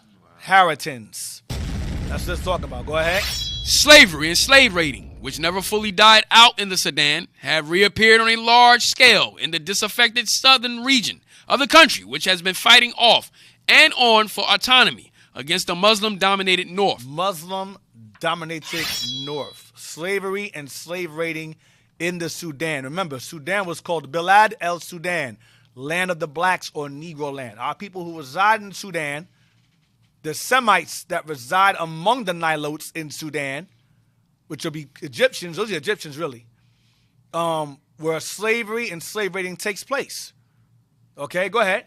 That's what let's talk about. Go ahead. Slavery and slave raiding, which never fully died out in the Sudan, have reappeared on a large scale in the disaffected southern region of the country, which has been fighting off and on for autonomy against the Muslim-dominated North. Muslim-dominated North. Slavery and slave raiding in the Sudan. Remember, Sudan was called Bilad el-Sudan, land of the blacks or Negro land. Our people who reside in Sudan, the Semites that reside among the Nilotes in Sudan, which will be Egyptians, those are Egyptians really, where slavery and slave raiding takes place. Okay, go ahead.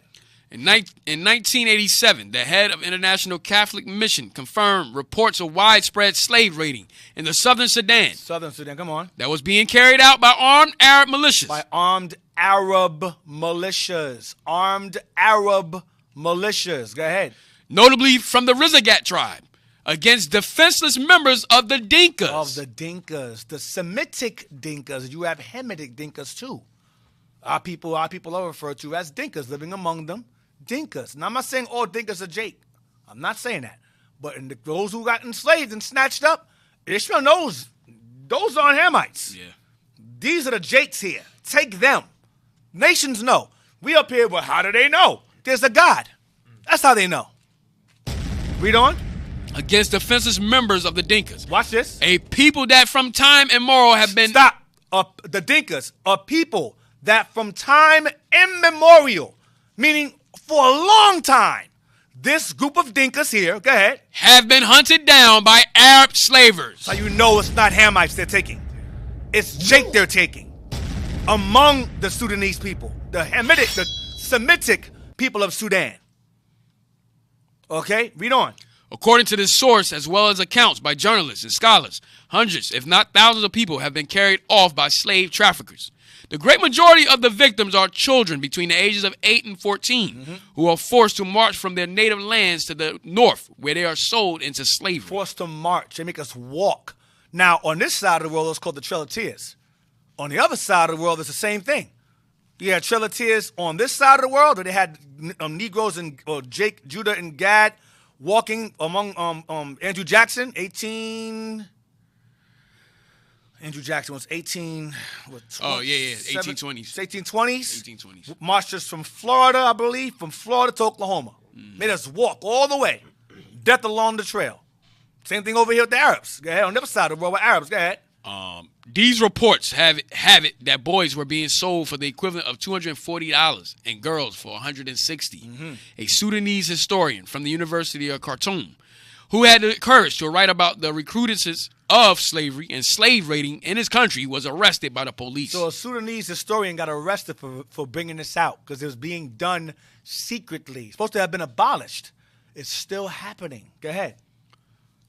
In 1987, the head of International Catholic Mission confirmed reports of widespread slave raiding in the southern Sudan. Southern Sudan, come on. That was being carried out by armed Arab militias. By armed Arab militias. Armed Arab militias. Go ahead. Notably from the Rizagat tribe against defenseless members of the Dinkas. Of the Dinkas. The Semitic Dinkas. You have Hamitic Dinkas too. Our people are referred to as Dinkas, living among them. Dinkas. Now, I'm not saying all Dinkas are Jake. I'm not saying that. But in those who got enslaved and snatched up, Ishmael knows those aren't Hamites. Yeah. These are the Jakes here. Take them. Nations know. We up here, but how do they know? There's a God. That's how they know. Read on. Against defenseless members of the Dinkas. Watch this. A people that from time immemorial have been... Stop. The Dinkas are people that from time immemorial, meaning for a long time, this group of Dinkas here, go ahead, have been hunted down by Arab slavers. So you know it's not Hamites they're taking. It's Jake they're taking. Among the Sudanese people, the Hamitic, the Semitic people of Sudan. Okay, read on. According to this source, as well as accounts by journalists and scholars, hundreds, if not thousands of people have been carried off by slave traffickers. The great majority of the victims are children between the ages of 8 and 14 who are forced to march from their native lands to the north where they are sold into slavery. Forced to march. They make us walk. Now, on this side of the world, it's called the Trail of Tears. On the other side of the world, it's the same thing. You had Trail of Tears on this side of the world, where they had Negroes and Jake, Judah, and Gad walking among Andrew Jackson, Andrew Jackson was 18. What, 1820s. 1820s. Marchers from Florida, I believe, from Florida to Oklahoma. Made us walk all the way. Death along the trail. Same thing over here with the Arabs. Go ahead. On the other side of the world with Arabs. Go ahead. These reports have it that boys were being sold for the equivalent of $240 and girls for $160. A Sudanese historian from the University of Khartoum, who had the courage to write about the recruitedness of slavery and slave raiding in his country was arrested by the police. So a Sudanese historian got arrested for bringing this out because it was being done secretly. It's supposed to have been abolished. It's still happening. Go ahead.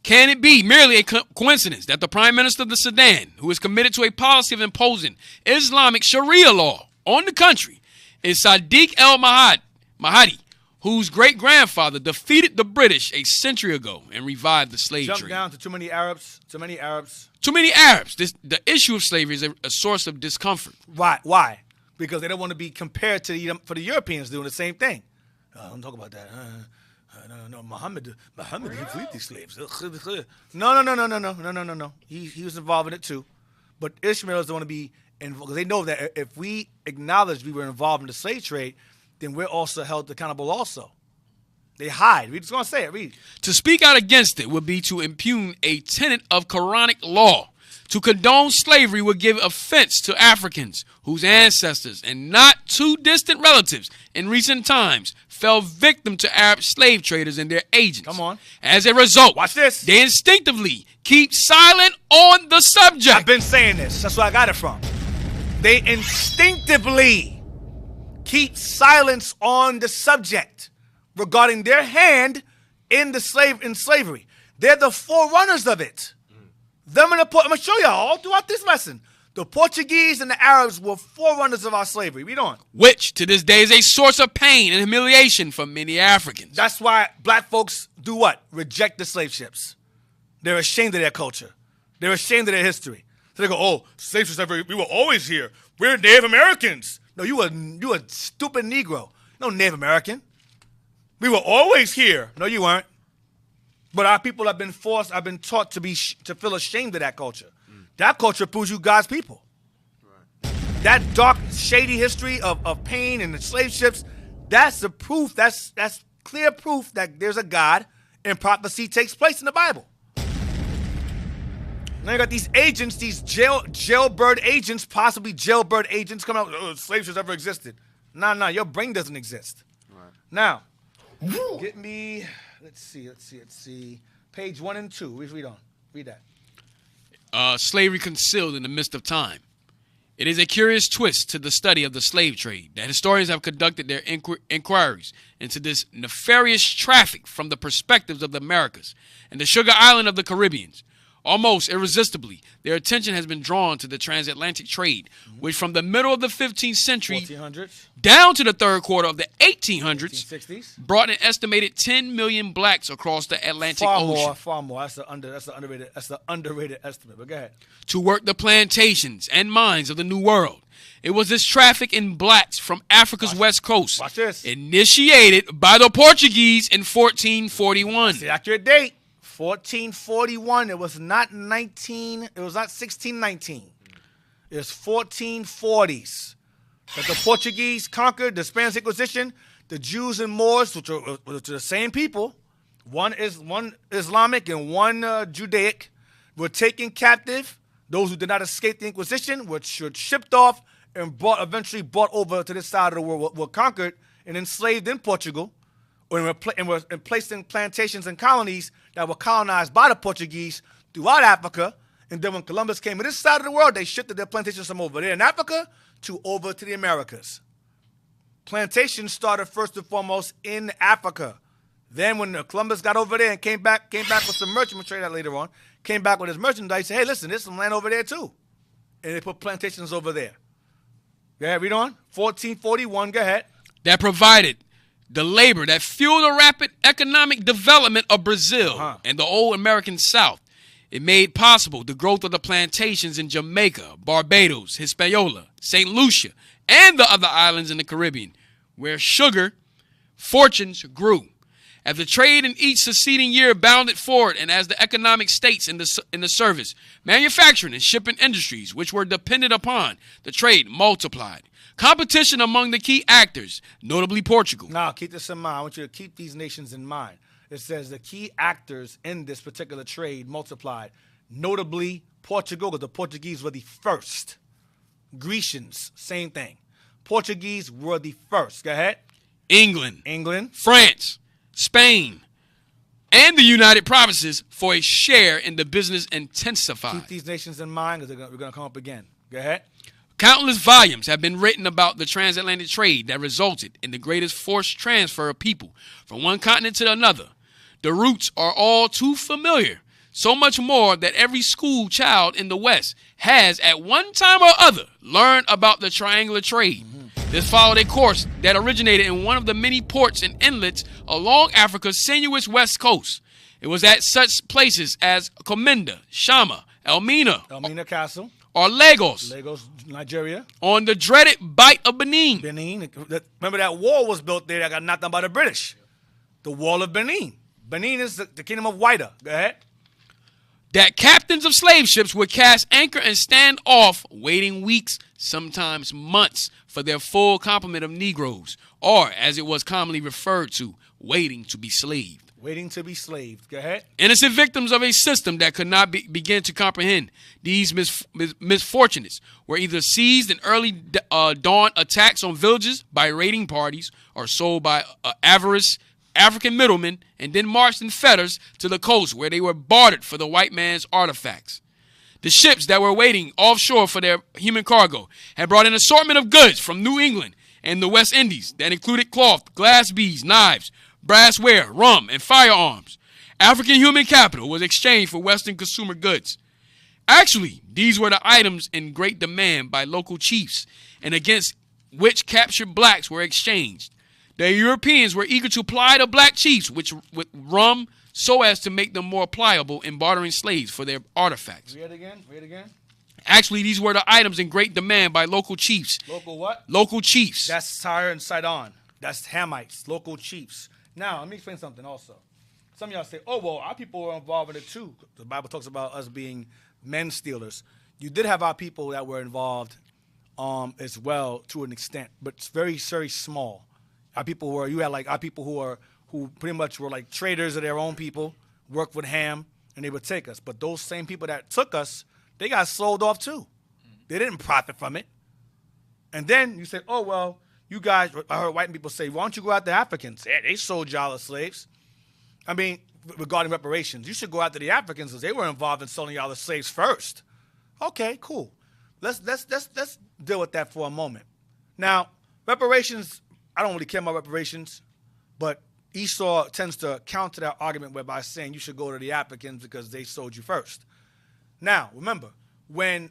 Can it be merely a coincidence that the Prime Minister of the Sudan, who is committed to a policy of imposing Islamic Sharia law on the country, is Sadiq el-Mahdi, whose great-grandfather defeated the British a century ago and revived the slave trade? Jump down to too many Arabs. Too many Arabs. Too many Arabs. The issue of slavery is a source of discomfort. Why? Because they don't want to be compared to for the Europeans doing the same thing. Don't talk about that. No, Muhammad, he freed these slaves. No. He was involved in it too. But Ishmaelites don't want to be involved because they know that if we acknowledge we were involved in the slave trade, then we're also held accountable also. They hide. We're just going to say it. Read. To speak out against it would be to impugn a tenet of Quranic law. To condone slavery would give offense to Africans whose ancestors and not too distant relatives in recent times fell victim to Arab slave traders and their agents. Come on. As a result, watch this. They instinctively keep silent on the subject. I've been saying this. That's where I got it from. They instinctively keep silence on the subject regarding their hand in slavery. They're the forerunners of it. I'm going to show y'all all throughout this lesson. The Portuguese and the Arabs were forerunners of our slavery. Read on. Which, to this day, is a source of pain and humiliation for many Africans. That's why black folks do what? Reject the slave ships. They're ashamed of their culture. They're ashamed of their history. So they go, oh, slave ships, we were always here. We're Native Americans. No, you a stupid Negro. No Native American. We were always here. No, you weren't. But our people have been taught to feel ashamed of that culture. That culture proves you God's people. Right. That dark, shady history of pain and the slave ships, that's the proof, that's clear proof that there's a God and prophecy takes place in the Bible. Now you got these agents, these jailbird agents, possibly jailbird agents coming out, oh, slave ships ever existed. No, your brain doesn't exist. Right. Now, get me... Let's see. Page 1 and 2. Read on. Read that. Slavery concealed in the midst of time. It is a curious twist to the study of the slave trade that historians have conducted their inquiries into this nefarious traffic from the perspectives of the Americas and the Sugar Island of the Caribbeans. Almost irresistibly, their attention has been drawn to the transatlantic trade, which from the middle of the 15th century 1400s. Down to the third quarter of the 1800s 1860s. Brought an estimated 10 million blacks across the Atlantic Ocean. Far more. That's the underrated estimate. But go ahead. To work the plantations and mines of the New World. It was this traffic in blacks from Africa's west coast, initiated by the Portuguese in 1441. That's the accurate date. 1441. It was not 1619. It was 1440s. That the Portuguese conquered the Spanish Inquisition. The Jews and Moors, which are the same people, one Islamic and one Judaic, were taken captive. Those who did not escape the Inquisition were shipped off and eventually brought over to this side of the world, were conquered and enslaved in Portugal, and were placed in plantations and colonies that were colonized by the Portuguese throughout Africa. And then when Columbus came to this side of the world, they shifted their plantations from over there in Africa to over to the Americas. Plantations started first and foremost in Africa. Then when Columbus got over there and came back with some merchant trade later on, came back with his merchandise, said, hey, listen, there's some land over there too. And they put plantations over there. Go ahead, read on. 1441, go ahead. That provided the labor that fueled the rapid economic development of Brazil and the old American South. It made possible the growth of the plantations in Jamaica, Barbados, Hispaniola, St. Lucia, and the other islands in the Caribbean, where sugar fortunes grew. As the trade in each succeeding year bounded forward, and as the economic states in the service, manufacturing and shipping industries, which were dependent upon the trade, multiplied. Competition among the key actors, notably Portugal. Now, keep this in mind. I want you to keep these nations in mind. It says the key actors in this particular trade multiplied, notably Portugal, because the Portuguese were the first. Grecians, same thing. Portuguese were the first. Go ahead. England. England. France. Spain. and the United Provinces for a share in the business intensified. Keep these nations in mind because we're going to come up again. Go ahead. Countless volumes have been written about the transatlantic trade that resulted in the greatest forced transfer of people from one continent to another. The roots are all too familiar, so much more that every school child in the West has at one time or other learned about the triangular trade. This followed a course that originated in one of the many ports and inlets along Africa's sinuous west coast. It was at such places as Kominda, Shama, Elmina Castle, or Lagos, Nigeria, on the dreaded Bight of Benin. Remember that wall was built there that got knocked down by the British. The Wall of Benin. Benin is the kingdom of Wida. Go ahead. That captains of slave ships would cast anchor and stand off, waiting weeks, sometimes months, for their full complement of Negroes, or as it was commonly referred to, waiting to be slaved. Waiting to be slaved. Go ahead. Innocent victims of a system that could not begin to comprehend these misfortunates were either seized in early dawn attacks on villages by raiding parties or sold by avarice African middlemen and then marched in fetters to the coast where they were bartered for the white man's artifacts. The ships that were waiting offshore for their human cargo had brought an assortment of goods from New England and the West Indies that included cloth, glass beads, knives, brassware, rum, and firearms. African human capital was exchanged for Western consumer goods. Actually, these were the items in great demand by local chiefs and against which captured blacks were exchanged. The Europeans were eager to ply the black chiefs with rum so as to make them more pliable in bartering slaves for their artifacts. Read it again. Actually, these were the items in great demand by local chiefs. Local what? Local chiefs. That's Tyre and Sidon. That's Hamites, local chiefs. Now, let me explain something also. Some of y'all say, oh, well, our people were involved in it too. The Bible talks about us being men stealers. You did have our people that were involved as well to an extent, but it's very, very small. Our people were, you had like our people who pretty much were like traders of their own people, worked with Ham, and they would take us. But those same people that took us, they got sold off too. They didn't profit from it. And then you say, oh, well, you guys, I heard white people say, why don't you go after the Africans? Yeah, they sold y'all as slaves. I mean, regarding reparations, you should go after the Africans because they were involved in selling y'all as slaves first. Okay, cool. Let's deal with that for a moment. Now, reparations, I don't really care about reparations, but Esau tends to counter that argument by saying you should go to the Africans because they sold you first. Now, remember, when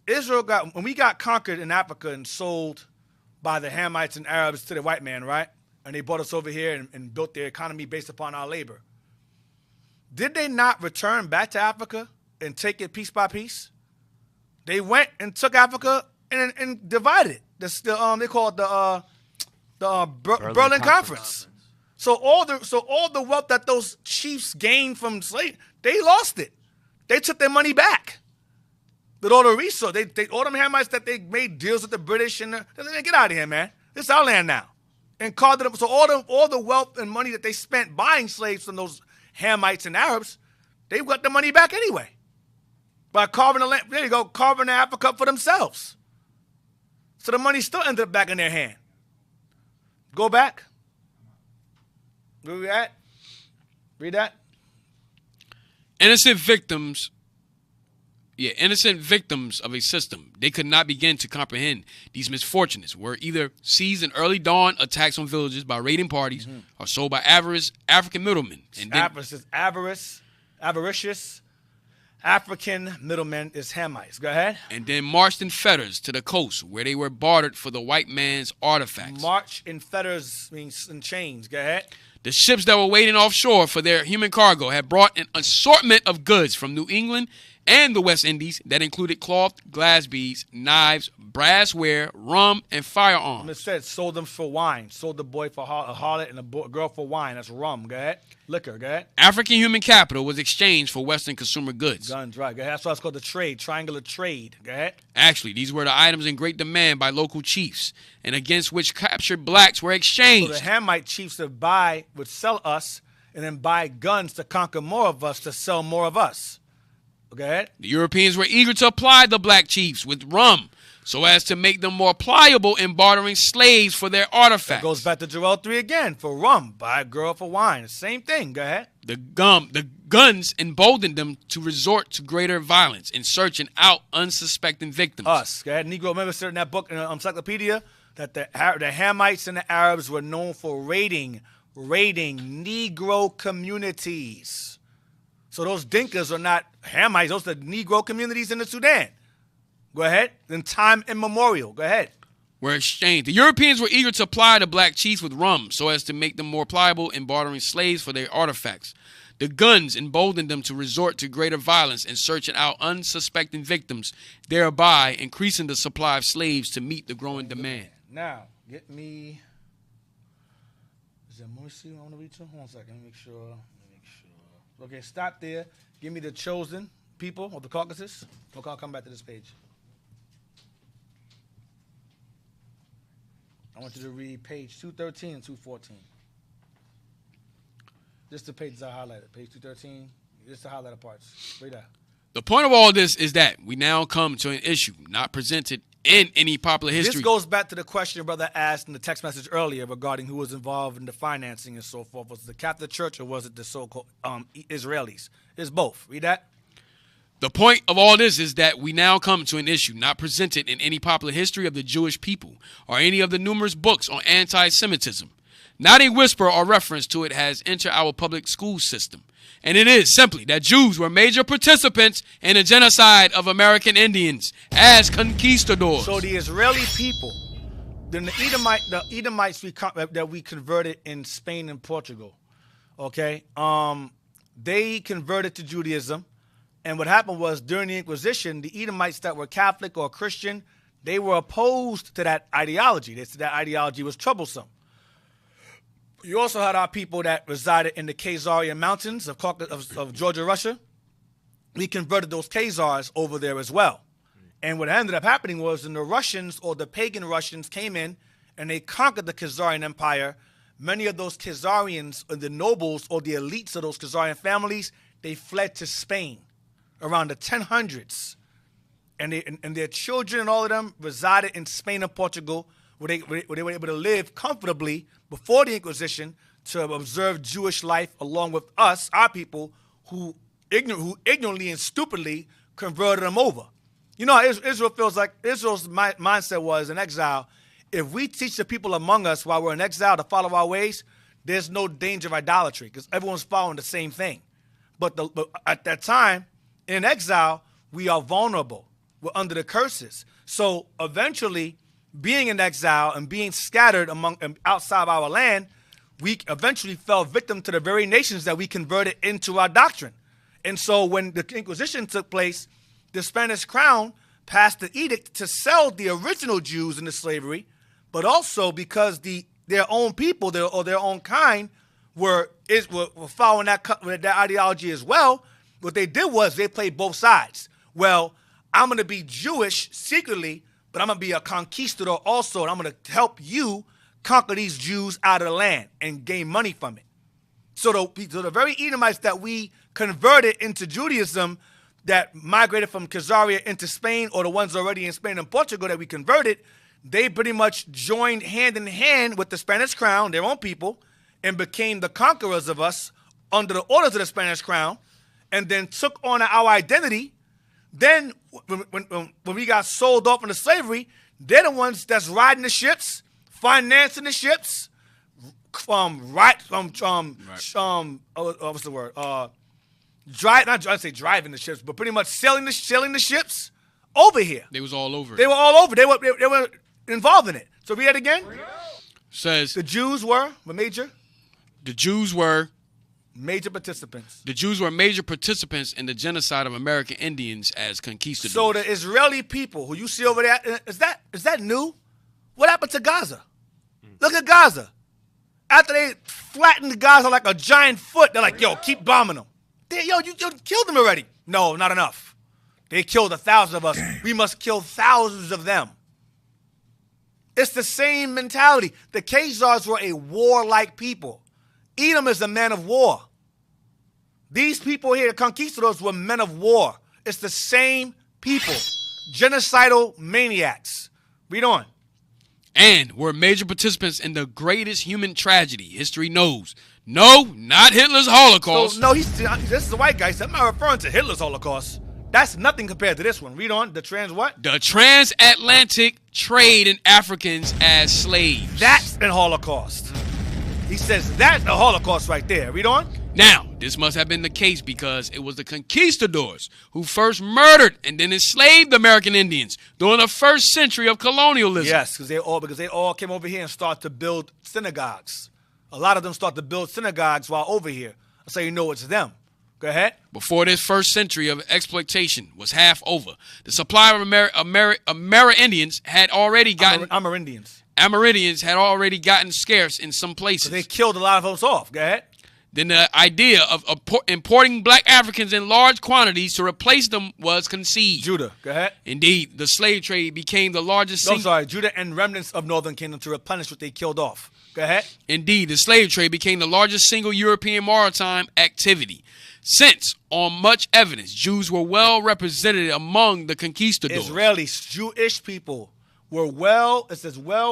we got conquered in Africa and sold by the Hamites and Arabs to the white man, right? And they brought us over here and built their economy based upon our labor. Did they not return back to Africa and take it piece by piece? They went and took Africa and divided it. They call it the Berlin Conference. So all the wealth that those chiefs gained from slavery, they lost it. They took their money back. With all the resources, all them Hamites that they made deals with the British and they get out of here, man. This is our land now. And called it up. So all the wealth and money that they spent buying slaves from those Hamites and Arabs, they got the money back anyway. By carving the land, there you go, carving Africa up for themselves. So the money still ended up back in their hand. Go back. Where we at? Read that. Innocent victims of a system. They could not begin to comprehend these misfortunes were either seized in early dawn attacks on villages by raiding parties or sold by African middlemen. And avaricious African middlemen is Hamites. Go ahead. And then marched in fetters to the coast where they were bartered for the white man's artifacts. March in fetters means in chains. Go ahead. The ships that were waiting offshore for their human cargo had brought an assortment of goods from New England and the West Indies that included cloth, glass beads, knives, brassware, rum, and firearms. It said sold them for wine. Sold the boy for a harlot and a girl for wine. That's rum. Go ahead. Liquor. Go ahead. African human capital was exchanged for Western consumer goods. Guns, right. Go ahead. That's why it's called the trade, triangular trade. Go ahead. Actually, these were the items in great demand by local chiefs and against which captured blacks were exchanged. So the Hamite chiefs would sell us and then buy guns to conquer more of us to sell more of us. Go ahead. The Europeans were eager to apply the black chiefs with rum so as to make them more pliable in bartering slaves for their artifacts. That goes back to Joel 3 again. For rum, buy a girl for wine. Same thing. Go ahead. The guns emboldened them to resort to greater violence in searching out unsuspecting victims. Us. Go ahead. Negro, remember in that book in the encyclopedia that the Hamites and the Arabs were known for raiding Negro communities. So those Dinkas are not Hamites. Those are the Negro communities in the Sudan. Go ahead. In time immemorial. Go ahead. Were exchanged. The Europeans were eager to ply the black chiefs with rum so as to make them more pliable in bartering slaves for their artifacts. The guns emboldened them to resort to greater violence in searching out unsuspecting victims, thereby increasing the supply of slaves to meet the growing demand. Now, get me. Is there more I want to read to? Hold on a second. Let me make sure. Okay, stop there. Give me the chosen people of the Caucasus. Okay, I'll come back to this page. I want you to read page 213 and 214. Just the pages I highlighted. Page 213. Just the highlighted parts. Read that. The point of all this is that we now come to an issue not presented in any popular history. This goes back to the question your brother asked in the text message earlier regarding who was involved in the financing and so forth. Was it the Catholic Church or was it the so-called Israelis? It's both. Read that. The point of all this is that we now come to an issue not presented in any popular history of the Jewish people or any of the numerous books on anti-Semitism. Not a whisper or reference to it has entered our public school system. And it is simply that Jews were major participants in the genocide of American Indians as conquistadors. So the Israeli people, then the Edomites that we converted in Spain and Portugal, okay, they converted to Judaism. And what happened was during the Inquisition, the Edomites that were Catholic or Christian, they were opposed to that ideology. They said that ideology was troublesome. You also had our people that resided in the Khazarian mountains of Georgia, Russia. We converted those Khazars over there as well. And what ended up happening was when the Russians or the pagan Russians came in and they conquered the Khazarian Empire, many of those Khazarians, the nobles or the elites of those Khazarian families, they fled to Spain around the 1000s. And their children and all of them resided in Spain and Portugal, where they were able to live comfortably before the Inquisition to observe Jewish life along with us, our people, who ignorantly and stupidly converted them over. You know how Israel feels like Israel's mindset was in exile. If we teach the people among us while we're in exile to follow our ways, there's no danger of idolatry because everyone's following the same thing. But at that time, in exile, we are vulnerable. We're under the curses. So eventually, being in exile and being scattered outside our land, we eventually fell victim to the very nations that we converted into our doctrine. And so when the Inquisition took place, the Spanish crown passed the edict to sell the original Jews into slavery, but also because their own people or their own kind were following that ideology as well. What they did was they played both sides. Well, I'm going to be Jewish secretly, but I'm going to be a conquistador also, and I'm going to help you conquer these Jews out of the land and gain money from it. So the very Edomites that we converted into Judaism that migrated from Khazaria into Spain, or the ones already in Spain and Portugal that we converted, they pretty much joined hand in hand with the Spanish crown, their own people, and became the conquerors of us under the orders of the Spanish crown, and then took on our identity. Then when we got sold off into slavery, they're the ones that's riding the ships, financing the ships, what's the word? Driving the ships, but pretty much selling the ships over here. They was all over it. They were all over. They were involved in it. So read it again. Says the Jews were major. The Jews were major participants. The Jews were major participants in the genocide of American Indians as conquistadors. So the Israeli people who you see over there, is that new? What happened to Gaza? Look at Gaza. After they flattened Gaza like a giant foot, they're like, yo, keep bombing them. You killed them already. No, not enough. They killed 1,000 of us. We must kill thousands of them. It's the same mentality. The Khazars were a warlike people. Edom is a man of war. These people here, the conquistadors, were men of war. It's the same people. genocidal maniacs. Read on. And were major participants in the greatest human tragedy history knows. No, not Hitler's Holocaust. So, no, this is a white guy. He said, I'm not referring to Hitler's Holocaust. That's nothing compared to this one. Read on. The trans what? The transatlantic trade in Africans as slaves. That's the Holocaust. He says that's the Holocaust right there. Read on. Now, this must have been the case because it was the conquistadors who first murdered and then enslaved American Indians during the first century of colonialism. Yes, because they all came over here and started to build synagogues. A lot of them start to build synagogues while over here. So you know it's them. Go ahead. Before this first century of exploitation was half over, the supply of Amerindians had already gotten... Amerindians had already gotten scarce in some places. So they killed a lot of us off. Go ahead. Then the idea of importing black Africans in large quantities to replace them was conceived. Judah, go ahead. Indeed, the slave trade became the largest... Judah and remnants of Northern Kingdom to replenish what they killed off. Go ahead. Indeed, the slave trade became the largest single European maritime activity. Since, on much evidence, Jews were well represented among the conquistadors. Israelis, Jewish people, were well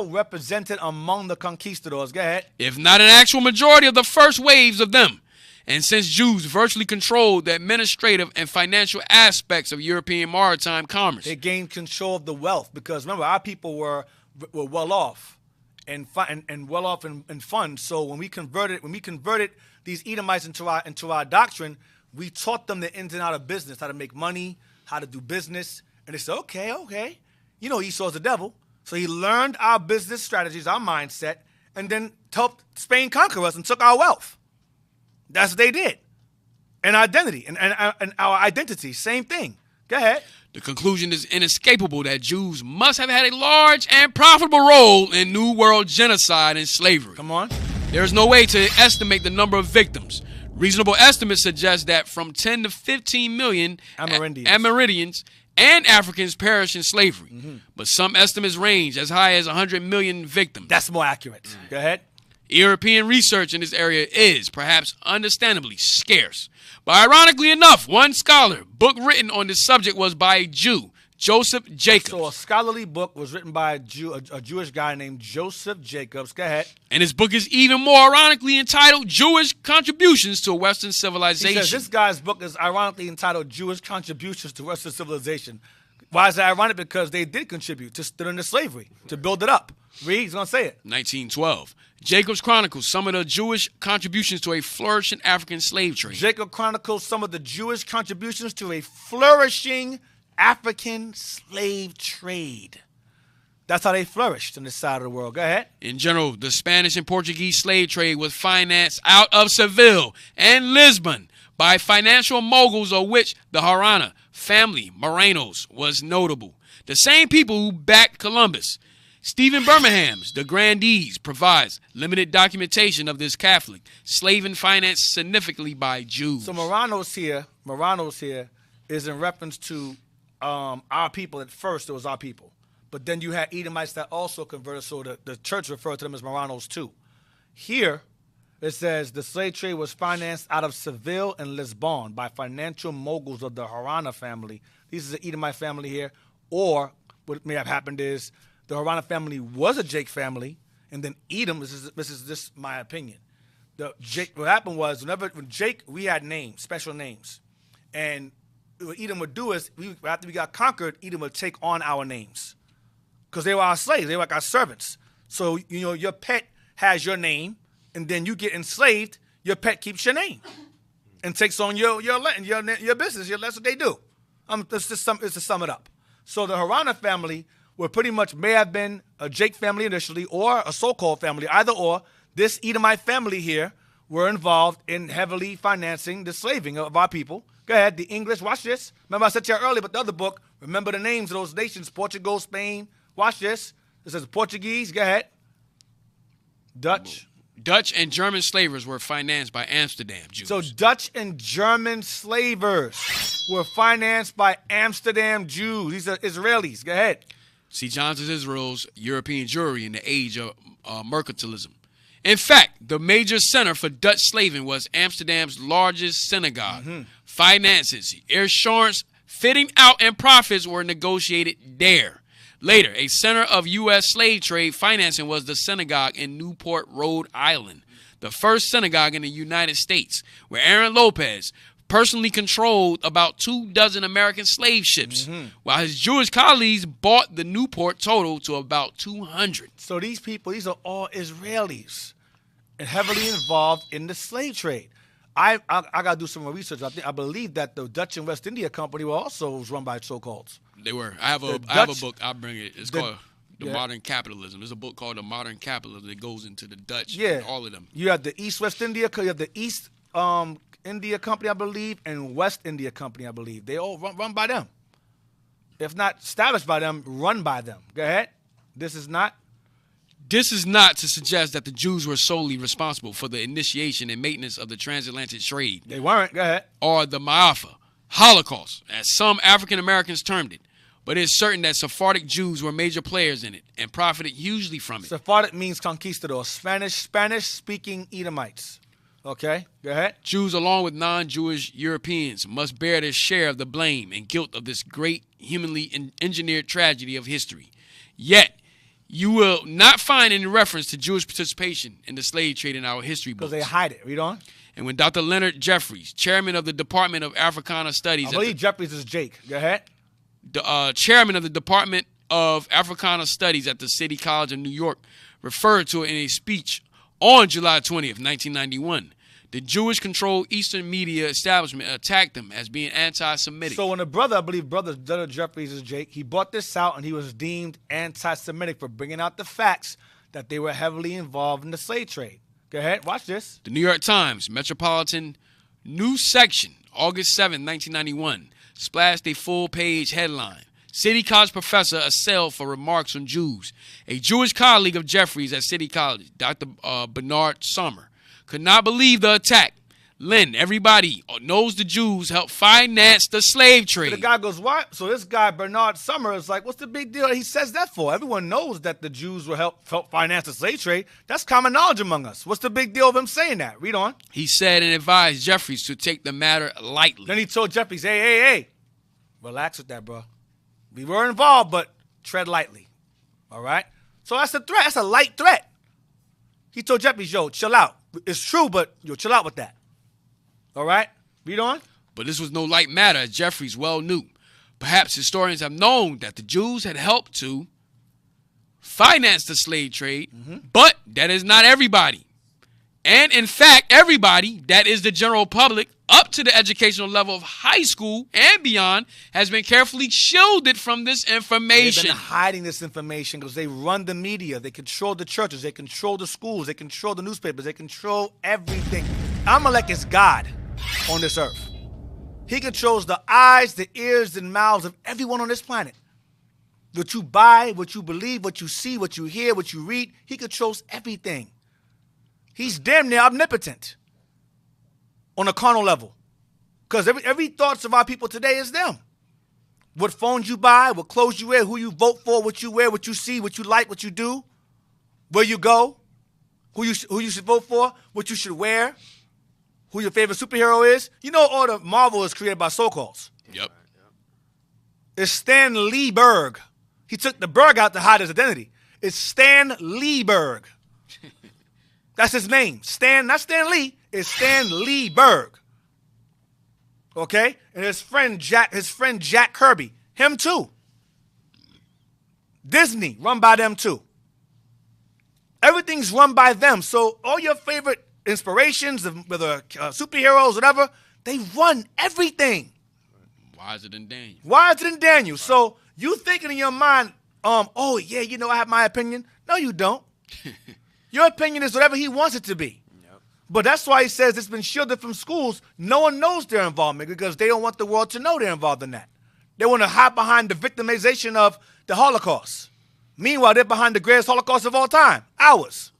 represented among the conquistadors. Go ahead. If not an actual majority of the first waves of them. And since Jews virtually controlled the administrative and financial aspects of European maritime commerce, they gained control of the wealth because remember our people were well off and well off in funds. So when we converted these Edomites into our doctrine, we taught them the ins and outs of business, how to make money, how to do business, and they said, okay. You know Esau's the devil. So he learned our business strategies, our mindset, and then helped Spain conquer us and took our wealth. That's what they did. And identity, and our identity, same thing. Go ahead. The conclusion is inescapable that Jews must have had a large and profitable role in New World genocide and slavery. Come on. There is no way to estimate the number of victims. Reasonable estimates suggest that from 10 to 15 million Amerindians and Africans perish in slavery. But some estimates range as high as 100 million victims. That's more accurate. Go ahead. European research in this area is, perhaps understandably, scarce. But ironically enough, one book written on this subject was by a Jew, Joseph Jacobs. So a scholarly book was written by a Jewish guy named Joseph Jacobs. Go ahead. And his book is even more ironically entitled Jewish Contributions to Western Civilization. He says this guy's book is ironically entitled Jewish Contributions to Western Civilization. Why is that ironic? Because they did contribute during the slavery to build it up. Read, he's going to say it. 1912. Jacobs chronicles some of the Jewish contributions to a flourishing African slave trade. Jacob chronicles some of the Jewish contributions to a flourishing African slave trade. That's how they flourished on this side of the world. Go ahead. In general, the Spanish and Portuguese slave trade was financed out of Seville and Lisbon by financial moguls, of which the Harana family, Maranos, was notable. The same people who backed Columbus. Stephen Birmingham's The Grandees provides limited documentation of this Catholic slaving financed significantly by Jews. So Marano's here is in reference to our people. At first, it was our people. But then you had Edomites that also converted, so the church referred to them as Maranos too. Here, it says the slave trade was financed out of Seville and Lisbon by financial moguls of the Harana family. This is the Edomite family here. Or what may have happened is the Harana family was a Jake family, and then Edom, this is my opinion. What happened was, when Jake, we had names, special names. And what Edom would do is, after we got conquered, Edom would take on our names. Because they were our slaves, they were like our servants. So, your pet has your name, and then you get enslaved, your pet keeps your name. And takes on your business, that's what they do. It's to sum it up. So the Harana family may have been a Jake family initially, or a so-called family, either or. This Edomite family here were involved in heavily financing the slaving of our people. Go ahead, the English, watch this. Remember I said to you earlier, but the other book, remember the names of those nations, Portugal, Spain. Watch this. It says Portuguese, go ahead. Dutch and German slavers were financed by Amsterdam Jews. So Dutch and German slavers were financed by Amsterdam Jews. These are Israelis. Go ahead. See, Johnson's Israel's European Jewry in the age of mercantilism. In fact, the major center for Dutch slaving was Amsterdam's largest synagogue. Finances, insurance, fitting out and profits were negotiated there. Later, a center of U.S. slave trade financing was the synagogue in Newport, Rhode Island, the first synagogue in the United States, where Aaron Lopez personally controlled about 24 American slave ships, while his Jewish colleagues bought the Newport total to about 200. So these people, these are all Israelis and heavily involved in the slave trade. I got to do some more research. I believe that the Dutch and West India Company was run by so-called. They were. I have a book. I'll bring it. It's called The Modern Capitalism. There's a book called The Modern Capitalism that goes into the Dutch. Yeah, and all of them. You have the East West India. You have the East India Company, I believe, and West India Company, I believe. They all run by them. If not established by them, run by them. Go ahead. This is not to suggest that the Jews were solely responsible for the initiation and maintenance of the transatlantic trade. They weren't. Go ahead. Or the Ma'afa, Holocaust, as some African Americans termed it. But it's certain that Sephardic Jews were major players in it and profited hugely from it. Sephardic means conquistador, Spanish-speaking Edomites. Okay, go ahead. Jews, along with non-Jewish Europeans, must bear their share of the blame and guilt of this great humanly engineered tragedy of history. Yet, you will not find any reference to Jewish participation in the slave trade in our history books. Because they hide it. Read on. And when Dr. Leonard Jeffries, chairman of the Department of Africana Studies... I believe Jeffries is Jake. Go ahead. The chairman of the Department of Africana Studies at the City College of New York referred to it in a speech on July 20th, 1991. The Jewish-controlled Eastern media establishment attacked them as being anti-Semitic. So when a brother, I believe brother Leonard Jeffries is Jake, he brought this out and he was deemed anti-Semitic for bringing out the facts that they were heavily involved in the slave trade. Go ahead, watch this. The New York Times Metropolitan News Section, August 7, 1991, splashed a full-page headline. City College professor assailed for remarks on Jews. A Jewish colleague of Jeffries at City College, Dr. Bernard Sommer, could not believe the attack. Lynn, everybody knows the Jews helped finance the slave trade. So the guy goes, what? So this guy, Bernard Sommer, is like, what's the big deal he says that for? Everyone knows that the Jews will help finance the slave trade. That's common knowledge among us. What's the big deal of him saying that? Read on. He said and advised Jeffries to take the matter lightly. Then he told Jeffries, hey, relax with that, bro. We were involved, but tread lightly. All right? So that's a threat. That's a light threat. He told Jeffries, yo, chill out. It's true, but yo, chill out with that. All right? Read on. But this was no light matter, as Jeffries well knew. Perhaps historians have known that the Jews had helped to finance the slave trade, but that is not everybody. And in fact, everybody, that is the general public, up to the educational level of high school and beyond, has been carefully shielded from this information. They've been hiding this information because they run the media. They control the churches. They control the schools. They control the newspapers. They control everything. Amalek is God on this earth. He controls the eyes, the ears, and mouths of everyone on this planet. What you buy, what you believe, what you see, what you hear, what you read, he controls everything. He's damn near omnipotent on a carnal level. Because every thoughts of our people today is them. What phones you buy, what clothes you wear, who you vote for, what you wear, what you see, what you like, what you do, where you go, who you should vote for, what you should wear, who your favorite superhero is. You know all the Marvel is created by so-calls. Yep. It's Stan Lee Berg. He took the Berg out to hide his identity. It's Stan Lee Berg. That's his name. Stan, not Stan Lee, it's Stan Lee Berg. Okay? And his friend Jack Kirby, him too. Disney, run by them too. Everything's run by them. So all your favorite inspirations, whether superheroes, whatever, they run everything. Why is it in Daniel? Why is it in Daniel? So you thinking in your mind, oh yeah, you know I have my opinion. No, you don't. Your opinion is whatever he wants it to be. Yep. But that's why he says it's been shielded from schools. No one knows their involvement because they don't want the world to know they're involved in that. They want to hide behind the victimization of the Holocaust. Meanwhile, they're behind the greatest Holocaust of all time, ours.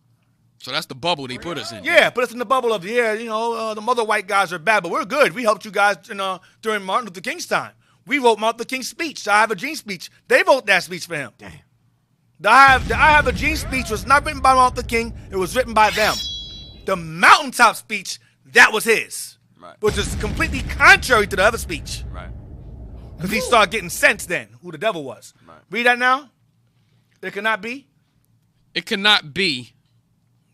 So that's the bubble they put us in. Yeah, put us in the bubble of, the mother white guys are bad, but we're good. We helped you guys during Martin Luther King's time. We wrote Martin Luther King's speech, the I Have a Dream speech. They wrote that speech for him. Damn. The I Have a Dream speech was not written by Martin Luther King. It was written by them. The mountaintop speech, that was his. Right. Which is completely contrary to the other speech. Right. Because he started getting sense then, who the devil was. Right. Read that now. It cannot be. It cannot be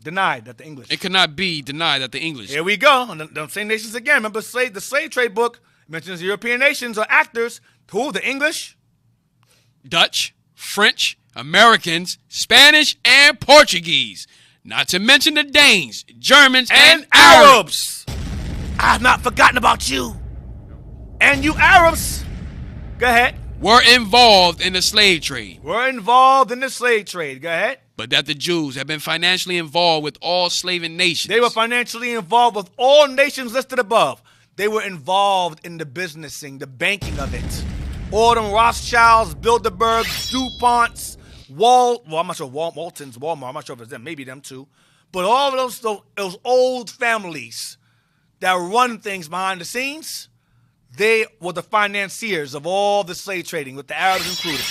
denied that the English. It cannot be denied that the English. Here we go. On the same nations again. Remember the slave trade book mentions European nations or actors. Who? The English? Dutch, French, Americans, Spanish, and Portuguese. Not to mention the Danes, Germans, and Arabs. I have not forgotten about you. And you Arabs. Go ahead. Were involved in the slave trade. Were involved in the slave trade. Go ahead. But that the Jews have been financially involved with all slaving nations. They were financially involved with all nations listed above. They were involved in the businessing, the banking of it. All them Rothschilds, Bilderbergs, DuPonts, I'm not sure, Waltons, Walmart, I'm not sure if it's them, maybe them too. But all of those old families that run things behind the scenes, they were the financiers of all the slave trading, with the Arabs included.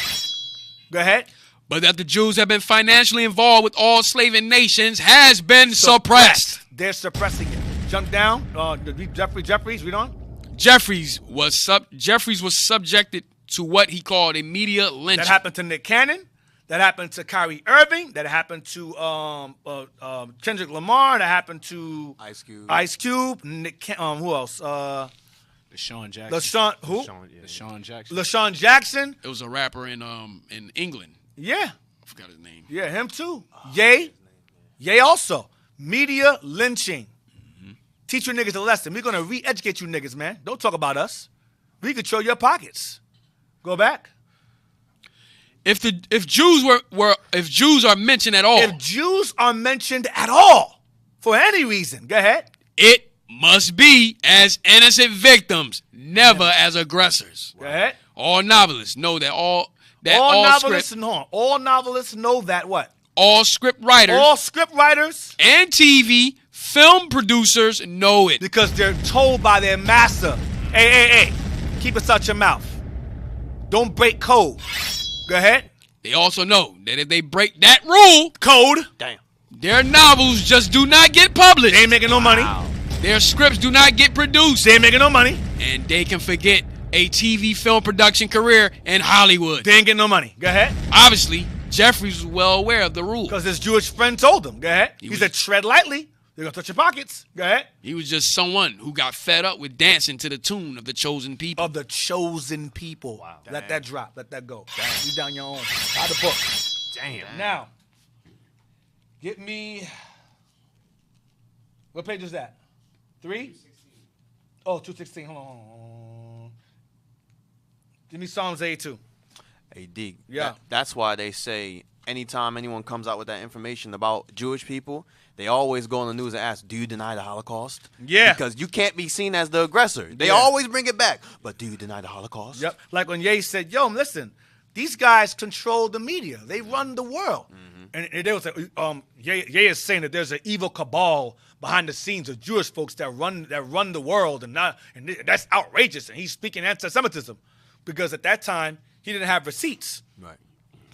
Go ahead. But that the Jews have been financially involved with all slaving nations has been suppressed. They're suppressing it. Jump down. Jeffries, read on. Jeffries was subjected to what he called a media lynching. That happened to Nick Cannon. That happened to Kyrie Irving. That happened to Kendrick Lamar. That happened to Ice Cube. Nick. Who else? LaShawn Jackson. LaShawn Jackson. It was a rapper in England. Yeah. I forgot his name. Yeah, him too. Ye also. Media lynching. Teach your niggas a lesson. We're gonna re-educate you niggas, man. Don't talk about us. We control your pockets. Go back. If Jews are mentioned at all. If Jews are mentioned at all, for any reason, go ahead. It must be as innocent victims, never as aggressors. Go ahead. All novelists know that all novelists know that what? All script writers and TV film producers know it. Because they're told by their master, hey, keep it out your mouth. Don't break code. Go ahead. They also know that if they break that rule, their novels just do not get published. They ain't making no money. Their scripts do not get produced. They ain't making no money. And they can forget a TV film production career in Hollywood. They ain't getting no money. Go ahead. Obviously, Jeffries was well aware of the rule. Because his Jewish friend told him. Go ahead. He said, tread lightly. They're going to touch your pockets. Go ahead. He was just someone who got fed up with dancing to the tune of the chosen people. Of the chosen people. Wow. Let that drop. Let that go. You down your own. Buy the book. Damn. Now, get me. What page is that? 3? 216. Oh, 216. Hold on. Give me Psalms 82. AD. Yeah. That's why they say anytime anyone comes out with that information about Jewish people, they always go on the news and ask, do you deny the Holocaust? Yeah. Because you can't be seen as the aggressor. They always bring it back. But do you deny the Holocaust? Yep. Like when Ye said, yo, listen, these guys control the media. They run the world. And they will say, Ye is saying that there's an evil cabal behind the scenes of Jewish folks that run the world, and that's outrageous. And he's speaking anti-Semitism because at that time he didn't have receipts. Right.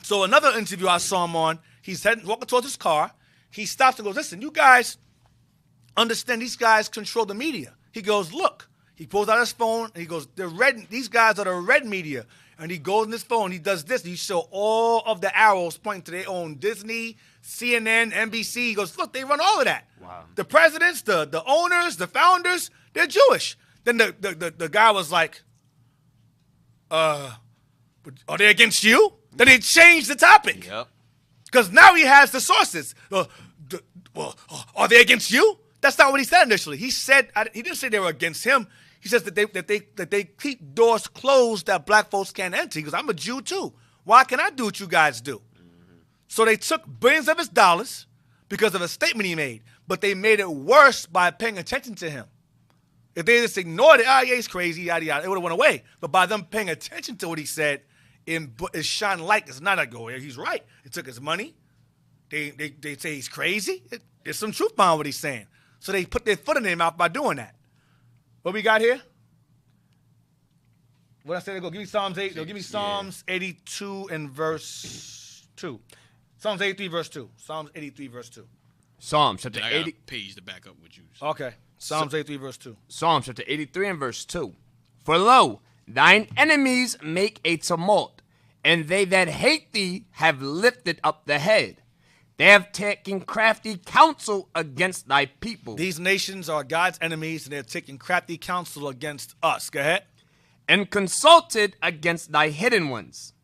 So another interview I saw him on, he's walking towards his car. He stops and goes, listen, you guys understand these guys control the media. He goes, look. He pulls out his phone and he goes, these guys are the red media. And he goes in his phone, he does this, and he show all of the arrows pointing to their own Disney, CNN, NBC. He goes, look, they run all of that. Wow. The presidents, the owners, the founders, they're Jewish. Then the guy was like, are they against you? Then he changed the topic. Yep. Because now he has the sources. Are they against you? That's not what he said initially. He said he didn't say they were against him. He says that they keep doors closed that black folks can't enter. He goes, I'm a Jew too. Why can't I do what you guys do? So they took billions of his dollars because of a statement he made, but they made it worse by paying attention to him. If they just ignored it, yeah, he's crazy, yada yada, it would have went away. But by them paying attention to what he said, it shine light. It's not a go. He's right. It took his money. They say he's crazy. There's some truth behind what he's saying. So they put their foot in their mouth by doing that. What we got here? What I said, go give me Psalms 8. No, give me Psalms 82 and verse 2. Psalms 83 verse 2. Psalms 83 verse 2. Psalms chapter 80. Page to back up what you. Okay. Psalms 83 verse 2. Psalms chapter 83 and verse 2. For lo, Thine enemies make a tumult, and they that hate thee have lifted up the head. They have taken crafty counsel against thy people. These nations are God's enemies, and they're taking crafty counsel against us. Go ahead. And consulted against thy hidden ones.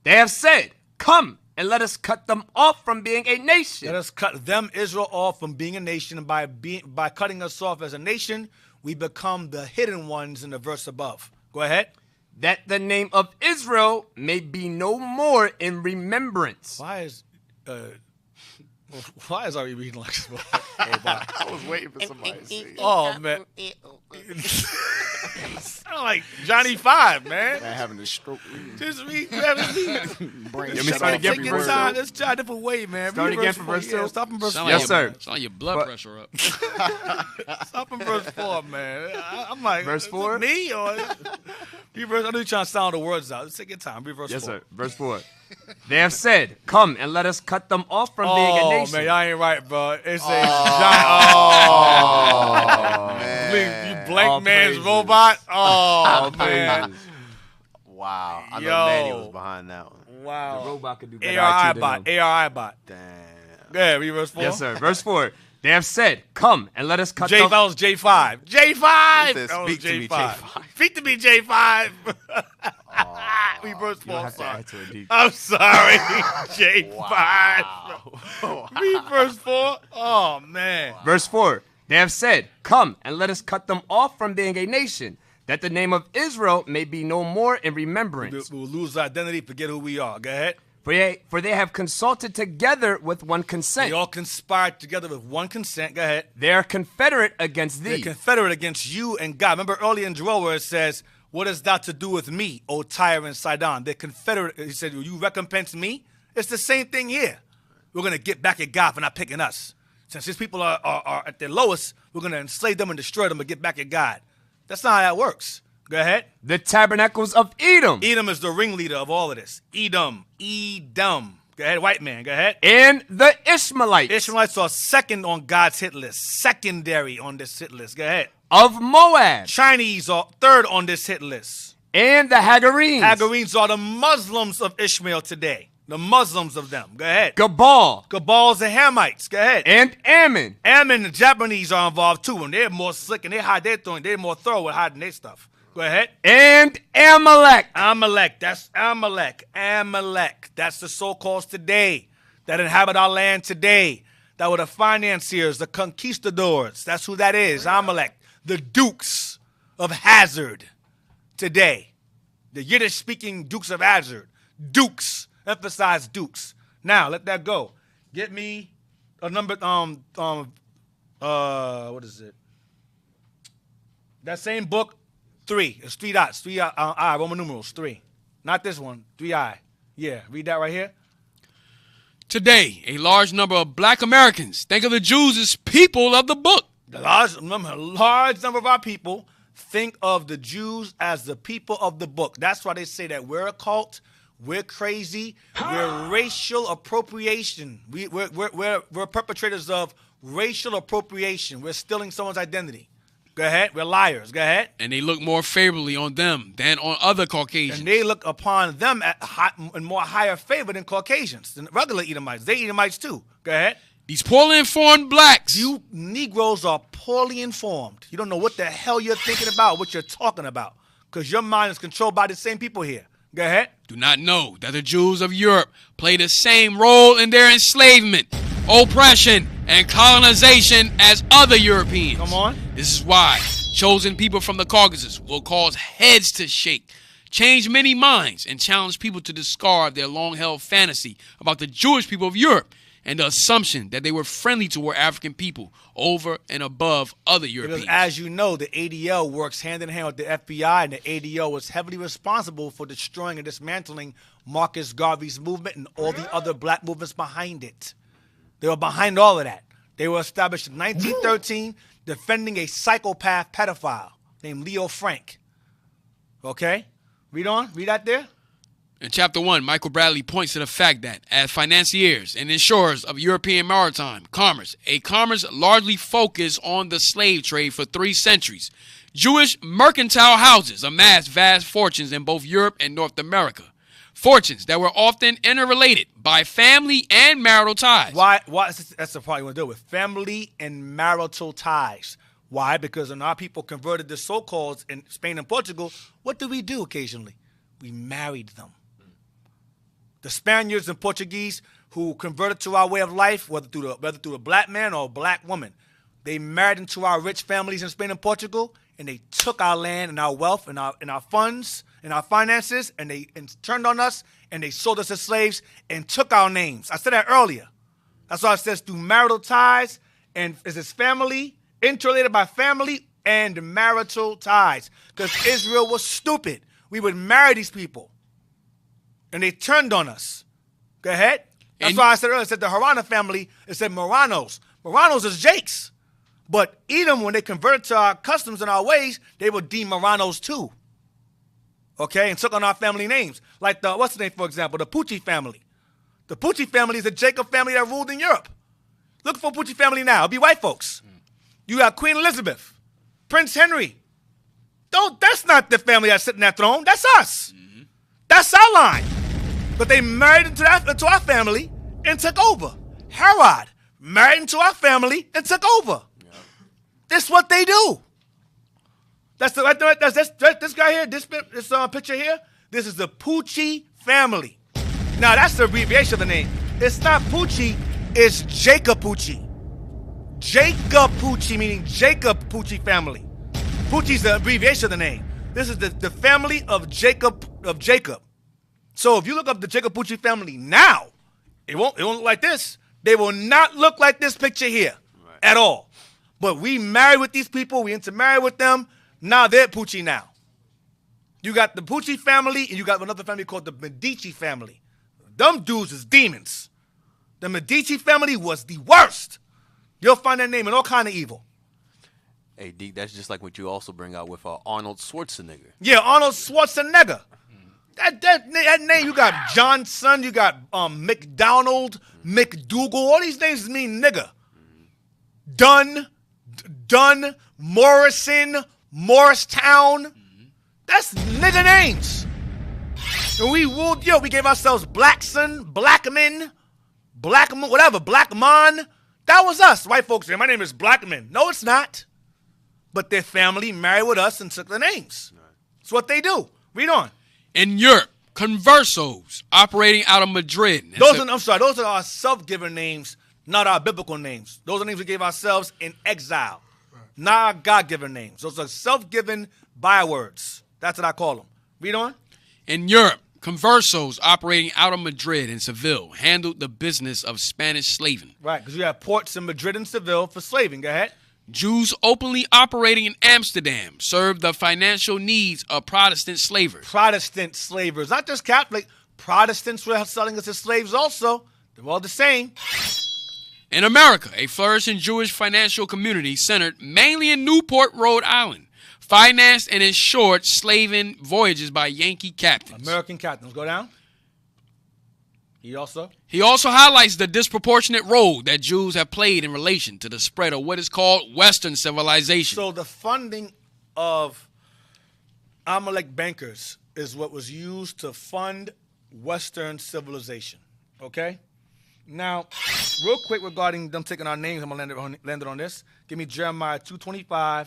They have said, come, and let us cut them off from being a nation. Let us cut them, Israel, off from being a nation. And by cutting us off as a nation, we become the hidden ones in the verse above. Go ahead. That the name of Israel may be no more in remembrance. Why is are we reading like this? I was waiting for somebody to say it. Oh, man. Sound like Johnny Five, man. Man having a stroke. Just read. Brain Let me start again Take from your verse time. 2. Let's try a different way, man. Start Read again from verse 2. Yeah, stop in verse 4. Yes, sir. It's on your blood pressure up. Stop in verse 4, man. I'm like, verse 4? Me or read verse? I know you're trying to sound the words out. Let's take your time. Read verse 4. Yes, sir. Verse 4. They have said, come and let us cut them off from being a nation. Oh, man, y'all ain't right, bro. It's a man. You blank man's robot. Oh, man. Wow. I know Yo. Manny was behind that one. Wow. The robot could do better. ARI bot. Damn. Go ahead, read verse 4. Yes, sir. Verse 4. They have said, come and let us cut them That was J5. J5! Said, That was speak to me, J5. Speak to me, J5. Read verse 4. have to add to it, D. I'm sorry, J5. Read verse 4. Oh, man. Verse 4. They have said, come and let us cut them off from being a nation, that the name of Israel may be no more in remembrance. We'll lose our identity, forget who we are. Go ahead. For they have consulted together with one consent. They all conspired together with one consent. Go ahead. They are confederate against thee. They're confederate against you and God. Remember earlier in Joel where it says, what has that to do with me, O Tyre and Sidon? They're confederate. He said, will you recompense me? It's the same thing here. We're going to get back at God for not picking us. Since these people are at their lowest, we're going to enslave them and destroy them and get back at God. That's not how that works. Go ahead. The tabernacles of Edom. Edom is the ringleader of all of this. Edom. Go ahead, white man. Go ahead. And the Ishmaelites. Ishmaelites are second on God's hit list. Secondary on this hit list. Go ahead. Of Moab. Chinese are third on this hit list. And the Hagarenes. Hagarenes are the Muslims of Ishmael today. The Muslims of them. Go ahead. Gabal. Gabal's the Hamites. Go ahead. And Ammon. Ammon, the Japanese are involved too, and they're more slick and they hide their throwing. They're more thorough with hiding their stuff. Go ahead. And Amalek. That's Amalek. That's the so-called today that inhabit our land today. That were the financiers, the conquistadors. That's who that is. Amalek. The Dukes of Hazzard today. The Yiddish-speaking Dukes of Hazzard. Dukes. Emphasize Dukes. Now, let that go. Get me a number, what is it? That same book, 3. It's 3 dots. 3 I, Roman numerals, 3. Not this one, 3I. Yeah, read that right here. Today, a large number of black Americans think of the Jews as people of the book. A large number of our people think of the Jews as the people of the book. That's why they say that we're a cult, we're crazy, we're racial appropriation. We're perpetrators of racial appropriation. We're stealing someone's identity. Go ahead. We're liars. Go ahead. And they look more favorably on them than on other Caucasians. And they look upon them in more higher favor than Caucasians, than regular Edomites. They Edomites too. Go ahead. These poorly informed blacks. You Negroes are poorly informed. You don't know what the hell you're thinking about, what you're talking about, because your mind is controlled by the same people here. Go ahead. Do not know that the Jews of Europe play the same role in their enslavement, oppression, and colonization as other Europeans. Come on. This is why chosen people from the Caucasus will cause heads to shake, change many minds, and challenge people to discard their long-held fantasy about the Jewish people of Europe and the assumption that they were friendly toward African people over and above other Europeans. Because as you know, the ADL works hand in hand with the FBI, and the ADL was heavily responsible for destroying and dismantling Marcus Garvey's movement and all the other black movements behind it. They were behind all of that. They were established in 1913 defending a psychopath pedophile named Leo Frank. Okay? Read on. Read that there. In Chapter 1, Michael Bradley points to the fact that, as financiers and insurers of European maritime commerce, a commerce largely focused on the slave trade for 3 centuries, Jewish mercantile houses amassed vast fortunes in both Europe and North America. Fortunes that were often interrelated by family and marital ties. Why? That's the part you want to deal with. Family and marital ties. Why? Because when our people converted the so-called in Spain and Portugal, what do we do occasionally? We married them. The Spaniards and Portuguese who converted to our way of life, whether through a black man or a black woman, they married into our rich families in Spain and Portugal, and they took our land and our wealth and our funds and our finances, and they turned on us, and they sold us as slaves and took our names. I said that earlier. That's why it says through marital ties, and is his family, interrelated by family and marital ties. Because Israel was stupid. We would marry these people, and they turned on us. Go ahead. That's why I said earlier, it said the Harana family, it said Maranos. Maranos is Jakes. But Edom, when they converted to our customs and our ways, they were deemed Maranos too. Okay, and took on our family names. Like what's the name, for example? The Pucci family. The Pucci family is a Jacob family that ruled in Europe. Look for Pucci family now. It'll be white folks. You got Queen Elizabeth, Prince Henry. That's not the family that's sitting in that throne. That's us. That's our line. But they married into our family and took over. Herod married into our family and took over. This is what they do. That's this guy here, this picture here. This is the Pucci family. Now, that's the abbreviation of the name. It's not Pucci, it's Jacob Pucci. Jacob Pucci, meaning Jacob Pucci family. Pucci's the abbreviation of the name. This is the family of Jacob. So if you look up the Jacob Pucci family now, it won't look like this. They will not look like this picture here at all. But we married with these people. We intermarried with them. Now they're Pucci now. You got the Pucci family, and you got another family called the Medici family. Them dudes is demons. The Medici family was the worst. You'll find that name in all kind of evil. Hey, Deke, that's just like what you also bring out with Arnold Schwarzenegger. Yeah, Arnold Schwarzenegger. That name, you got Johnson, you got McDonald, McDougal. All these names mean nigger. Dunn, Morrison, Morristown. That's nigger names. And we ruled, we gave ourselves Blackson, Blackman, whatever, Blackmon. That was us. White folks say, my name is Blackman. No, it's not. But their family married with us and took the names. That's what they do. Read on. In Europe, conversos operating out of Madrid. Those are our self-given names, not our biblical names. Those are names we gave ourselves in exile, not our God-given names. Those are self-given bywords. That's what I call them. Read on. In Europe, conversos operating out of Madrid and Seville handled the business of Spanish slaving. Right, because you have ports in Madrid and Seville for slaving. Go ahead. Jews openly operating in Amsterdam served the financial needs of Protestant slavers. Protestant slavers, not just Catholic. Protestants were selling us as slaves also. They're all the same. In America, a flourishing Jewish financial community centered mainly in Newport, Rhode Island, financed and insured slaving voyages by Yankee captains. American captains. Go down. He also highlights the disproportionate role that Jews have played in relation to the spread of what is called Western civilization. So the funding of Amalek bankers is what was used to fund Western civilization. Okay? Now, real quick regarding them taking our names, I'm going to land it on this. Give me Jeremiah 2:25.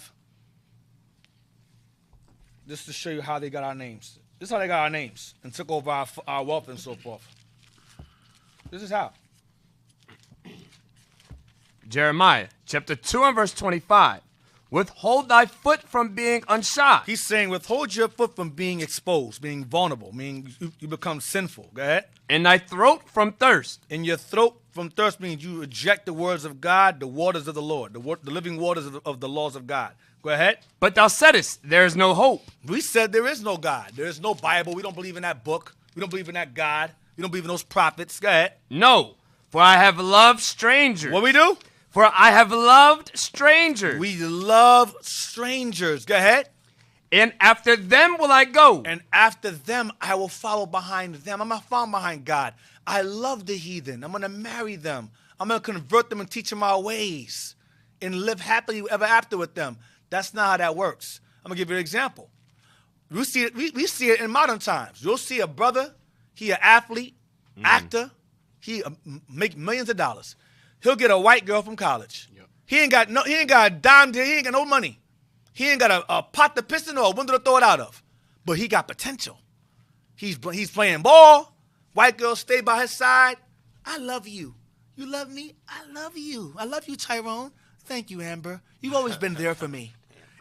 Just to show you how they got our names. This is how they got our names and took over our wealth and so forth. This is how. Jeremiah chapter 2 and verse 25. Withhold thy foot from being unshod. He's saying withhold your foot from being exposed, being vulnerable, meaning you become sinful. Go ahead. And thy throat from thirst. And your throat from thirst means you reject the words of God, the waters of the Lord, the living waters of the laws of God. Go ahead. But thou saidest, there is no hope. We said there is no God. There is no Bible. We don't believe in that book. We don't believe in that God. We don't believe in those prophets. Go ahead. No, for I have loved strangers. What we do? For I have loved strangers. We love strangers. Go ahead. And after them will I go. And after them I will follow behind them. I'm not following behind God. I love the heathen. I'm going to marry them. I'm going to convert them and teach them our ways and live happily ever after with them. That's not how that works. I'm going to give you an example. We see it in modern times. You'll see a brother, he an athlete, actor, he make millions of dollars. He'll get a white girl from college. Yep. He ain't got a dime, he ain't got no money. He ain't got a pot to piss in or a window to throw it out of. But he got potential. He's playing ball. White girl stay by his side. I love you. You love me? I love you. I love you, Tyrone. Thank you, Amber. You've always been there for me.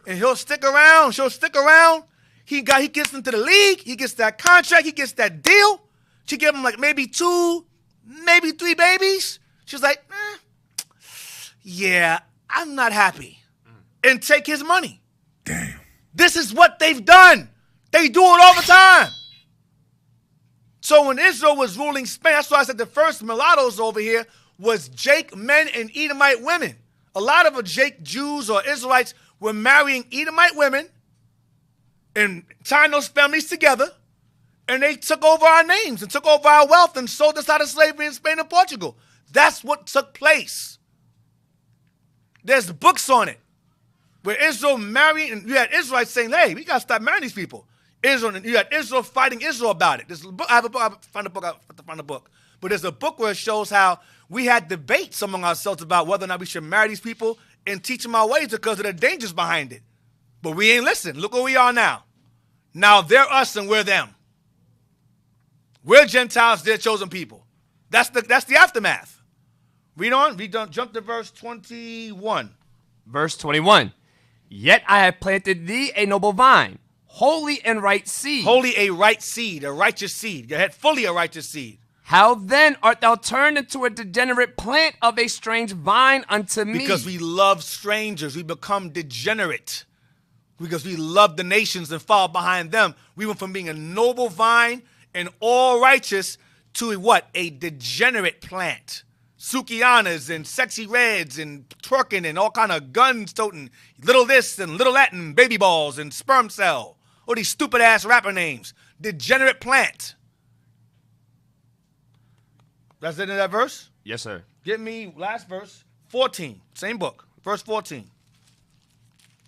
And he'll stick around. She'll stick around. He gets into the league. He gets that contract. He gets that deal. She gave him like maybe 2, maybe 3 babies. She's like, yeah, I'm not happy. And take his money. Damn. This is what they've done. They do it all the time. So when Israel was ruling Spain, that's why I said the first mulattoes over here was Jake men and Edomite women. A lot of Jake Jews or Israelites were marrying Edomite women and tying those families together, and they took over our names and took over our wealth and sold us out of slavery in Spain and Portugal. That's what took place. There's books on it where Israel married, and you had Israelites saying, hey, we got to stop marrying these people. Israel, and you had Israel fighting Israel about it. There's a book, I have to find a book. But there's a book where it shows how we had debates among ourselves about whether or not we should marry these people and teach them our ways because of the dangers behind it. But we ain't listened. Look where we are now. Now they're us and we're them. We're Gentiles, they're chosen people. That's the aftermath. Read on. Jump to verse 21. Verse 21. Yet I have planted thee a noble vine, holy and right seed. Holy a right seed, a righteous seed. Go ahead, fully a righteous seed. How then art thou turned into a degenerate plant of a strange vine unto me? Because we love strangers. We become degenerate. Because we love the nations and follow behind them. We went from being a noble vine and all righteous to what? A degenerate plant. Sukianas and sexy reds and twerking and all kind of guns toting, little this and little that and baby balls and sperm cell. All these stupid ass rapper names. Degenerate plant. That's the end of that verse? Yes, sir. Get me last verse, 14. Same book, verse 14.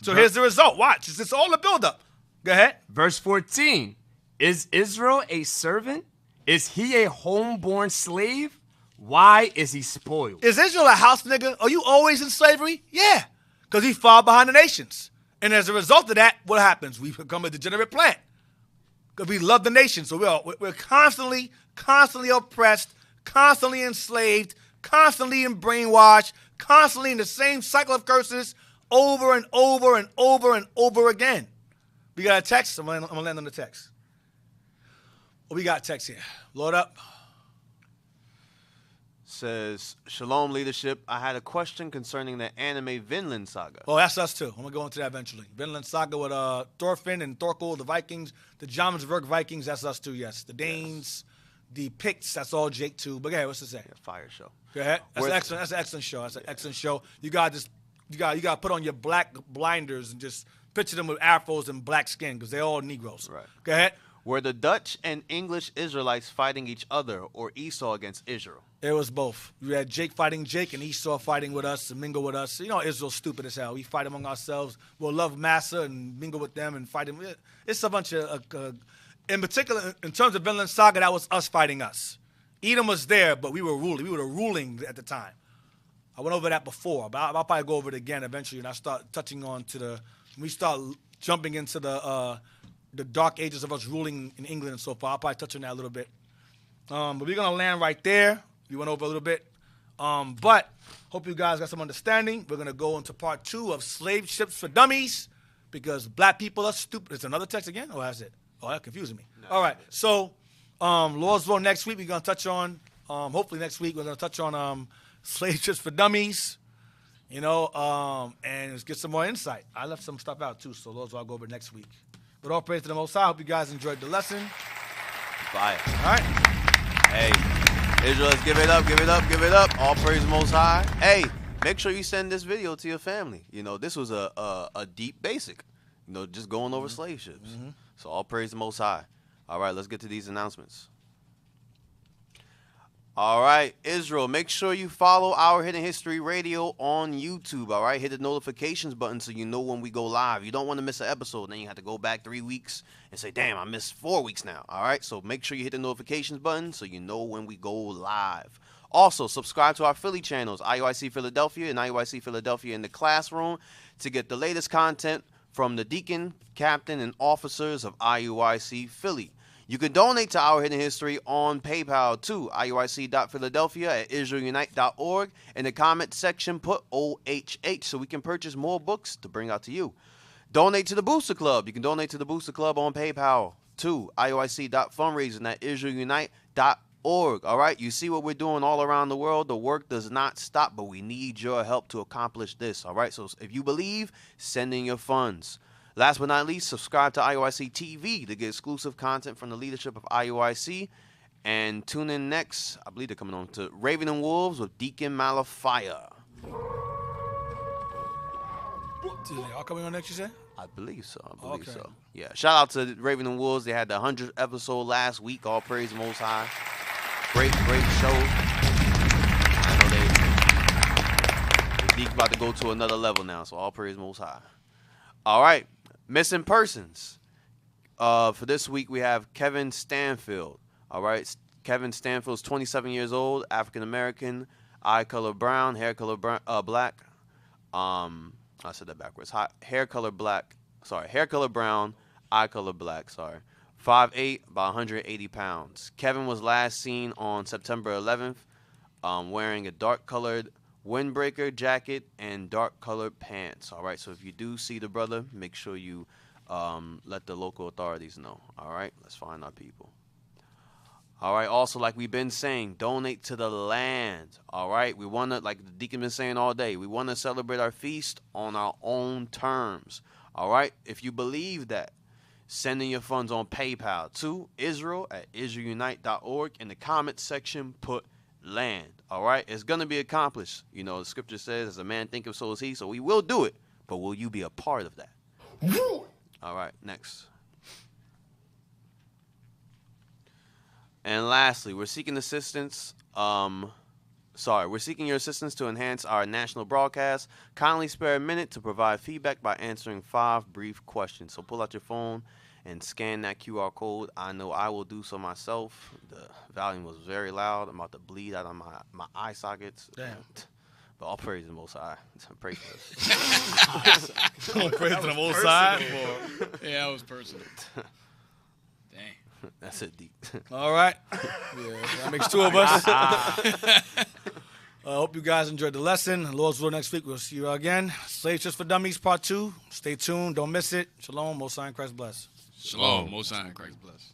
So here's the result. Watch. It's all a buildup. Go ahead. Verse 14. Is Israel a servant? Is he a homeborn slave? Why is he spoiled? Is Israel a house nigga? Are you always in slavery? Yeah, because he fell behind the nations. And as a result of that, what happens? We become a degenerate plant because we love the nation. So we're constantly oppressed, constantly enslaved, constantly in brainwashed, constantly in the same cycle of curses over and over and over and over again. We got a text. I'm going to land on the text. What we got a text here? Load up. Says, Shalom leadership. I had a question concerning the anime Vinland Saga. Oh, that's us too. I'm going to go into that eventually. Vinland Saga with Thorfinn and Thorkel, the Vikings, the Jomsburg Vikings, that's us too, yes. The Danes, the Picts, that's all Jake too. But go ahead, what's it say? Yeah, fire show. Go ahead. That's an excellent show. That's an excellent show. You got to put on your black blinders and just picture them with afros and black skin because they're all Negroes. Right. Go ahead. Were the Dutch and English Israelites fighting each other or Esau against Israel? It was both. You had Jake fighting Jake and Esau fighting with us and mingle with us. You know, Israel's stupid as hell. We fight among ourselves. We'll love Massa and mingle with them and fight them. It's a bunch of, in particular, in terms of Vinland Saga, that was us fighting us. Edom was there, but we were ruling. We were the ruling at the time. I went over that before, but I'll probably go over it again eventually, and I start touching on to we start jumping into the dark ages of us ruling in England and so forth. I'll probably touch on that a little bit. But we're going to land right there. We went over a little bit. But hope you guys got some understanding. We're going to go into part 2 of Slave Ships for Dummies because black people are stupid. Is another text again? Or that's it? Oh, that's confusing me. No. All right. So, Lord's Will next week, we're going to touch on, hopefully next week, we're going to touch on Slave Ships for Dummies, you know, and let's get some more insight. I left some stuff out too, so Lord's Will I'll go over next week. But all praise to the Most High. I hope you guys enjoyed the lesson. Fire. All right. Hey, Israelites, give it up, give it up, give it up. All praise the Most High. Hey, make sure you send this video to your family. You know, this was a deep basic, you know, just going over slave ships. So all praise the Most High. All right, let's get to these announcements. All right, Israel, make sure you follow Our Hidden History Radio on YouTube, all right? Hit the notifications button so you know when we go live. You don't want to miss an episode, then you have to go back 3 weeks and say, damn, I missed 4 weeks now, all right? So make sure you hit the notifications button so you know when we go live. Also, subscribe to our Philly channels, IUIC Philadelphia and IUIC Philadelphia in the Classroom, to get the latest content from the deacon, captain, and officers of IUIC Philly. You can donate to Our Hidden History on PayPal to iuic.philadelphia@israelunite.org. In the comment section, put OHH so we can purchase more books to bring out to you. Donate to the Booster Club. You can donate to the Booster Club on PayPal to iuic.fundraising@israelunite.org. All right, you see what we're doing all around the world. The work does not stop, but we need your help to accomplish this. All right, so if you believe, send in your funds. Last but not least, subscribe to IUIC TV to get exclusive content from the leadership of IUIC. And tune in next, I believe they're coming on, to Raven and Wolves with Deacon Malafia. Y'all coming on next, you said? I believe so. So. Yeah. Shout out to Raven and Wolves. They had the 100th episode last week. All praise the Most High. Great show. I know Deacon's about to go to another level now, so all praise the Most High. All right. Missing persons. For this week, we have Kevin Stanfield. All right. Kevin Stanfield is 27 years old, African-American, eye color brown, hair color black. I said that backwards. Hair color brown, eye color black, 5'8", about 180 pounds. Kevin was last seen on September 11th wearing a dark-colored windbreaker jacket and dark-colored pants. All right, so if you do see the brother, make sure you let the local authorities know. All right, let's find our people. All right, also, like we've been saying, donate to the land. All right, we want to, like the deacon been saying all day, we want to celebrate our feast on our own terms. All right, if you believe that, send in your funds on PayPal to Israel@israelunite.org. In the comment section, put land. All right, it's going to be accomplished. You know, the scripture says, as a man thinketh, so is he. So we will do it, but will you be a part of that? All right, next. And lastly, we're seeking assistance. We're seeking your assistance to enhance our national broadcast. Kindly spare a minute to provide feedback by answering 5 brief questions. So pull out your phone and scan that QR code. I know I will do so myself. The volume was very loud. I'm about to bleed out of my eye sockets. Damn. But all praise the Most High. Praise this. All praise the Most High. Yeah, that was personal. Dang. That's it, deep. All right. Yeah, that makes 2 of us. I hope you guys enjoyed the lesson. Lord's will next week. We'll see you again. Slave Ships for Dummies, Part 2. Stay tuned. Don't miss it. Shalom. Most High in Christ bless. Shalom. Most High in Christ bless.